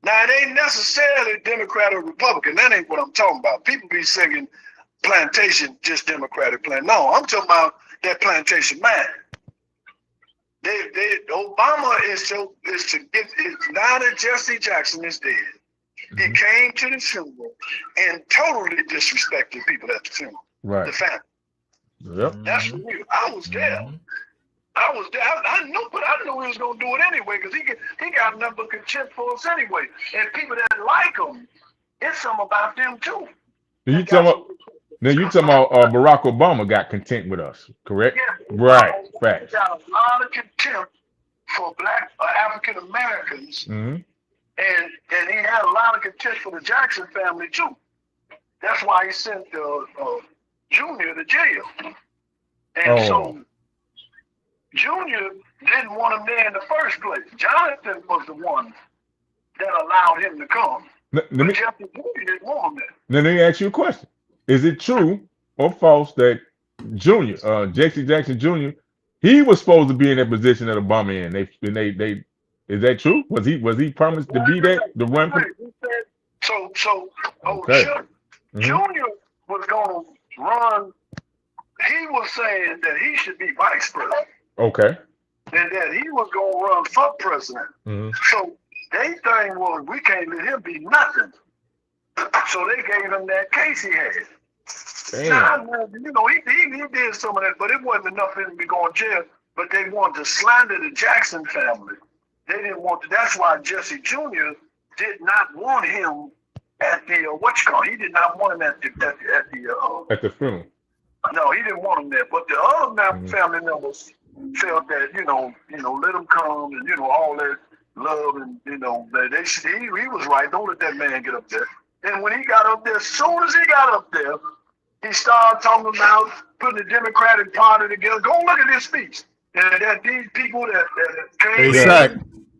Now, it ain't necessarily Democrat or Republican. That ain't what I'm talking about. People be singing plantation, just Democratic plan. No, I'm talking about that plantation man. Obama is to get, now that Jesse Jackson is dead, he came to the funeral and totally disrespected people at the funeral. Right. The family. Yep. That's real. I was there. I was there. I knew, but I knew he was gonna do it anyway because he got nothing but contempt for us anyway. And people that like him, it's something about them too. Now you talking about Barack Obama got content with us, correct? Yeah. Right. Facts. He got a lot of contempt for black African Americans, and he had a lot of contempt for the Jackson family too. That's why he sent Junior to jail. And so Junior didn't want him there in the first place. Jonathan was the one that allowed him to come. But Jesse Junior didn't want him there. Now let me ask you a question. Is it true or false that Junior, Jesse Jackson Jr., he was supposed to be in that position that Obama in? They is that true? Was he promised to be that the run? Junior was gonna run. He was saying that he should be vice president. Okay. And that he was gonna run for president. So they thing was we can't let him be nothing. So they gave him that case he had. Damn. Now, you know, he did some of that, but it wasn't enough for him to be going to jail. But they wanted to slander the Jackson family. They didn't want to. That's why Jesse Jr. did not want him at the He did not want him at the funeral. No, he didn't want him there. But the other family members felt that let him come and all that love and that he was right. Don't let that man get up there. And when he got up there, as soon as he got up there, he started talking about putting the Democratic Party together. Go look at his speech. And that these people that came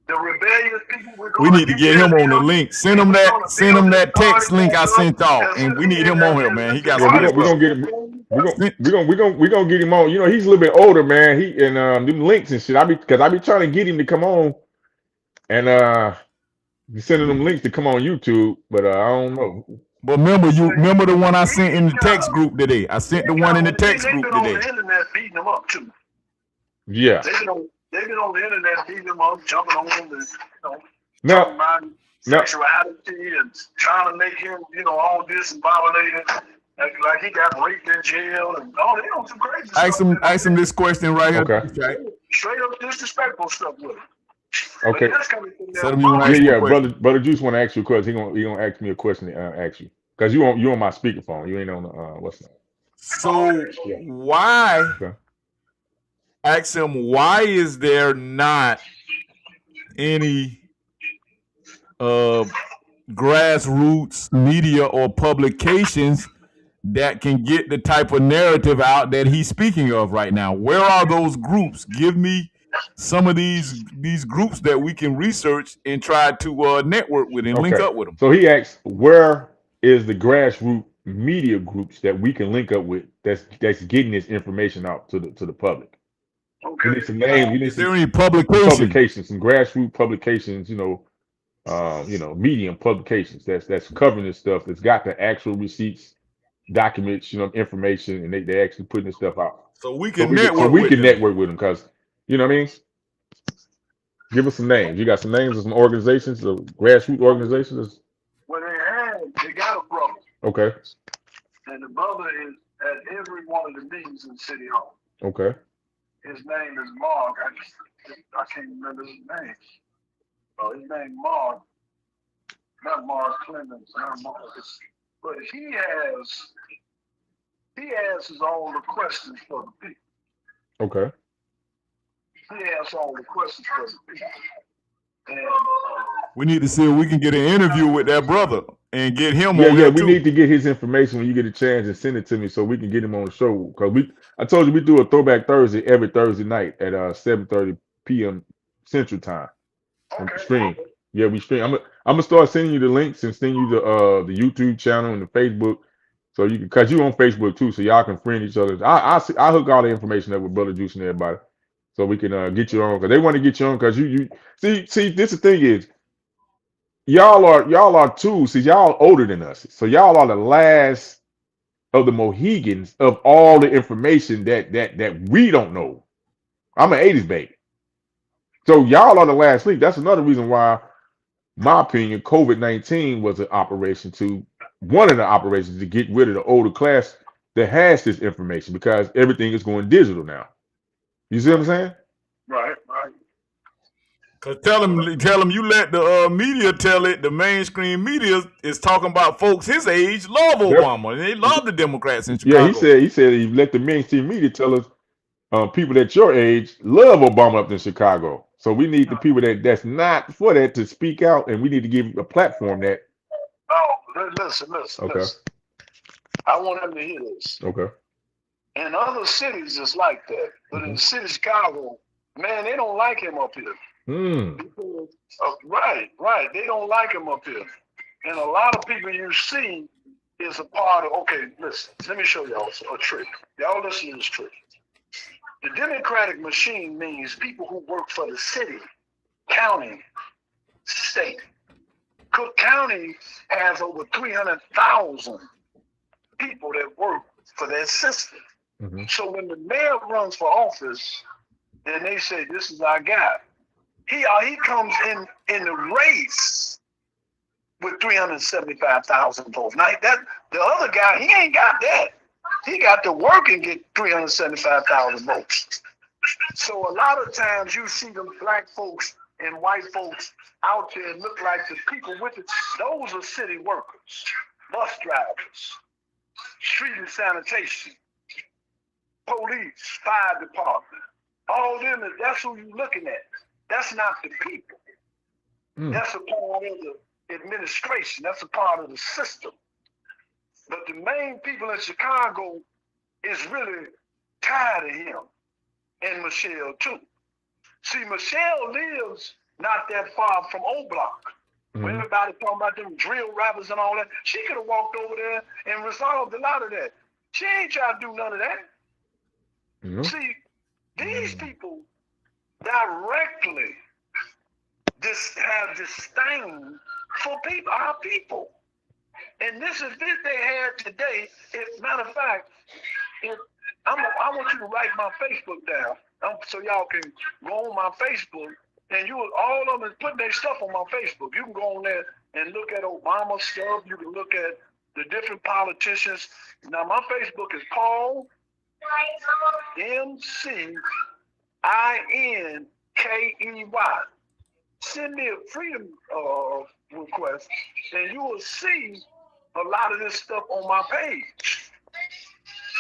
the rebellious people. We need to get him on the link. Send him that text link I sent y'all, and we need him on here, man. He got. We're gonna get him. We're gonna get him on. You know, he's a little bit older, man. He and them links and shit. I be trying to get him to come on, and sending them links to come on YouTube, but I don't know. But remember the one I sent in the text group today. I sent the one in the text group today. They've been on the internet beating them up too. Yeah. They've been on the internet beating them up, jumping on them, and talking about sexuality and trying to make him, all this and violating. Like he got raped in jail and all they on some crazy stuff. Ask him this question right here. Okay. Straight up disrespectful stuff with him. Okay. Brother Juice want to ask you a question. He gonna ask me a question to ask you because you on my speakerphone. You ain't on the what's that? So why? Okay. Ask him why is there not any grassroots media or publications that can get the type of narrative out that he's speaking of right now? Where are those groups? Give me some of these groups that we can research and try to network with and link up with them. So he asks, where is the grassroots media groups that we can link up with that's getting this information out to the public? Okay. You need some names. Is there any publications? Some grassroots publications, medium publications that's covering this stuff, that's got the actual receipts, documents, information, and they actually putting this stuff out. So we can network with them because you know what I mean? Give us some names. You got some names of some organizations, the grassroots organizations? Well, they got a brother. Okay. And the brother is at every one of the meetings in City Hall. Okay. His name is Mark. I can't remember his name. His name Mark. Not Mark Clemens, not Mark. But he answers all the questions for the people. Okay. He asks all the questions for the people. And we need to see if we can get an interview with that brother and get him on. Yeah, we need to get his information when you get a chance and send it to me so we can get him on the show. Because I told you we do a Throwback Thursday every Thursday night at 7:30 p.m. Central Time. Stream. Yeah, we stream. I'm gonna start sending you the links and sending you the YouTube channel and the Facebook, so you can, cause you on Facebook too, so y'all can friend each other. I hook all the information up with Brother Juice and everybody, so we can get you on, cause they want to get you on, cause you see this the thing is, y'all are too. See, y'all older than us, so y'all are the last of the Mohegans of all the information that we don't know. I'm an '80s baby, so y'all are the last link. That's another reason why, my opinion, COVID-19 was one of the operations to get rid of the older class that has this information, because everything is going digital now. You see what I'm saying? Right. Cause tell them you let the media tell it. The mainstream media is talking about folks his age love Obama, and they love the Democrats in Chicago. Yeah, he said he let the mainstream media tell us people at your age love Obama up in Chicago. So we need the people that's not for that to speak out, and we need to give a platform that. Oh, listen. Okay. Listen. I want them to hear this. Okay. In other cities, it's like that, but in the city of Chicago, man, they don't like him up here. Because, right. They don't like him up here, and a lot of people you see is a part of. Okay, listen. Let me show y'all a trick. Y'all listen to this trick. The Democratic machine means people who work for the city, county, state. Cook County has over 300,000 people that work for that system. So when the mayor runs for office and they say, this is our guy, he comes in the race with 375,000 votes. Now that the other guy, he ain't got that. He got to work and get 375,000 votes. So a lot of times you see them black folks and white folks out there look like the people with it. Those are city workers, bus drivers, street and sanitation, police, fire department. All them, that's who you're looking at. That's not the people. That's a part of the administration. That's a part of the system. But the main people in Chicago is really tired of him, and Michelle too. See, Michelle lives not that far from O Block. When everybody talking about them drill rappers and all that, she could have walked over there and resolved a lot of that. She ain't trying to do none of that. See, these people directly have disdain for people, our people. And this is this they had today. As a matter of fact, I want you to write my Facebook down so y'all can go on my Facebook, and all of them is putting their stuff on my Facebook. You can go on there and look at Obama stuff. You can look at the different politicians. Now my Facebook is Paul MCINKEY. Send me a freedom request, and you will see a lot of this stuff on my page.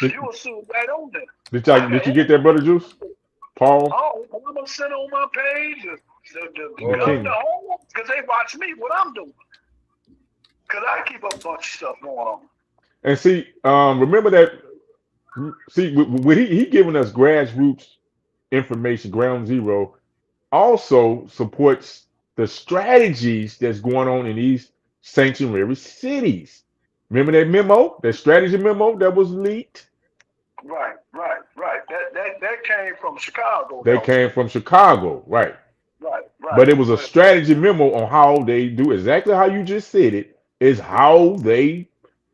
You will see it right on there. Did you get that, Brother Juice? Paul? Oh, I'm gonna send on my page. Because they watch me what I'm doing. Because I keep a bunch of stuff going on. And see, remember that. See, when he giving us grassroots information, ground zero, also supports the strategies that's going on in these sanctuary cities. Remember that memo, that strategy memo that was leaked? Right. That came from Chicago. They came from Chicago, right. Right. But it was a strategy memo on how they do exactly how you just said it, is how they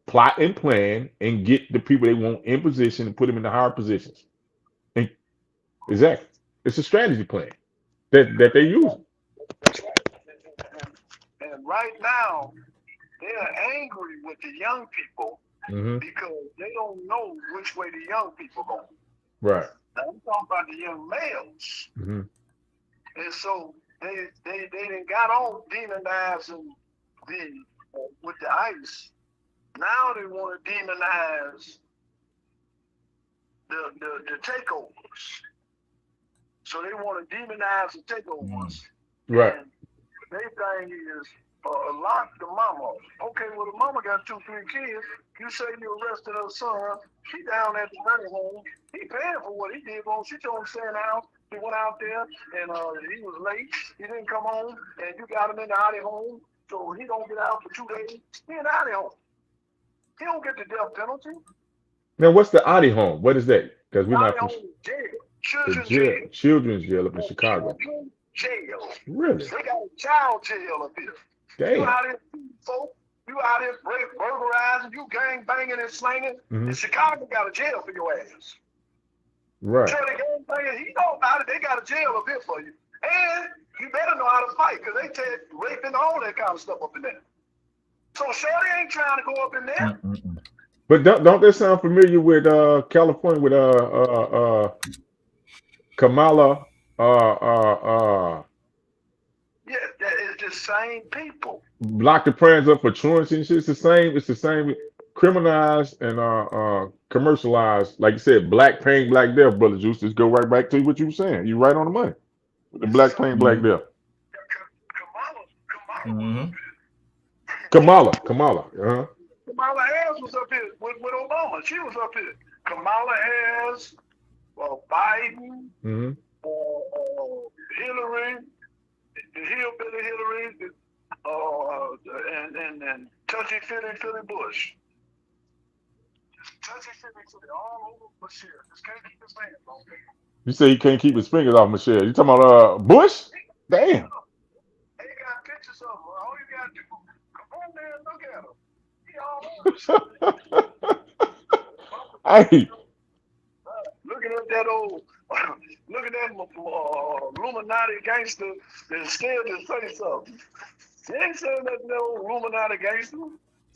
plot and plan and get the people they want in position and put them in the higher positions. And exactly. It's a strategy plan that they use. And right now, they're angry with the young people because they don't know which way the young people go. Right. Now, I'm talking about the young males. And so they done got on demonizing with the ICE. Now they want to demonize the takeovers. So they want to demonize the takeovers. Right. And their thing is lock the mama. Okay, well the mama got 2-3 kids. You say you arrested her son. She down at the money home. He paying for what he did wrong. She told him to stay in the house. He went out there and he was late. He didn't come home, and you got him in the outie home, so he don't get out for 2 days. He in the outie home. He don't get the death penalty. Now, what's the outie home? What is that? Because we're not from Jail. the jail, children's jail up in Chicago. Jail. Really? They got a child jail up here. Damn. You out here shooting folk, you out here burglarizing, you gang banging and slanging. And Chicago got a jail for your ass. Right. So the gang banging, he know about it. They got a jail up here for you. And you better know how to fight, because they take raping all that kind of stuff up in there. So Shorty ain't trying to go up in there. But don't that sound familiar with California with Kamala? Yeah, that is the same people. Lock the parents up for truancy and shit. It's the same. It's the same. Criminalized and commercialized, like you said, black pain, black death, brother Juice. Just go right back to what you were saying. You right on the money. With the black pain, black death. Kamala. Kamala Harris was up here with Obama. She was up here. Kamala Harris, Biden, Hillary, the hillbilly Hillary, and touchy Philly Bush. Touchy Philly all over Michelle. Just can't keep his hands on there. You say he can't keep his fingers off Michelle. You talking about Bush? Damn. They got pictures of him. All you gotta do, come on there and look at him. Hey. Looking at that old, look at that Illuminati gangster that's scared to say something. He ain't saying that no Illuminati gangster.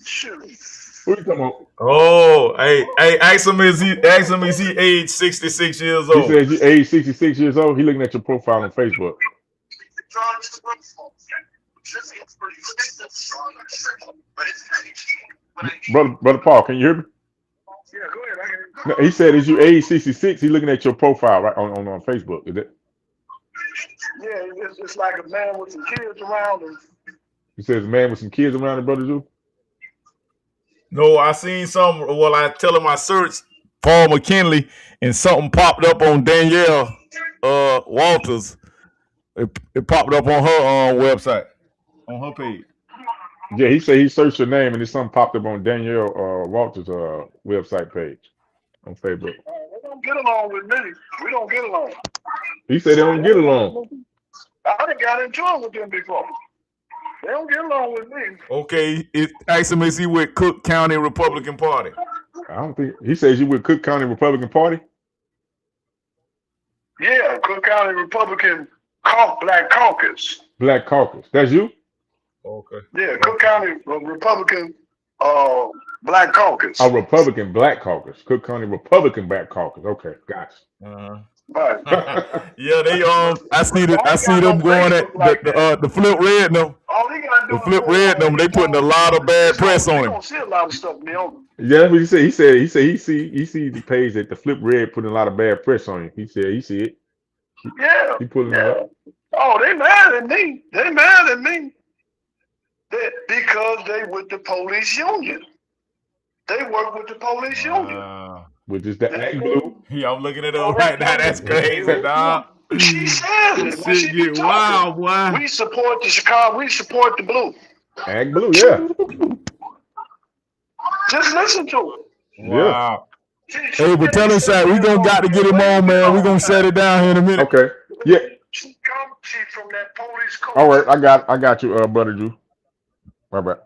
Shoot. Who you talking about? Oh, hey, ask him is he age 66 years old? He says he's age 66 years old. He looking at your profile on Facebook. Brother Paul, can you hear me? Yeah, go ahead. No, he said, "Is you age 66?" He's looking at your profile right on Facebook. Is it? Yeah, it's like a man with some kids around him. He says, "A man with some kids around him, brother Drew." No, I seen some. Well, I tell him I searched Paul McKinley, and something popped up on Danielle Walters. It popped up on her website, on her page. Yeah, he said he searched your name and then something popped up on Danielle Walters' website page on Facebook. They don't get along with me. We don't get along. He said they don't get along. I done got into it with them before. They don't get along with me. Okay, ask him, is he with Cook County Republican Party? I don't think he says you with Cook County Republican Party. Yeah, Cook County Republican Black Caucus. Black Caucus. That's you? Okay. Yeah, Cook County Republican Black Caucus. A Republican Black Caucus. Cook County Republican Black Caucus. Okay, gotcha. Right. Yeah, they I see them going at the Flip Red them. The Flip Red them. They putting a lot of bad press on him. don't see a lot of stuff on. Yeah, that's what he said. He said he see the page that the Flip Red putting a lot of bad press on him. He said he see it. Yeah. He pulling it up. Oh, they mad at me. They mad at me. Because they with the police union. They work with the police union. Which is the Act Blue. Yeah, I'm looking it up right now. That's crazy, dog. She said it. When she get wild, boy. We support the Chicago. We support the Blue. Act Blue, yeah. Just listen to it. Wow. Hey, but tell us, we got to get him on, man. We're gonna shut it down here in a minute. Okay. Yeah. She from that police court. All right, I got you, brother Drew. Bye.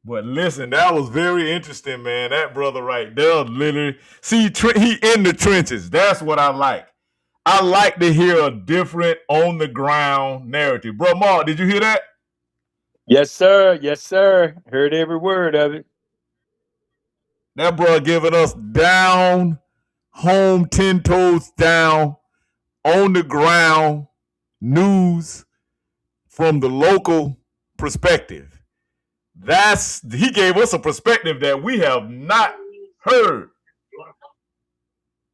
But listen, that was very interesting, man. That brother right there, literally, see, he in the trenches. That's what I like. I like to hear a different on the ground narrative. Bro, Mark, did you hear that? Yes, sir. Yes, sir. Heard every word of it. That bro giving us down, home, 10 toes down, on the ground news from the local perspective. He gave us a perspective that we have not heard.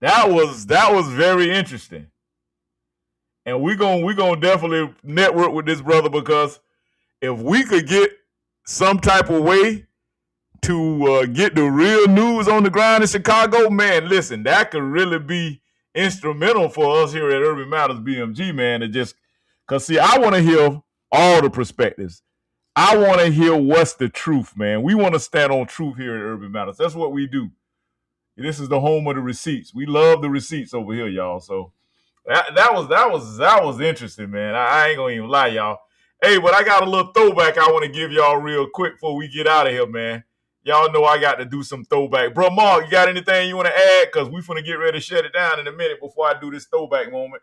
That was very interesting. And we're gonna definitely network with this brother, because if we could get some type of way to get the real news on the ground in Chicago, man, listen, that could really be instrumental for us here at Urban Matters BMG, man, to just, because, see, I want to hear all the perspectives. I want to hear what's the truth, man. We want to stand on truth here at Urban Matters. That's what we do. This is the home of the receipts. We love the receipts over here, y'all. So that was interesting, man. I ain't gonna even lie, y'all. Hey, but I got a little throwback I want to give y'all real quick before we get out of here, man. Y'all know I got to do some throwback. Bro, Mark, you got anything you want to add? Because we finna get ready to shut it down in a minute before I do this throwback moment.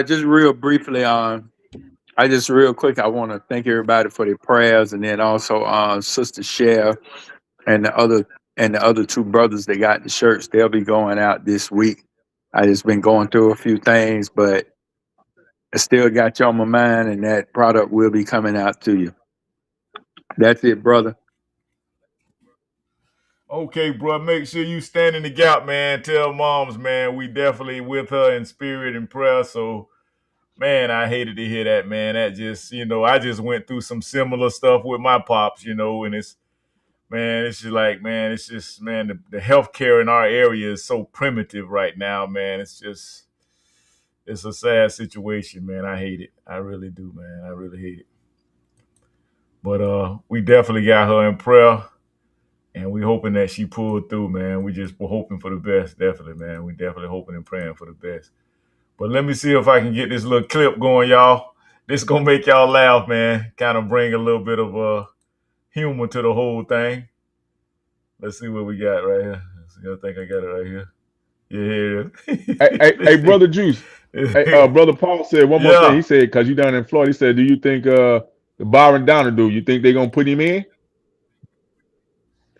Just real briefly, real quick, I want to thank everybody for their prayers, and then also Sister Cher and the other two brothers that got the shirts. They'll be going out this week. I just been going through a few things, but I still got you on my mind, and that product will be coming out to you. That's it, brother. Okay, bro, make sure you stand in the gap, man. Tell moms, man, we definitely with her in spirit and prayer. So, man, I hated to hear that, man. That just, I just went through some similar stuff with my pops, and it's just like, man, the healthcare in our area is so primitive right now, man. It's a sad situation, man. I hate it. I really do, man. I really hate it. But we definitely got her in prayer, and we hoping that she pulled through, man. We're hoping for the best, definitely, man. We definitely hoping and praying for the best. But let me see if I can get this little clip going, y'all. This is gonna make y'all laugh, man. Kind of bring a little bit of humor to the whole thing. Let's see what we got right here. I think I got it right here. Yeah. Hey, Brother Juice. Hey, Brother Paul said one more thing. He said, because you down in Florida, he said, do you think the Byron Downer dude, you think they're going to put him in?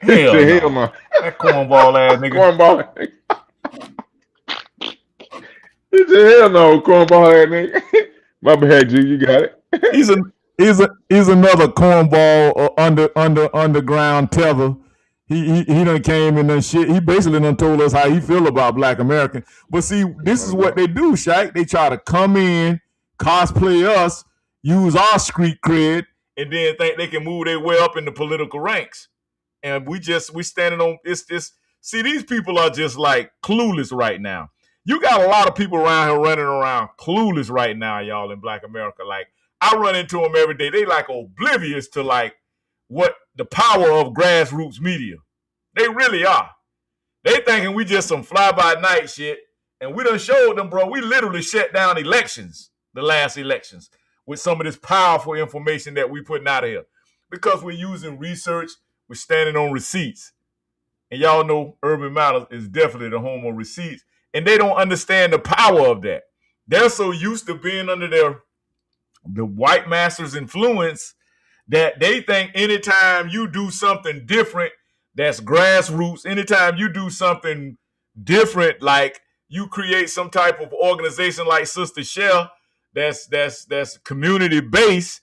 Hell no. That cornball ass nigga. He said, hell no, cornball ass nigga. My bad, G, you got it. He's another cornball underground tether. He done came and done shit. He basically done told us how he feel about Black American. But see, this is what they do, Shaq. They try to come in, cosplay us, use our street cred, and then think they can move their way up in the political ranks. And we standing on this. See, these people are just like clueless right now. You got a lot of people around here running around clueless right now, y'all, in Black America. Like, I run into them every day. They like oblivious to like what the power of grassroots media. They really are. They thinking we just some fly-by-night shit, and we done showed them, bro, we literally shut down elections, the last elections, with some of this powerful information that we putting out of here. Because we're using research, we're standing on receipts. And y'all know Urban Matters is definitely the home of receipts. And they don't understand the power of that. They're so used to being under the white master's influence that they think anytime you do something different that's grassroots, anytime you do something different, like you create some type of organization like Sister Shell that's community based,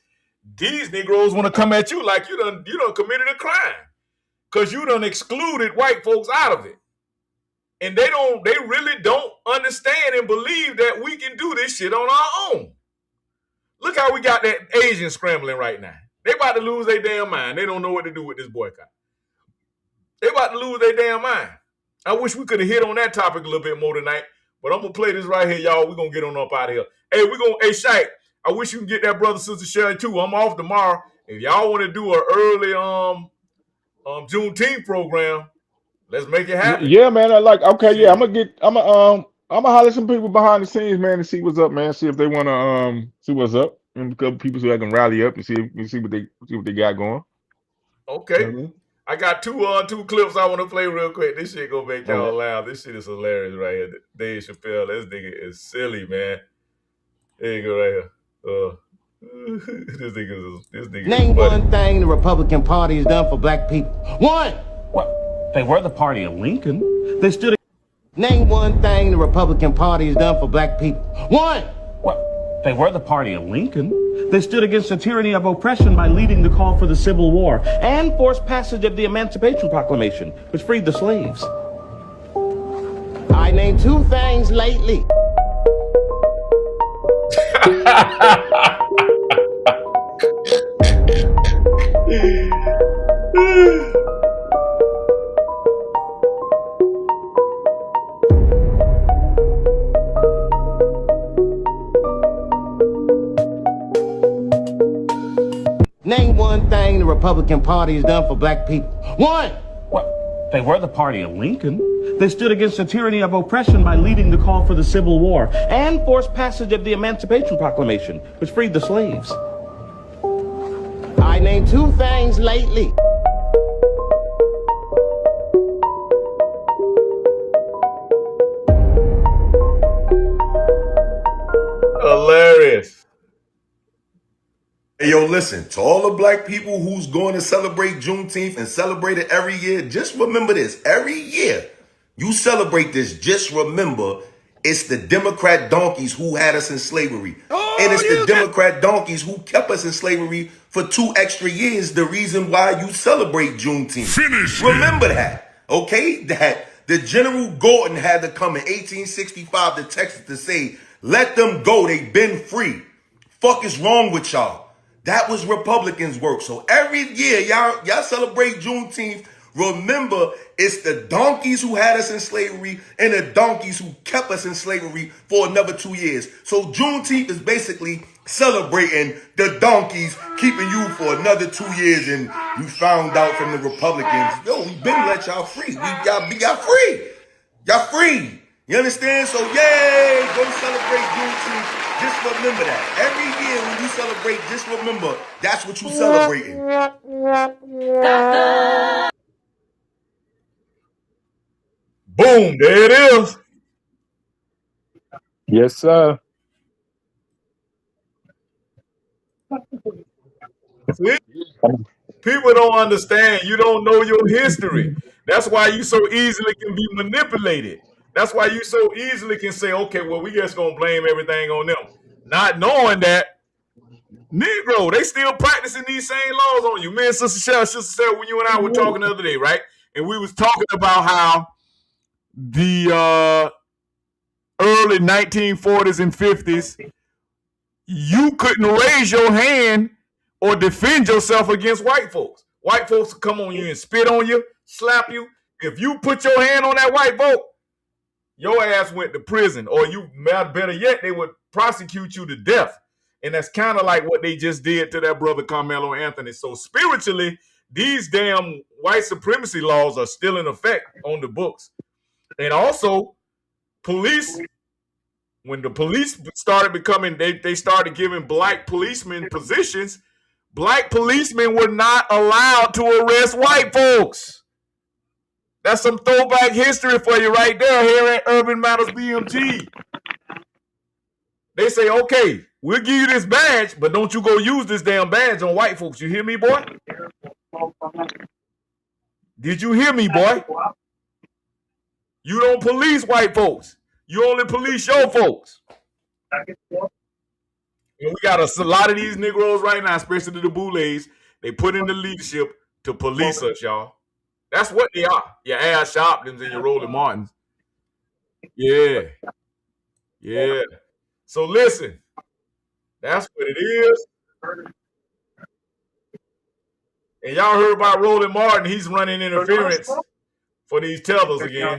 these Negroes want to come at you like you done committed a crime because you done excluded white folks out of it. And they really don't understand and believe that we can do this shit on our own. Look how we got that Asian scrambling right now. They about to lose their damn mind. They don't know what to do with this boycott. They about to lose their damn mind. I wish we could have hit on that topic a little bit more tonight, but I'm gonna play this right here, y'all. We're gonna get on up out of here. Hey, Shaq, I wish you can get that brother, Sister Sherry too. I'm off tomorrow. If y'all want to do an early Juneteenth program, let's make it happen. Yeah, man. I'm gonna holler some people behind the scenes, man, and see what's up, man. See if they wanna see what's up. And a couple people so I can rally up and see what they got going. Okay. Mm-hmm. I got two clips I want to play real quick. This shit gonna make y'all laugh. This shit is hilarious right here. Dave Chappelle, this nigga is silly, man. There you go right here. This nigga. Name one thing the Republican Party has done for black people. One. What? They were the party of Lincoln. They stood. Name one thing the Republican Party has done for black people. One. What? They were the party of Lincoln. They stood against the tyranny of oppression by leading the call for the Civil War and forced passage of the Emancipation Proclamation, which freed the slaves. I named two things lately. Name one thing the Republican Party has done for black people. One! What? They were the party of Lincoln. They stood against the tyranny of oppression by leading the call for the Civil War and forced passage of the Emancipation Proclamation, which freed the slaves. I named two things lately. Hilarious. Hey, yo, listen, to all the black people who's going to celebrate Juneteenth and celebrate it every year, just remember this. Every year you celebrate this, just remember it's the Democrat donkeys who had us in slavery. And it's the Democrat donkeys who kept us in slavery for 2 extra years, the reason why you celebrate Juneteenth. Remember that, okay? That the General Gordon had to come in 1865 to Texas to say, let them go, they've been free. Fuck is wrong with y'all? That was Republicans' work. So every year, y'all celebrate Juneteenth. Remember, it's the donkeys who had us in slavery and the donkeys who kept us in slavery for another 2 years. So Juneteenth is basically celebrating the donkeys keeping you for another 2 years, and you found out from the Republicans, yo, we been let y'all free. Y'all free. Y'all free. You understand? So yay, go celebrate Juneteenth. Just remember that. Every year when you celebrate, just remember that's what you celebrating. Boom, there it is. Yes, sir. See? People don't understand. You don't know your history. That's why you so easily can be manipulated. That's why you so easily can say, okay, well, we just gonna blame everything on them. Not knowing that Negro, they still practicing these same laws on you. Me and Sister Sarah, when you and I were talking the other day, right? And we was talking about how the early 1940s and 50s, you couldn't raise your hand or defend yourself against white folks. White folks would come on you and spit on you, slap you. If you put your hand on that white vote, your ass went to prison, or you, better yet, they would prosecute you to death. And that's kind of like what they just did to that brother Carmelo Anthony. So spiritually, these damn white supremacy laws are still in effect on the books. And also, police, when the police started becoming, they started giving black policemen positions, black policemen were not allowed to arrest white folks. That's some throwback history for you right there here at Urban Matters BMG. They say, okay, we'll give you this badge, but don't you go use this damn badge on white folks. You hear me, boy? Did you hear me, boy? You don't police white folks. You only police your folks. And we got a lot of these Negroes right now, especially the Boulets. They put in the leadership to police us, y'all. That's what they are. Your Al Sharptons and your Roland Martins. Yeah. Yeah. So listen, that's what it is. And y'all heard about Roland Martin. He's running interference for these tethers again.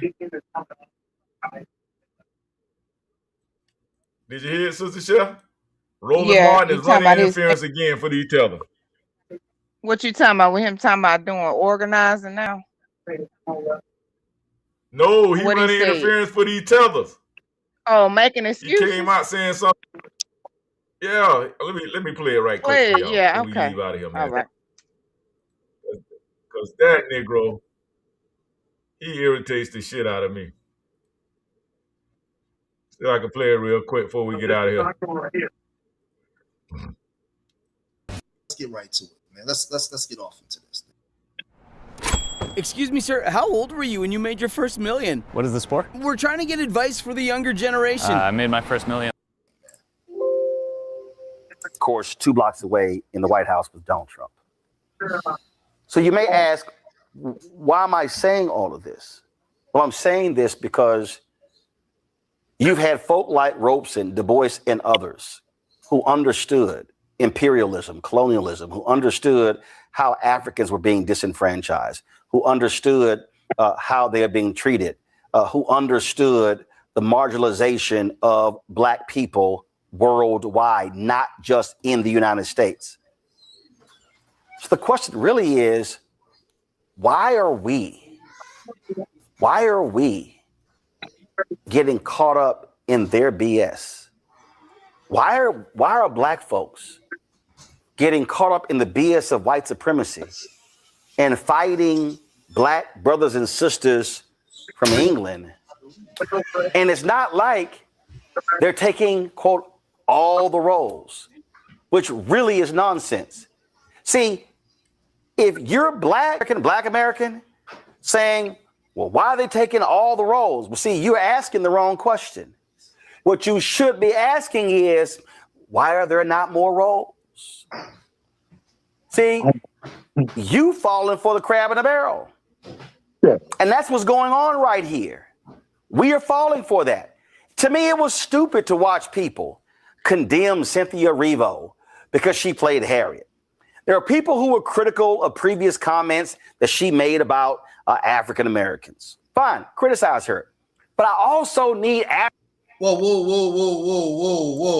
Did you hear it, Sister Chef? Roland Martin is running interference again for these tethers. What you talking about with him talking about doing organizing now? No, he running interference for these tethers. Oh, making excuses. He came out saying something. Yeah, let me play it right quick. Wait, yeah, okay. We leave out of here, man. All right. Because that Negro, he irritates the shit out of me. See if I can play it real quick before we get out of here. Let's get right to it, man. Let's get off into this. Excuse me, sir. How old were you when you made your first million? What is this for? We're trying to get advice for the younger generation. I made my first million. Of course, 2 blocks away in the White House was Donald Trump. So you may ask, why am I saying all of this? Well, I'm saying this because you've had folk like Robeson, Du Bois, and others who understood imperialism, colonialism, who understood how Africans were being disenfranchised, who understood how they are being treated, who understood the marginalization of Black people worldwide, not just in the United States. So the question really is, why are we getting caught up in their BS? Why are black folks getting caught up in the BS of white supremacy and fighting black brothers and sisters from England? And it's not like they're taking, quote, all the roles, which really is nonsense. See, if you're black American, saying, well, why are they taking all the roles? Well, see, you're asking the wrong question. What you should be asking is, why are there not more roles? See, you falling for the crab in a barrel. Yeah. And that's what's going on right here. We are falling for that. To me, it was stupid to watch people condemn Cynthia Erivo because she played Harriet. There are people who were critical of previous comments that she made about African Americans. Fine, criticize her. But I also need... Whoa.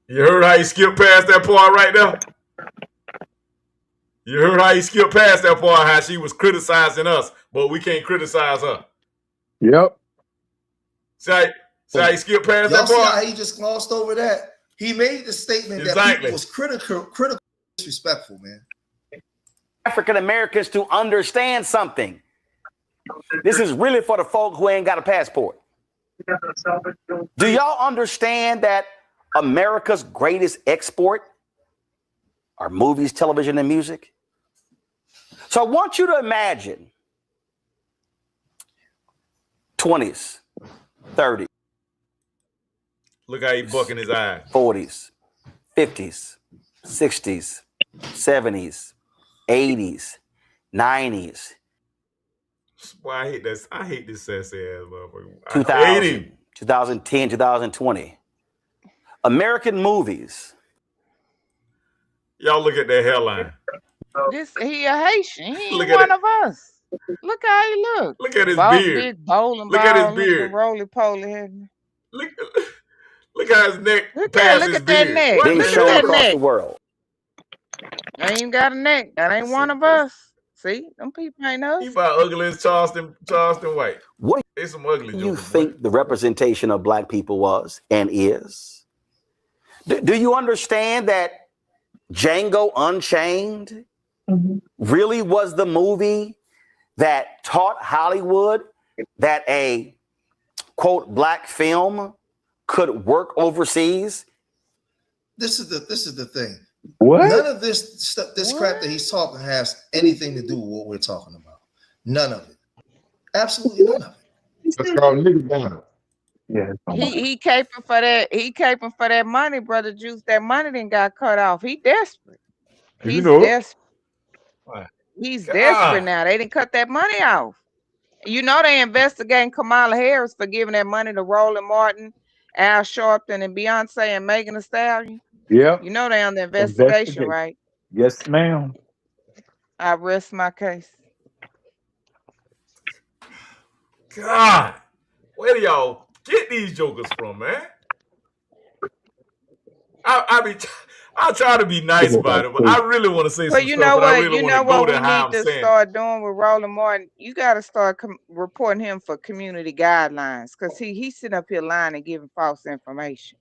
You heard how he skipped past that part right there? You heard how he skipped past that part, how she was criticizing us, but we can't criticize her. Yep. See how he skipped past that part? See how he just glossed over that? He made the statement that people was critical, disrespectful, man. African Americans to understand something. This is really for the folk who ain't got a passport. Do y'all understand that America's greatest export are movies, television, and music? So I want you to imagine 20s, 30s. Look how he bucking his eyes. 40s, 50s, 60s, 70s, 80s, 90s. Why I hate this. I hate this sassy ass motherfucker. 2000, 2010, 2020. American movies. Y'all look at that hairline. He a Haitian. He ain't one of us. Look how he look. Look at his beard. Big bowling look ball, at his beard. Roly poly head. Look at his neck. Look at that neck. Being shown across the world. I ain't got a neck. That ain't one of us. See, them people ain't us. He about ugly as Charleston White. What it's some ugly do you think the representation of black people was and is? Do you understand that Django Unchained really was the movie that taught Hollywood that a, quote, black film could work overseas? This is the thing. What? None of this crap that he's talking has anything to do with what we're talking about. None of it. Absolutely none of it. That's called nigga down. Yeah. He caping for that. He caping for that money, brother Juice. That money didn't got cut off. He desperate. He's desperate. He's desperate now. They didn't cut that money off. You know they investigating Kamala Harris for giving that money to Roland Martin, Al Sharpton, and Beyonce and Megan Thee Stallion. Yeah. You know they on the investigation, right? Yes, ma'am. I rest my case. God, where do y'all get these jokers from, man? I try to be nice about it, but I really want to say some you stuff. Know but what? I really you want know to go what we to how need I'm to saying. start doing with Roland Martin. You got to start reporting him for community guidelines because he's sitting up here lying and giving false information.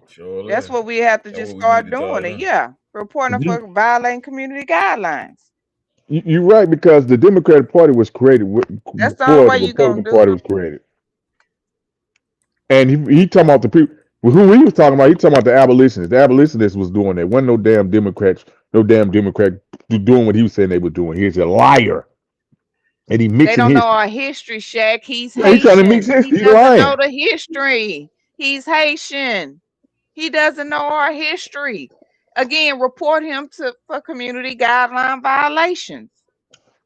Sure, that's what we have to just start doing. And yeah, reporting for violating community guidelines. You're right, because the Democratic Party was created that's the before only way the you gonna Republican Party was created. And he talking about the people who he was talking about. He talking about the abolitionists. The abolitionists was doing that. Wasn't no damn Democrat doing what he was saying they were doing. He's a liar, and he mixing. They don't know our history, Shaq. He's Haitian. Haitian. He's trying to mix history. He doesn't know the history. He's Haitian. He doesn't know our history. Again, report him for community guideline violations.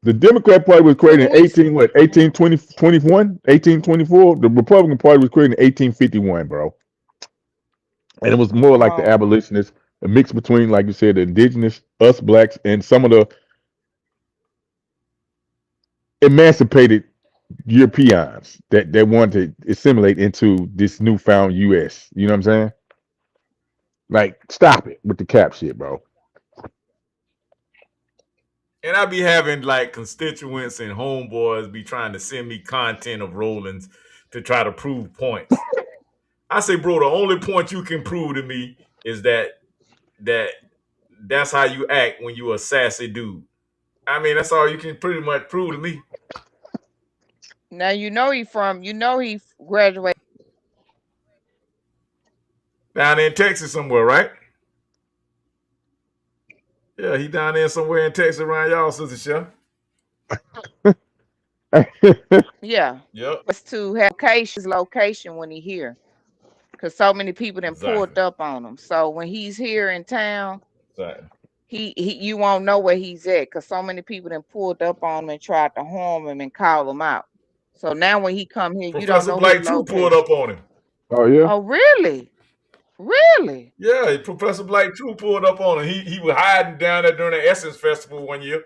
The Democrat Party was created in 1824. The Republican Party was created in 1851, bro. And it was more like the abolitionists, a mix between, like you said, the indigenous, us blacks, and some of the emancipated Europeans that wanted to assimilate into this newfound U.S. You know what I'm saying? Like, stop it with the cap shit, bro. And I be having like constituents and homeboys be trying to send me content of Rollins to try to prove points. I say, bro, the only point you can prove to me is that's how you act when you a sassy dude. I mean, that's all you can pretty much prove to me. Now he graduated Down there in Texas somewhere, right? Yeah, he down there somewhere in Texas around y'all, Sister Chef. Yeah. Yep. It's to have his location when he here. Because so many people then pulled up on him. So when he's here in town, you won't know where he's at because so many people then pulled up on him and tried to harm him and call him out. So now when he come here, you don't know Black True pulled up on him. Oh yeah. Oh really? Really? Yeah, Professor Black True pulled up on him. He was hiding down there during the Essence Festival one year.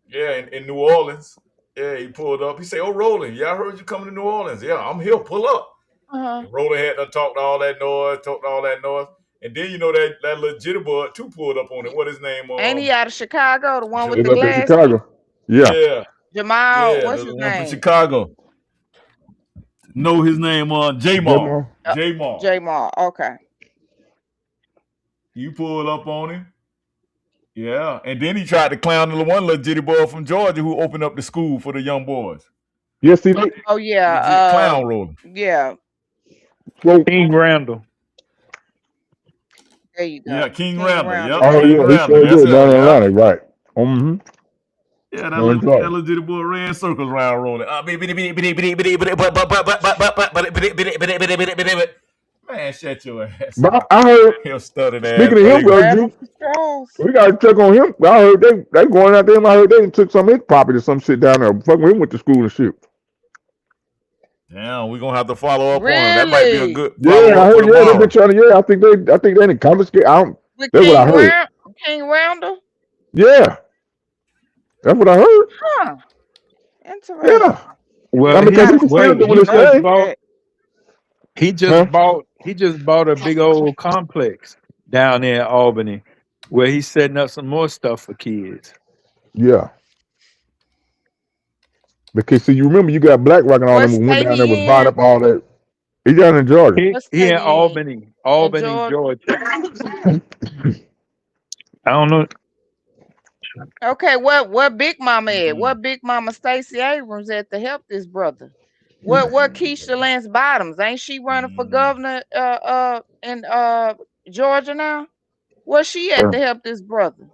Yeah, in New Orleans. Yeah, he pulled up. He said, "Oh, Roland, yeah, I heard you coming to New Orleans. Yeah, I'm here. Pull up." Roland had to talk all that noise, and then you know that little jitterbug too pulled up on him. What his name? Ain't he out of Chicago? The one with the up in glasses? Chicago. Yeah. Jamal, Yeah, what's his the one name? from Chicago. Know his name? J-Mar. J-Mar. J-Mar. Okay. You pulled up on him. Yeah, and then he tried to clown the one little jitterbug from Georgia who opened up the school for the young boys. Yes, he. Oh yeah. Clown Roland. Yeah. King Randall. There you go. Yeah, King Randall. Yep. Oh King yeah, Randall. he sure That's did down in it. Atlanta, right? Mm-hmm. Yeah, that little jitterbug ran circles around Roland. Man, shut your ass. But I heard. He'll stutter that. Speaking of him, Drew, we gotta check on him. I heard they going out there. I heard they took some of his property or some shit down there. Fuck, we went to school and shit. Damn, we're gonna have to follow up on him. That might be a good Yeah, I heard. Yeah, they've been trying to. Yeah, I think they didn't confiscate. That's what I heard. King Randall? Yeah, that's what I heard. Huh. Interesting. Yeah. Well, he just bought a big old complex down there in Albany where he's setting up some more stuff for kids. Yeah. Because see, you remember you got BlackRock and all them who went down there was buying up all that. He down in Georgia. He in Albany, Georgia. I don't know. Okay, what Big Mama at? What Big Mama Stacey Abrams at to help this brother? What Keisha Lance Bottoms? Ain't she running for governor in Georgia now? Where's she at to help this brother?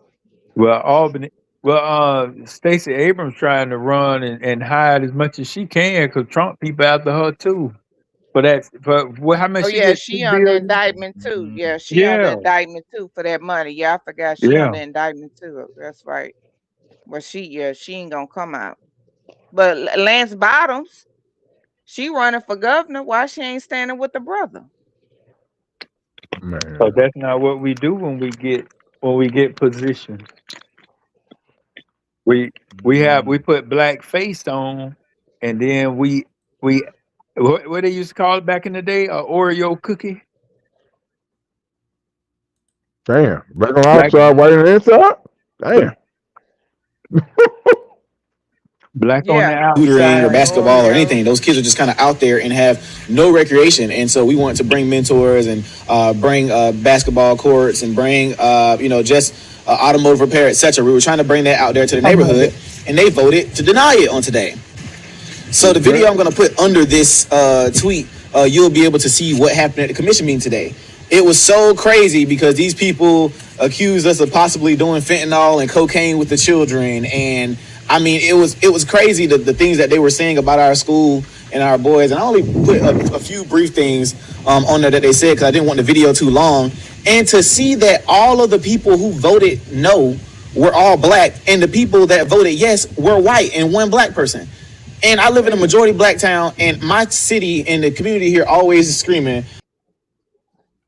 Well, Albany. Well, Stacey Abrams trying to run and hide as much as she can because Trump people after her too. But how much? Oh yeah, she on the indictment too. Yeah, she on the indictment too for that money. Yeah, I forgot she on the indictment too. That's right. But she ain't gonna come out. But Lance Bottoms, she running for governor. Why she ain't standing with the brother? So that's not what we do when we get positions. We put black face on, and then we what they used to call it back in the day, a Oreo cookie. Damn, black on the outside, white on the inside. Damn. Black on the outside. Tutoring or basketball or anything. Those kids are just kind of out there and have no recreation. And so we want to bring mentors and bring basketball courts and bring just automotive repair, etc. We were trying to bring that out there to the neighborhood, and they voted to deny it on today. So the video I'm going to put under this tweet, you'll be able to see what happened at the commission meeting today. It was so crazy because these people accused us of possibly doing fentanyl and cocaine with the children. And I mean, it was crazy, the things that they were saying about our school and our boys. And I only put a few brief things on there that they said because I didn't want the video too long. And to see that all of the people who voted no were all black, and the people that voted yes were white and one black person. And I live in a majority black town, and my city and the community here always is screaming.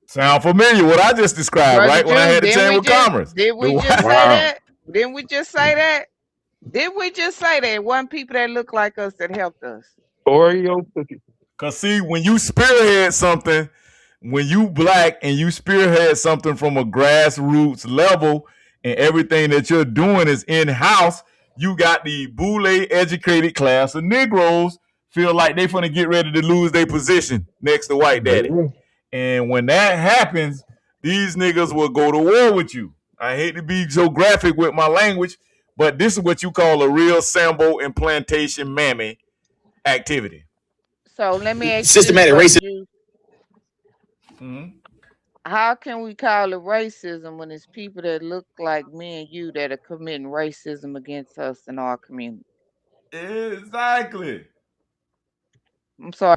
Sound familiar? What I just described, right? When I had the Chamber of Commerce. Did we just say that? Didn't we just say that? Did we just say that? One people that look like us that helped us. Oreo cookie. Cause see, when you spearhead something, when you black and you spearhead something from a grassroots level, and everything that you're doing is in-house, you got the boule educated class of Negroes feel like they finna get ready to lose their position next to white daddy. And when that happens, these niggas will go to war with you. I hate to be so graphic with my language, but this is what you call a real Sambo and plantation mammy activity. So let me ask systematic you, Mm-hmm. how can we call it racism when it's people that look like me and you that are committing racism against us in our community? Exactly. I'm sorry.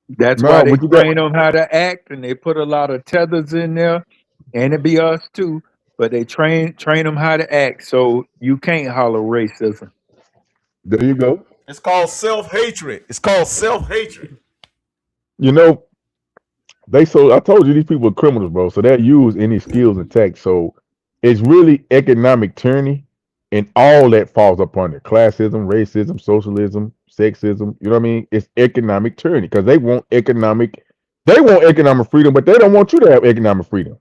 That's why they train them how to act, and they put a lot of tethers in there, and it be us too. But they train them how to act, so you can't holler racism. There you go. It's called self-hatred. It's called self-hatred. You know, I told you these people are criminals, bro. So they use any skills and tech. So it's really economic tyranny, and all that falls upon it. Classism, racism, socialism, sexism. You know what I mean? It's economic tyranny because they want economic freedom, but they don't want you to have economic freedom.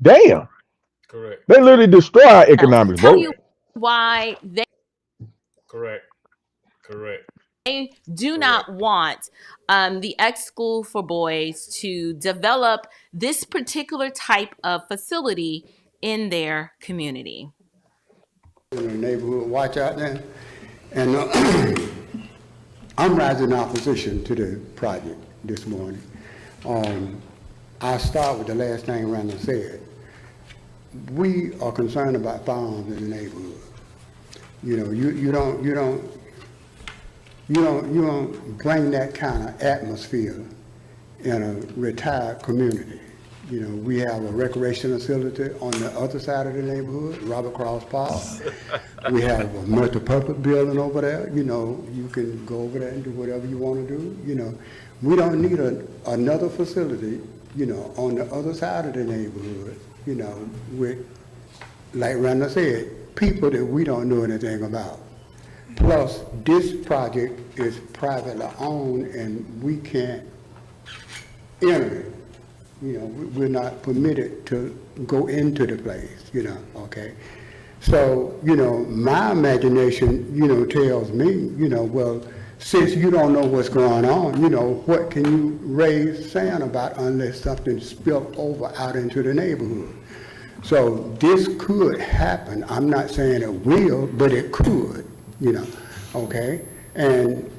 Damn. Correct. They literally destroy economics, bro. Tell you why they Correct. They do not want the ex-school for boys to develop this particular type of facility in their community. In the neighborhood, watch out there. And I'm rising in opposition to the project this morning. I'll start with the last thing Randall said. We are concerned about firearms in the neighborhood. You know, you don't bring that kind of atmosphere in a retired community. You know, we have a recreation facility on the other side of the neighborhood, Robert Cross Park. We have a multi-purpose building over there. You know, you can go over there and do whatever you want to do. You know, we don't need another facility, you know, on the other side of the neighborhood, you know, with, like Randall said, people that we don't know anything about. Plus, this project is privately owned and we can't enter it. You know, we're not permitted to go into the place, you know, okay? So, you know, my imagination, you know, tells me, you know, well, since you don't know what's going on, you know, what can you raise sand about unless something spilled over out into the neighborhood? So this could happen. I'm not saying it will, but it could, you know, okay? And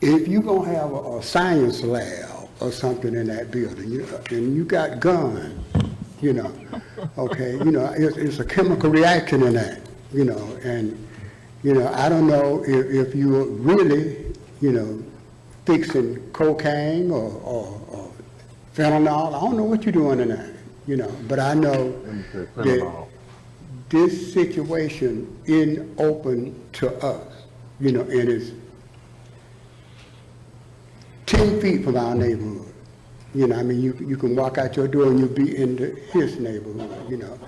if you're gonna have a science lab or something in that building, you know, and you got guns, you know, okay, you know, it's a chemical reaction in that, you know, and, you know, I don't know if you're really, you know, fixing cocaine or fentanyl. I don't know what you're doing in that, you know, but I know that this situation isn't open to us, you know, and it's 10 feet from our neighborhood. You know, I mean, you can walk out your door and you'll be in his neighborhood, you know.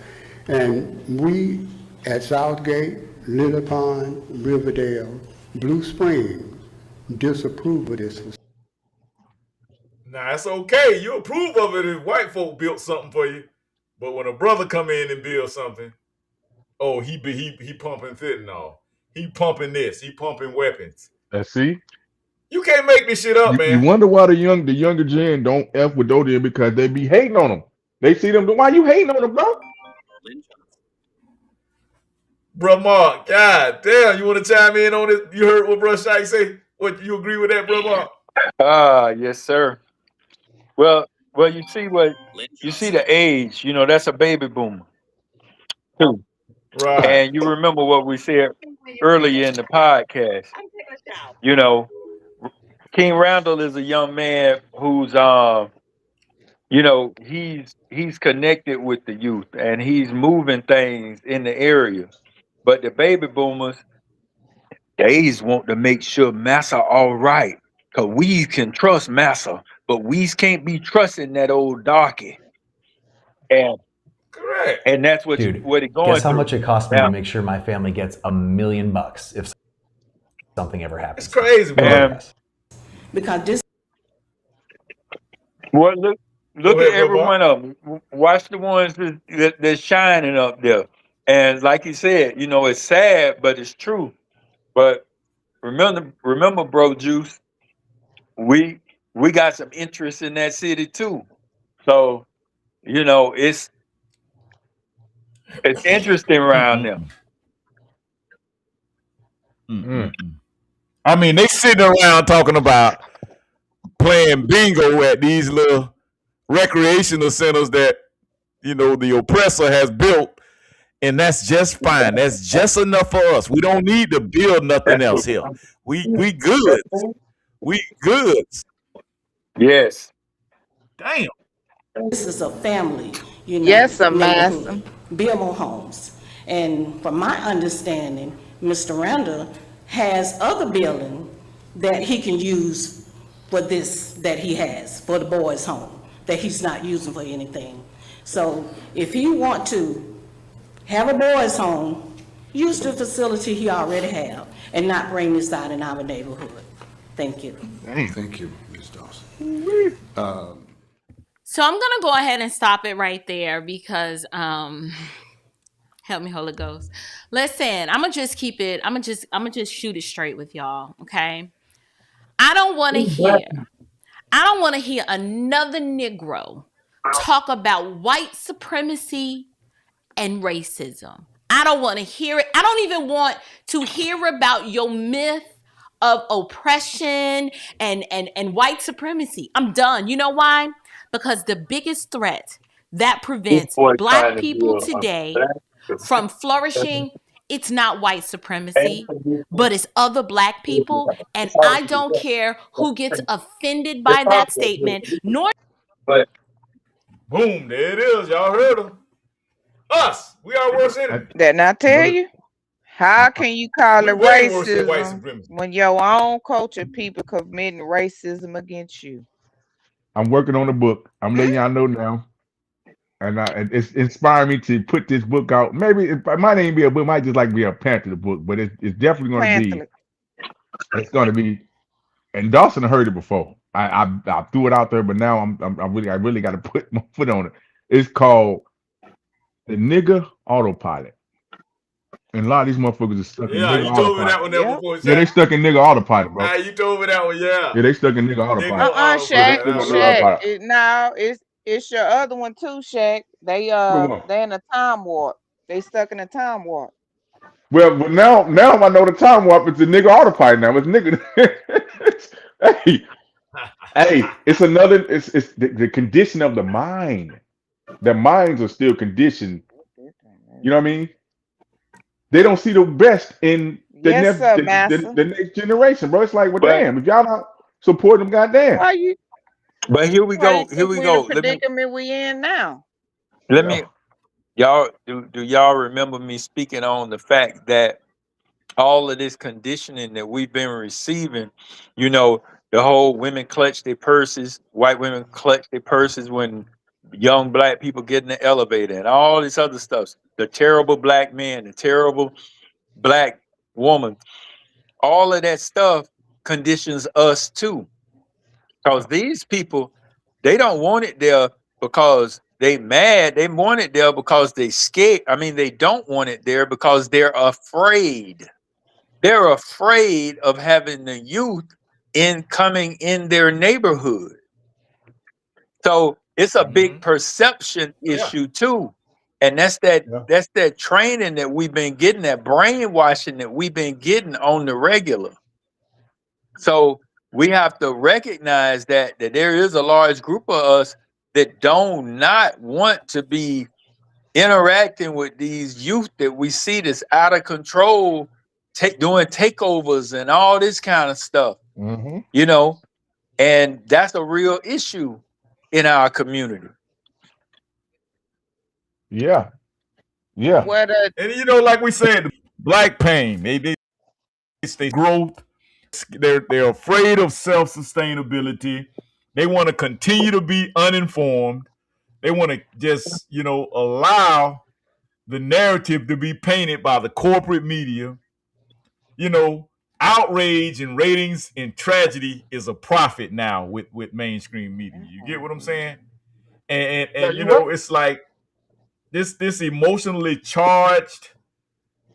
And we at Southgate, Lily Pond, Riverdale, Blue Springs disapprove of this. Now, it's okay. You approve of it if white folk built something for you. But when a brother come in and build something, oh, he pumping fentanyl. He pumping this. He pumping weapons. See? You can't make this shit up, man. You wonder why the younger gen don't F with Dodian because they be hating on them. They see them. Why you hating on them, bro? Bro Mark, God damn, you want to chime in on this? You heard what Bro Shike say? What, you agree with that, Bro Mark? Yes, sir. Well, you see the age, you know, that's a baby boomer too. Right. And you remember what we said earlier in the podcast. You know, King Randall is a young man who's you know, he's connected with the youth and he's moving things in the area. But the baby boomers, they want to make sure Massa all right. Cause we can trust Massa, but we can't be trusting that old darky. And correct. And that's what Dude, what it going guess how through. much it cost me Now, to make sure my family gets $1 million if something ever happens. It's crazy, bro. because this Look at every one of them. Watch the ones that's shining up there. And like you said, you know, it's sad, but it's true. But remember, bro, Juice, we got some interest in that city too. So, you know, it's interesting around there. I mean, they sitting around talking about playing bingo at these little recreational centers that, you know, the oppressor has built, and that's just fine. That's just enough for us. We don't need to build nothing else here. We good. We good. Yes. Damn. This is a family, you know, Yes, sir, neighborhood, Master. BMO homes. And from my understanding, Mr. Randall has other building that he can use for this, that he has, for the boys' home, that he's not using for anything. So if he want to have a boys' home, use the facility he already have and not bring this out in our neighborhood. Thank you. Thank you, Ms. Dawson. So I'm gonna go ahead and stop it right there because help me, Holy Ghost. Listen, I'm gonna just keep it. I'm gonna just shoot it straight with y'all. Okay. I don't want to hear another Negro talk about white supremacy and racism. I don't want to hear it. I don't even want to hear about your myth of oppression and white supremacy. I'm done. You know why? Because the biggest threat that prevents Black people today from flourishing, it's not white supremacy, but it's other Black people. And I don't care who gets offended by that statement, nor. But boom, there it is. Y'all heard him. Us. We are worse enemies. Didn't I tell you? How can you call We it way worse than white racism supremacy. when your own culture people committing racism against you? I'm working on a book. I'm letting y'all know now. And it's inspired me to put this book out. Maybe it might ain't be a book, it might just like be a pamphlet book, but it's definitely going to be. It's going to be. And Dawson heard it before. I threw it out there, but now I really got to put my foot on it. It's called The Nigga Autopilot. And a lot of these motherfuckers are stuck in nigga you told me that autopilot. one there before. Yeah, they stuck in nigga autopilot, bro. You told me that one, yeah. Yeah, they stuck in nigga autopilot. Shaq. No, it's your other one too, Shaq. They in a time warp. They stuck in a time warp. Well, now I know the time warp. It's a nigga autopilot now. It's nigga. hey, it's another. It's the condition of the mind. The minds are still conditioned. You know what I mean? They don't see the best in the next generation, bro. It's like, well, damn, if y'all not supporting them, goddamn. Why you? But here we go. Here we go. The predicament we in now. Let me, y'all. Do y'all remember me speaking on the fact that all of this conditioning that we've been receiving, you know, the whole women clutch their purses, white women clutch their purses when young Black people get in the elevator and all this other stuff. The terrible Black man, the terrible Black woman, all of that stuff conditions us too. Because these people, they don't want it there because they mad. They want it there because they scared. I mean, they don't want it there because they're afraid. They're afraid of having the youth coming in their neighborhood. So it's a big perception issue too. And that's that training that we've been getting, that brainwashing that we've been getting on the regular. So we have to recognize that there is a large group of us that do not want to be interacting with these youth that we see that's out of control, doing takeovers and all this kind of stuff, you know, and that's a real issue in our community. Yeah. And you know, like we said, Black pain, they stay growth. They're afraid of self-sustainability. They want to continue to be uninformed. They want to just, you know, allow the narrative to be painted by the corporate media. You know, outrage and ratings and tragedy is a profit now with mainstream media. You get what I'm saying? And you know, it's like this emotionally charged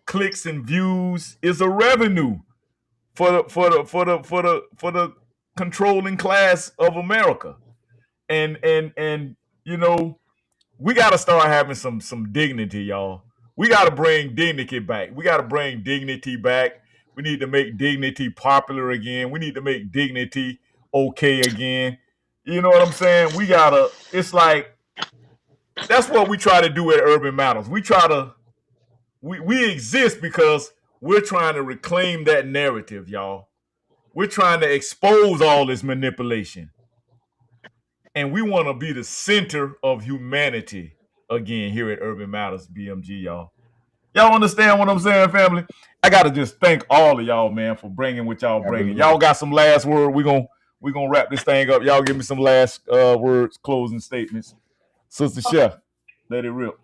clicks and views is a revenue for the controlling class of America. And you know, we got to start having some dignity, y'all. We got to bring dignity back. We got to bring dignity back. We need to make dignity popular again. We need to make dignity okay again. You know what I'm saying? We got to, it's like, that's what we try to do at Urban Matters. We try to, we exist because we're trying to reclaim that narrative, y'all. We're trying to expose all this manipulation. And we want to be the center of humanity again here at Urban Matters BMG, y'all. Y'all understand what I'm saying, family? I gotta just thank all of y'all, man, for bringing what y'all bringing. Y'all got some last word. We're gonna wrap this thing up. Y'all give me some last words, closing statements. Sister Chef, let it rip.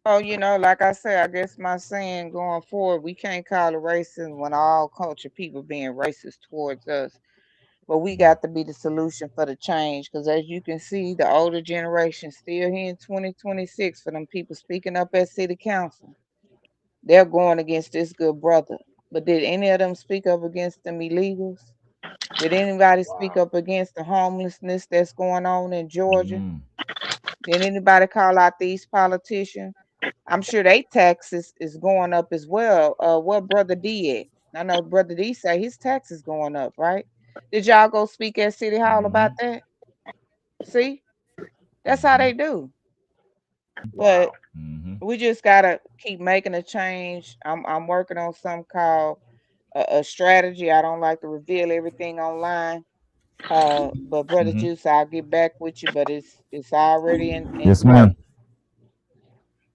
Oh, you know, like I said, I guess my saying going forward, we can't call it racism when all culture people being racist towards us. But we got to be the solution for the change. Because as you can see, the older generation still here in 2026 for them people speaking up at city council. They're going against this good brother. But did any of them speak up against them illegals? Did anybody speak up against the homelessness that's going on in Georgia? Did anybody call out these politicians? I'm sure they taxes is going up as well. What Brother D at? I know Brother D say his taxes going up, right? Did y'all go speak at City Hall about that? See? That's how they do. But we just gotta keep making a change. I'm working on something called a strategy. I don't like to reveal everything online. But Brother Juice, I'll get back with you, but it's already in Yes, play. ma'am.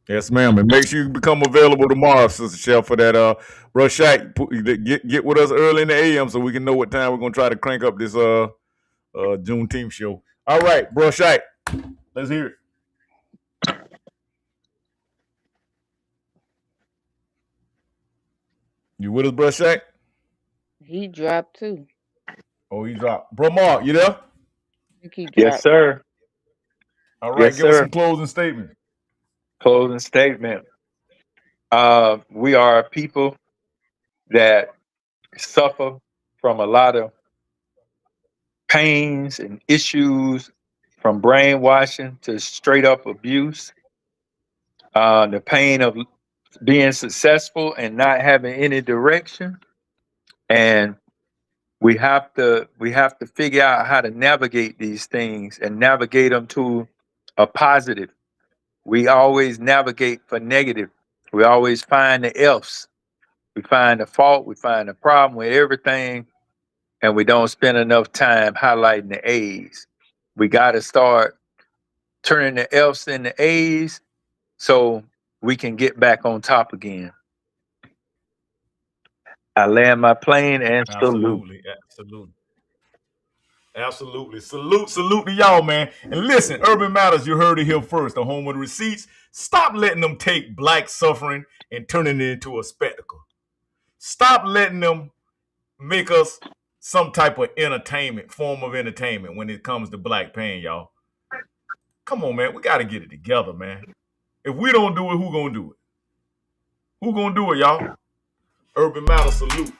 Yes, ma'am. And make sure you become available tomorrow, Sister Chef, for that brushite. Get with us early in the AM so we can know what time we're gonna try to crank up this Juneteenth show. All right, brushite. Let's hear it. You with us, brushite? He dropped too. Oh, he dropped. Bro Mark, you there? Yes, sir. All right, give us some closing statement. Closing statement. We are a people that suffer from a lot of pains and issues, from brainwashing to straight up abuse. The pain of being successful and not having any direction. And we have to figure out how to navigate these things and navigate them to a positive. We always navigate for negative. We always find the F's. We find the fault. We find the problem with everything, and we don't spend enough time highlighting the A's. We got to start turning the F's into A's so we can get back on top again. I land my plane and salute. Absolutely. Salute to y'all, man. And listen, Urban Matters, you heard it here first. The home of the receipts. Stop letting them take black suffering and turning it into a spectacle. Stop letting them make us some type of form of entertainment when it comes to black pain, y'all. Come on, man. We got to get it together, man. If we don't do it, who gonna do it? Who gonna do it, y'all? Urban Matters, salute.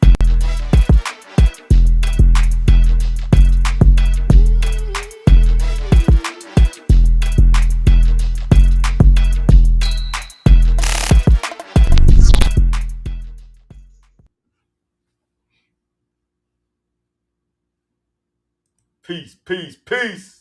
Peace, peace, peace.